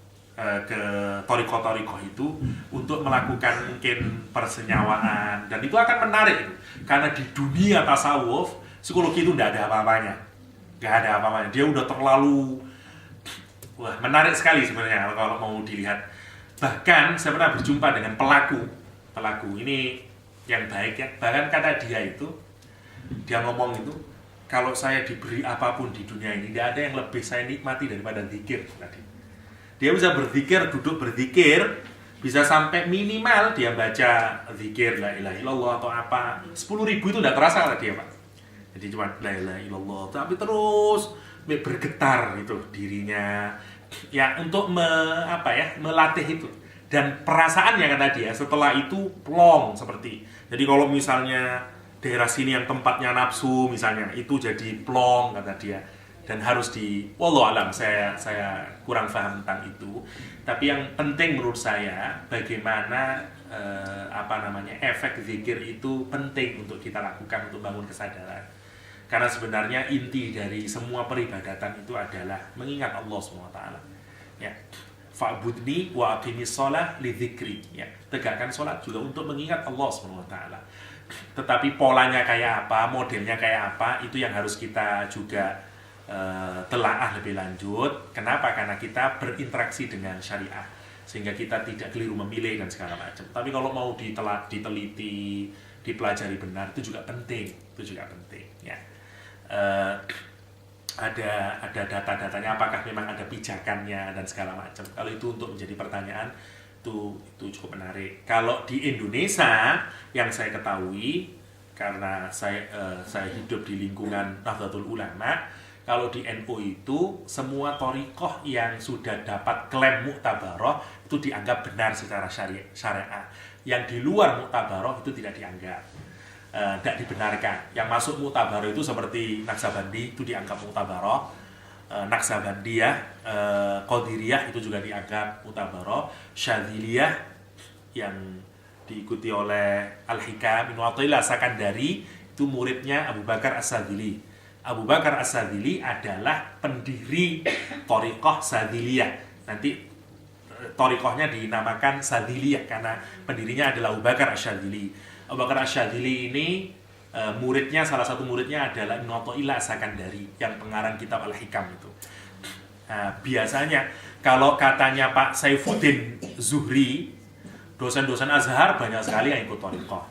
ke thariqah itu untuk melakukan mungkin persenyawaan, dan itu akan menarik karena di dunia tasawuf psikologi itu tidak ada apa-apanya. Dia udah terlalu menarik sekali sebenarnya kalau mau dilihat. Bahkan saya pernah berjumpa dengan pelaku ini yang baik ya. Bahkan kata dia ngomong itu, kalau saya diberi apapun di dunia ini, tidak ada yang lebih saya nikmati daripada zikir tadi. Dia bisa berzikir, duduk berzikir, bisa sampai minimal dia baca zikir la ilaha illallah atau apa 10.000 itu tidak terasa kata dia, Pak. Jadi cuma la ilaha illallah, tapi terus bergetar itu dirinya ya untuk melatih itu. Dan perasaan yang kata dia setelah itu plong seperti. Jadi kalau misalnya daerah sini yang tempatnya nafsu misalnya itu jadi plong kata dia. Dan harus wallahu alam, saya kurang paham tentang itu. Tapi yang penting menurut saya bagaimana efek zikir itu penting untuk kita lakukan untuk bangun kesadaran. Karena sebenarnya inti dari semua peribadatan itu adalah mengingat Allah SWT. Ya. Fa'budni wa aqimis shalah li dzikri. Ya. Tegakkan sholat juga untuk mengingat Allah SWT. Tetapi polanya kayak apa, modelnya kayak apa, itu yang harus kita juga telaah lebih lanjut. Kenapa? Karena kita berinteraksi dengan syariah, sehingga kita tidak keliru memilih dan segala macam. Tapi kalau mau diteliti, dipelajari benar, itu juga penting. Ya. Ada data-datanya, apakah memang ada pijakannya dan segala macam. Kalau itu untuk menjadi pertanyaan, itu cukup menarik. Kalau di Indonesia yang saya ketahui, karena saya hidup di lingkungan Nahdlatul Ulama, Kalau di NU itu semua thariqah yang sudah dapat klaim muktabaroh itu dianggap benar secara syariah. Yang di luar muktabaroh itu tidak dianggap, tidak dibenarkan. Yang masuk muktabaroh itu seperti Naksabandi itu dianggap muktabaroh, Naksabandiyah, Qadiriyah itu juga dianggap muktabaroh, Syadziliyah yang diikuti oleh Al-Hikam Ibnu Athaillah Sakandari itu muridnya Abu Bakar As-Sadzili. Abu Bakar As-Sadzili adalah pendiri thariqah Sadziliyah. Nanti thariqahnya dinamakan Sadziliyah karena pendirinya adalah Abu Bakar As-Sadzili. Abu Bakar As-Sadzili ini muridnya, salah satu muridnya adalah Ibnu Athaillah Sakandari yang pengarang kitab Al-Hikam itu. Nah, biasanya kalau katanya Pak Saifuddin Zuhri, dosen-dosen Azhar banyak sekali yang ikut thariqah.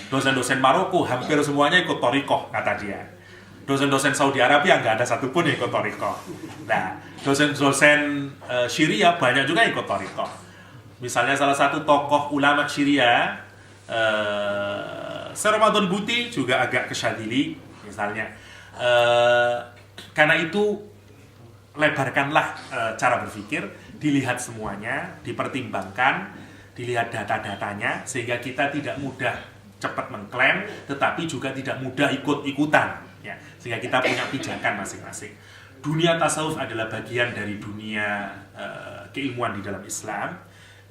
Dosen-dosen Maroko hampir semuanya ikut thariqah kata dia. Dosen-dosen Saudi Arabia nggak ada satupun yang ikut thariqah. Nah, dosen-dosen Syria banyak juga ikut thariqah. Misalnya salah satu tokoh ulama Syria, Syekh Ramadan Buti juga agak ke Syadzili misalnya. Karena itu lebarkanlah cara berpikir, dilihat semuanya, dipertimbangkan, dilihat data-datanya sehingga kita tidak mudah cepat mengklaim, tetapi juga tidak mudah ikut-ikutan. Ya, sehingga kita punya pijakan masing-masing. Dunia tasawuf adalah bagian dari dunia keilmuan di dalam Islam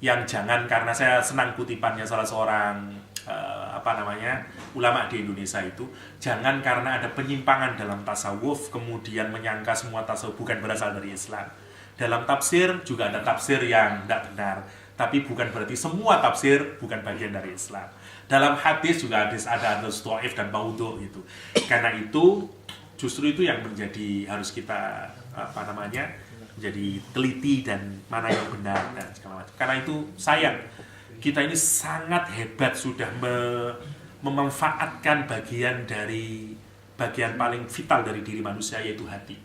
yang jangan, karena saya senang kutipannya salah seorang ulama di Indonesia itu, jangan karena ada penyimpangan dalam tasawuf kemudian menyangka semua tasawuf bukan berasal dari Islam. Dalam tafsir juga ada tafsir yang tidak benar, tapi bukan berarti semua tafsir bukan bagian dari Islam. Dalam hadis juga ada hadis dhaif dan maudhu gitu. Karena itu justru itu yang menjadi harus kita menjadi teliti dan mana yang benar dan segala macam. Karena itu sayang kita ini sangat hebat sudah memanfaatkan bagian paling vital dari diri manusia, yaitu hati.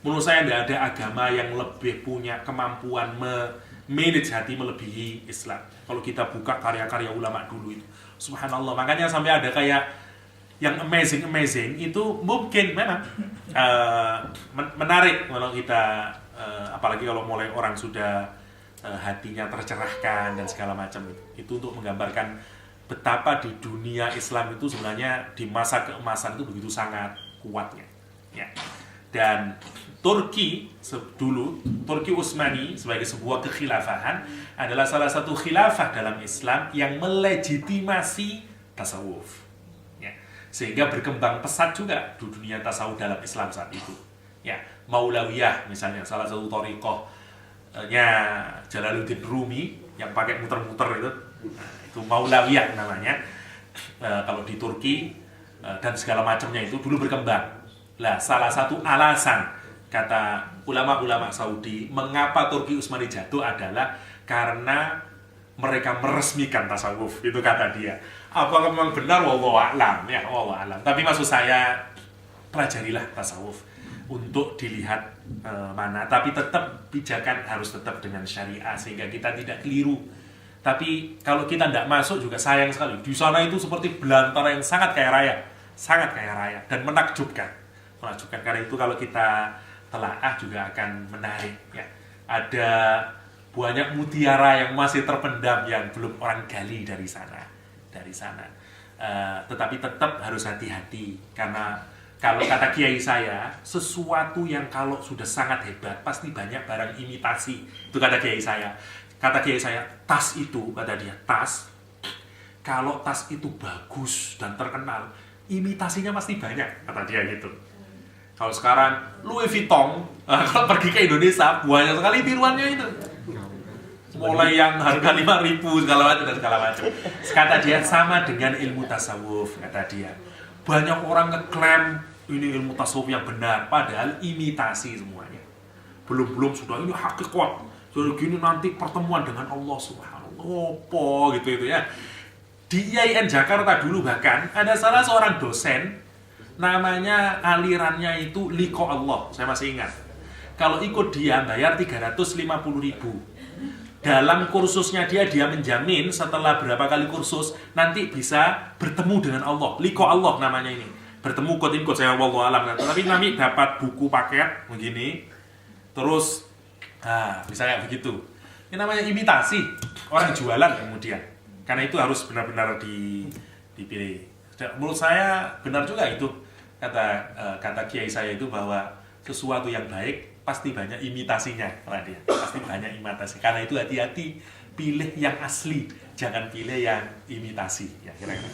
Menurut saya tidak ada agama yang lebih punya kemampuan manage hati melebihi Islam. Kalau kita buka karya-karya ulama dulu itu, subhanallah, makanya sampai ada kayak yang amazing itu mungkin memang menarik kalau kita apalagi kalau mulai orang sudah hatinya tercerahkan dan segala macam itu untuk menggambarkan betapa di dunia Islam itu sebenarnya di masa keemasan itu begitu sangat kuatnya ya. Dan Turki Utsmani sebagai sebuah kekhilafahan adalah salah satu khilafah dalam Islam yang melegitimasi tasawuf ya. Sehingga berkembang pesat juga di dunia tasawuf dalam Islam saat itu ya. Maulawiyah misalnya salah satu thariqahnya Jalaluddin Rumi yang pakai muter-muter itu Maulawiyah namanya. Kalau di Turki dan segala macamnya itu dulu berkembang. Lah, salah satu alasan kata ulama-ulama Saudi mengapa Turki Utsmani jatuh adalah karena mereka meresmikan tasawuf, itu kata dia. Apakah memang benar? Wallahu a'lam ya, wallahu a'lam. Tapi maksud saya pelajarilah tasawuf untuk dilihat mana, tapi tetap pijakan harus tetap dengan syariah sehingga kita tidak keliru. Tapi kalau kita tidak masuk juga sayang sekali. Di sana itu seperti belantara yang sangat kaya raya dan menakjubkan. Karena itu kalau kita telaah juga akan menarik ya. Ada banyak mutiara yang masih terpendam yang belum orang gali dari sana. Tetapi tetap harus hati-hati karena kalau kata kiai saya, sesuatu yang kalau sudah sangat hebat pasti banyak barang imitasi. Itu kata kiai saya. Kata kiai saya, tas itu, kata dia, tas. Kalau tas itu bagus dan terkenal, imitasinya pasti banyak, kata dia gitu. Kalau sekarang Louis Vuitton, kalau pergi ke Indonesia banyak sekali tiruannya itu. Mulai yang harga 5.000 segala macam. Kata dia sama dengan ilmu tasawuf, kata dia. Banyak orang ngeklaim ini ilmu tasawuf yang benar, padahal imitasi semuanya. Belum sudah ini hakikat. Jadi gini nanti pertemuan dengan Allah Subhanahu wa gitu ya. Di IAIN Jakarta dulu bahkan ada salah seorang dosen namanya alirannya itu Liqa Allah, saya masih ingat. Kalau ikut dia bayar 350.000. Dalam kursusnya dia menjamin setelah berapa kali kursus nanti bisa bertemu dengan Allah. Liqa Allah namanya ini. bertemu quote in quote, saya wallahu alam, tapi kami dapat buku paket begini, terus bisa kayak begitu. Ini namanya imitasi orang jualan kemudian. Karena itu harus benar-benar dipilih. Menurut saya benar juga itu kata kiai saya itu, bahwa sesuatu yang baik pasti banyak imitasinya, pasti banyak imitasi. Karena itu hati-hati, pilih yang asli, jangan pilih yang imitasi. Ya, kira-kira.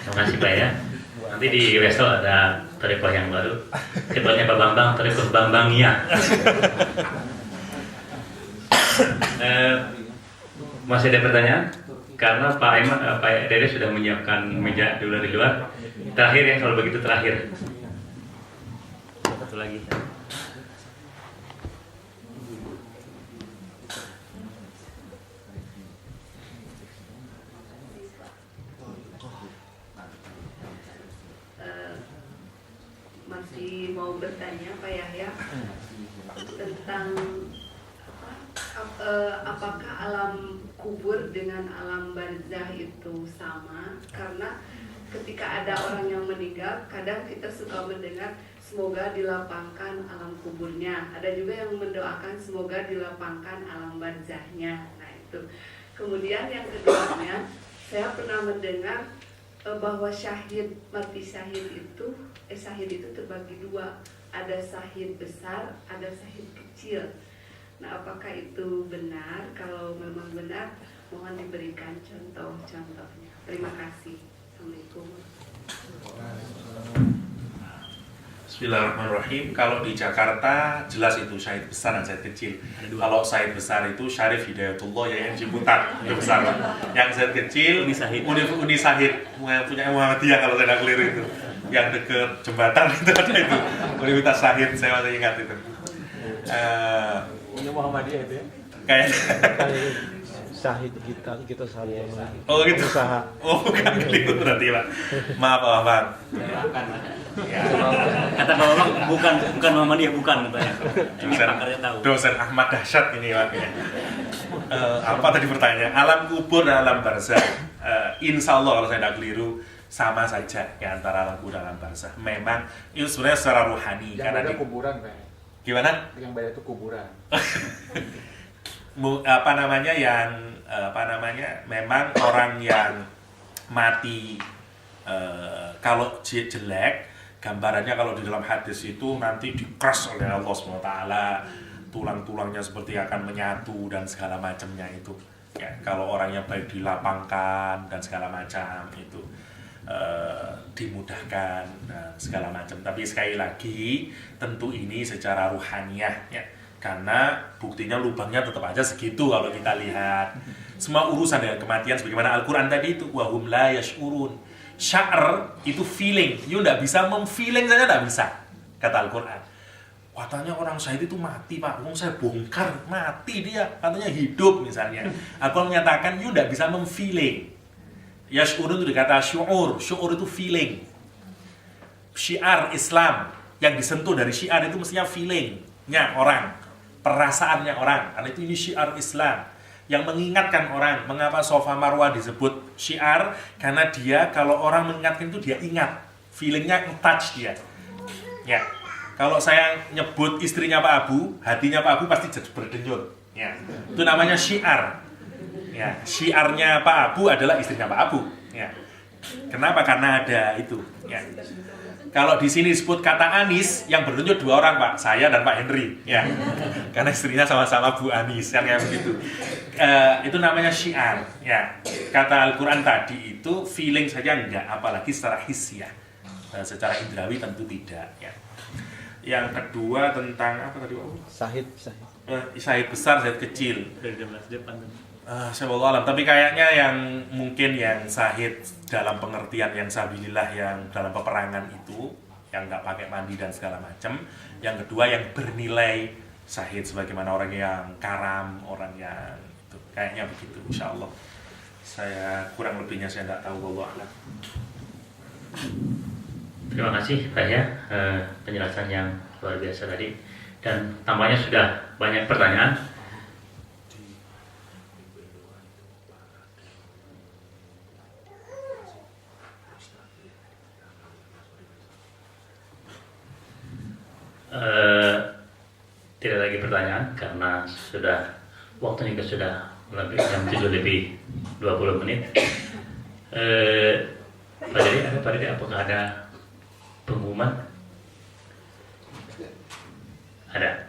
Terima kasih Pak ya. Nanti di besok ada Torikoh yang baru. Ketuanya Pak Bambang, Torikoh Bambangia. Masih ada pertanyaan? Karena Pak Dede sudah menyiapkan meja dulu di luar. Terakhir ya, kalau begitu terakhir. Satu lagi. Masih mau bertanya Pak Yahya tentang apakah alam kubur dengan alam barzah itu sama? Karena ketika ada orang yang meninggal, kadang kita suka mendengar semoga dilapangkan alam kuburnya. Ada juga yang mendoakan semoga dilapangkan alam barzahnya. Nah itu. Kemudian yang keduanya, saya pernah mendengar bahwa mati syahid itu terbagi dua, ada syahid besar, ada syahid kecil. Nah, apakah itu benar? Kalau memang benar, mohon diberikan contoh-contohnya. Terima kasih. Assalamualaikum. Bismillahirrahmanirrahim. Kalau di Jakarta jelas itu syahid besar dan syahid kecil. Kalau syahid besar itu Syarif Hidayatullah yang Ciputat, itu besar. Yang syahid kecil Uni Sahid punya Muhammadiyah kalau saya tidak keliru itu. Yang dekat jembatan itu ada itu. Universitas Sahid, saya masih ingat itu. Punya Muhammadiyah itu ya? Kayak Sahid kita sama. oh gitu. Usaha. Oh bukan keliru berarti Pak. Maaf Pak. Ya. Kata Pak Bambang, bukan Muhammadiyah, bukan katanya. Dosen Ahmad Dahsyat ini Pak. Apa tadi pertanyaan? Alam kubur dan alam barzah. Insya Allah kalau saya tidak keliru sama saja ya, antara alam kubur dan alam barzah. Memang itu sebenarnya secara rohani. Yang karena beda kuburan Pak. Gimana? Yang beda itu kuburan. Memang orang yang mati kalau jelek, gambarannya kalau di dalam hadis itu nanti di-crush oleh Allah SWT, tulang-tulangnya seperti akan menyatu dan segala macamnya itu ya. Kalau orangnya baik dilapangkan dan segala macam itu dimudahkan dan segala macam. Tapi sekali lagi tentu ini secara ruhaniyah ya, karena buktinya lubangnya tetap aja segitu kalau kita lihat. Semua urusan dengan kematian sebagaimana Al-Quran tadi itu, wahum la yash'urun. Sya'r itu feeling, you tidak bisa memfeeling saja, tidak bisa, kata Al-Quran. Katanya orang syahid itu mati Pak, saya bongkar, mati dia, katanya hidup misalnya. Al-Quran menyatakan you tidak bisa memfeeling. Yash'urun itu dikata syu'ur itu feeling. Syiar Islam yang disentuh dari syiar itu mestinya feelingnya orang, perasaannya orang, karena itu ini syiar Islam yang mengingatkan orang. Mengapa Safa Marwah disebut syiar? Karena dia kalau orang mengingatkan itu dia ingat, feelingnya touch dia ya. Kalau saya nyebut istrinya Pak Abu, hatinya Pak Abu pasti jadi berdenyut ya. Itu namanya syiar ya. Syiarnya Pak Abu adalah istrinya Pak Abu ya. Kenapa? Karena ada itu ya. Kalau di sini disebut kata Anis, yang berdenyut dua orang Pak, saya dan Pak Henry ya. Karena istrinya sama-sama Bu Anis kan kayak begitu. Itu namanya syiar ya. Kata Al-Quran tadi itu feeling saja enggak, apalagi secara hissiyah. Secara indrawi tentu tidak ya. Yang kedua tentang apa tadi Pak? Syahid besar, syahid kecil. Saya wallahu alam, tapi kayaknya yang mungkin yang syahid dalam pengertian yang sabilillah, yang dalam peperangan itu, yang nggak pakai mandi dan segala macam. Yang kedua yang bernilai syahid sebagaimana orang yang karam, orang yang itu, kayaknya begitu. Insya Allah. Saya kurang lebihnya saya tidak tahu, wallahu alam. Terima kasih Pak ya, penjelasan yang luar biasa tadi, dan tampaknya sudah banyak pertanyaan. pertanyaan karena waktunya sudah lebih jam 7 lebih 20 menit. Pak Dede, apakah ada pengumuman? Ada?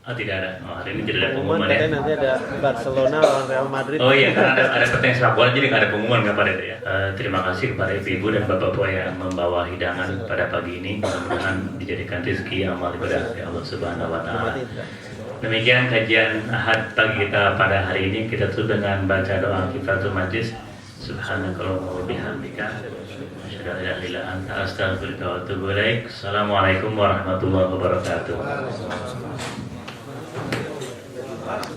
Oh, tidak ada. Oh, hari ini tidak ada pengumuman ya. Nanti ada Barcelona lawan Real Madrid. Oh iya, karena ada pertanyaan sepak bola jadi nggak ada pengumuman nggak Pak Dede ya. Terima kasih kepada ibu-ibu dan bapak-bapak yang membawa hidangan pada pagi ini. Mudah-mudahan dijadikan rezeki amal ibadah ya Allah Subhanahu Wa Taala. Demikian kajian Ahad pagi kita pada hari ini. Kita tutup dengan baca doa kifaratul majlis. Subhanakallahumma wa bihamdika asyhadu an la ilaha illa anta astaghfiruka wa atubu ilaik. Assalamualaikum warahmatullahi wabarakatuh.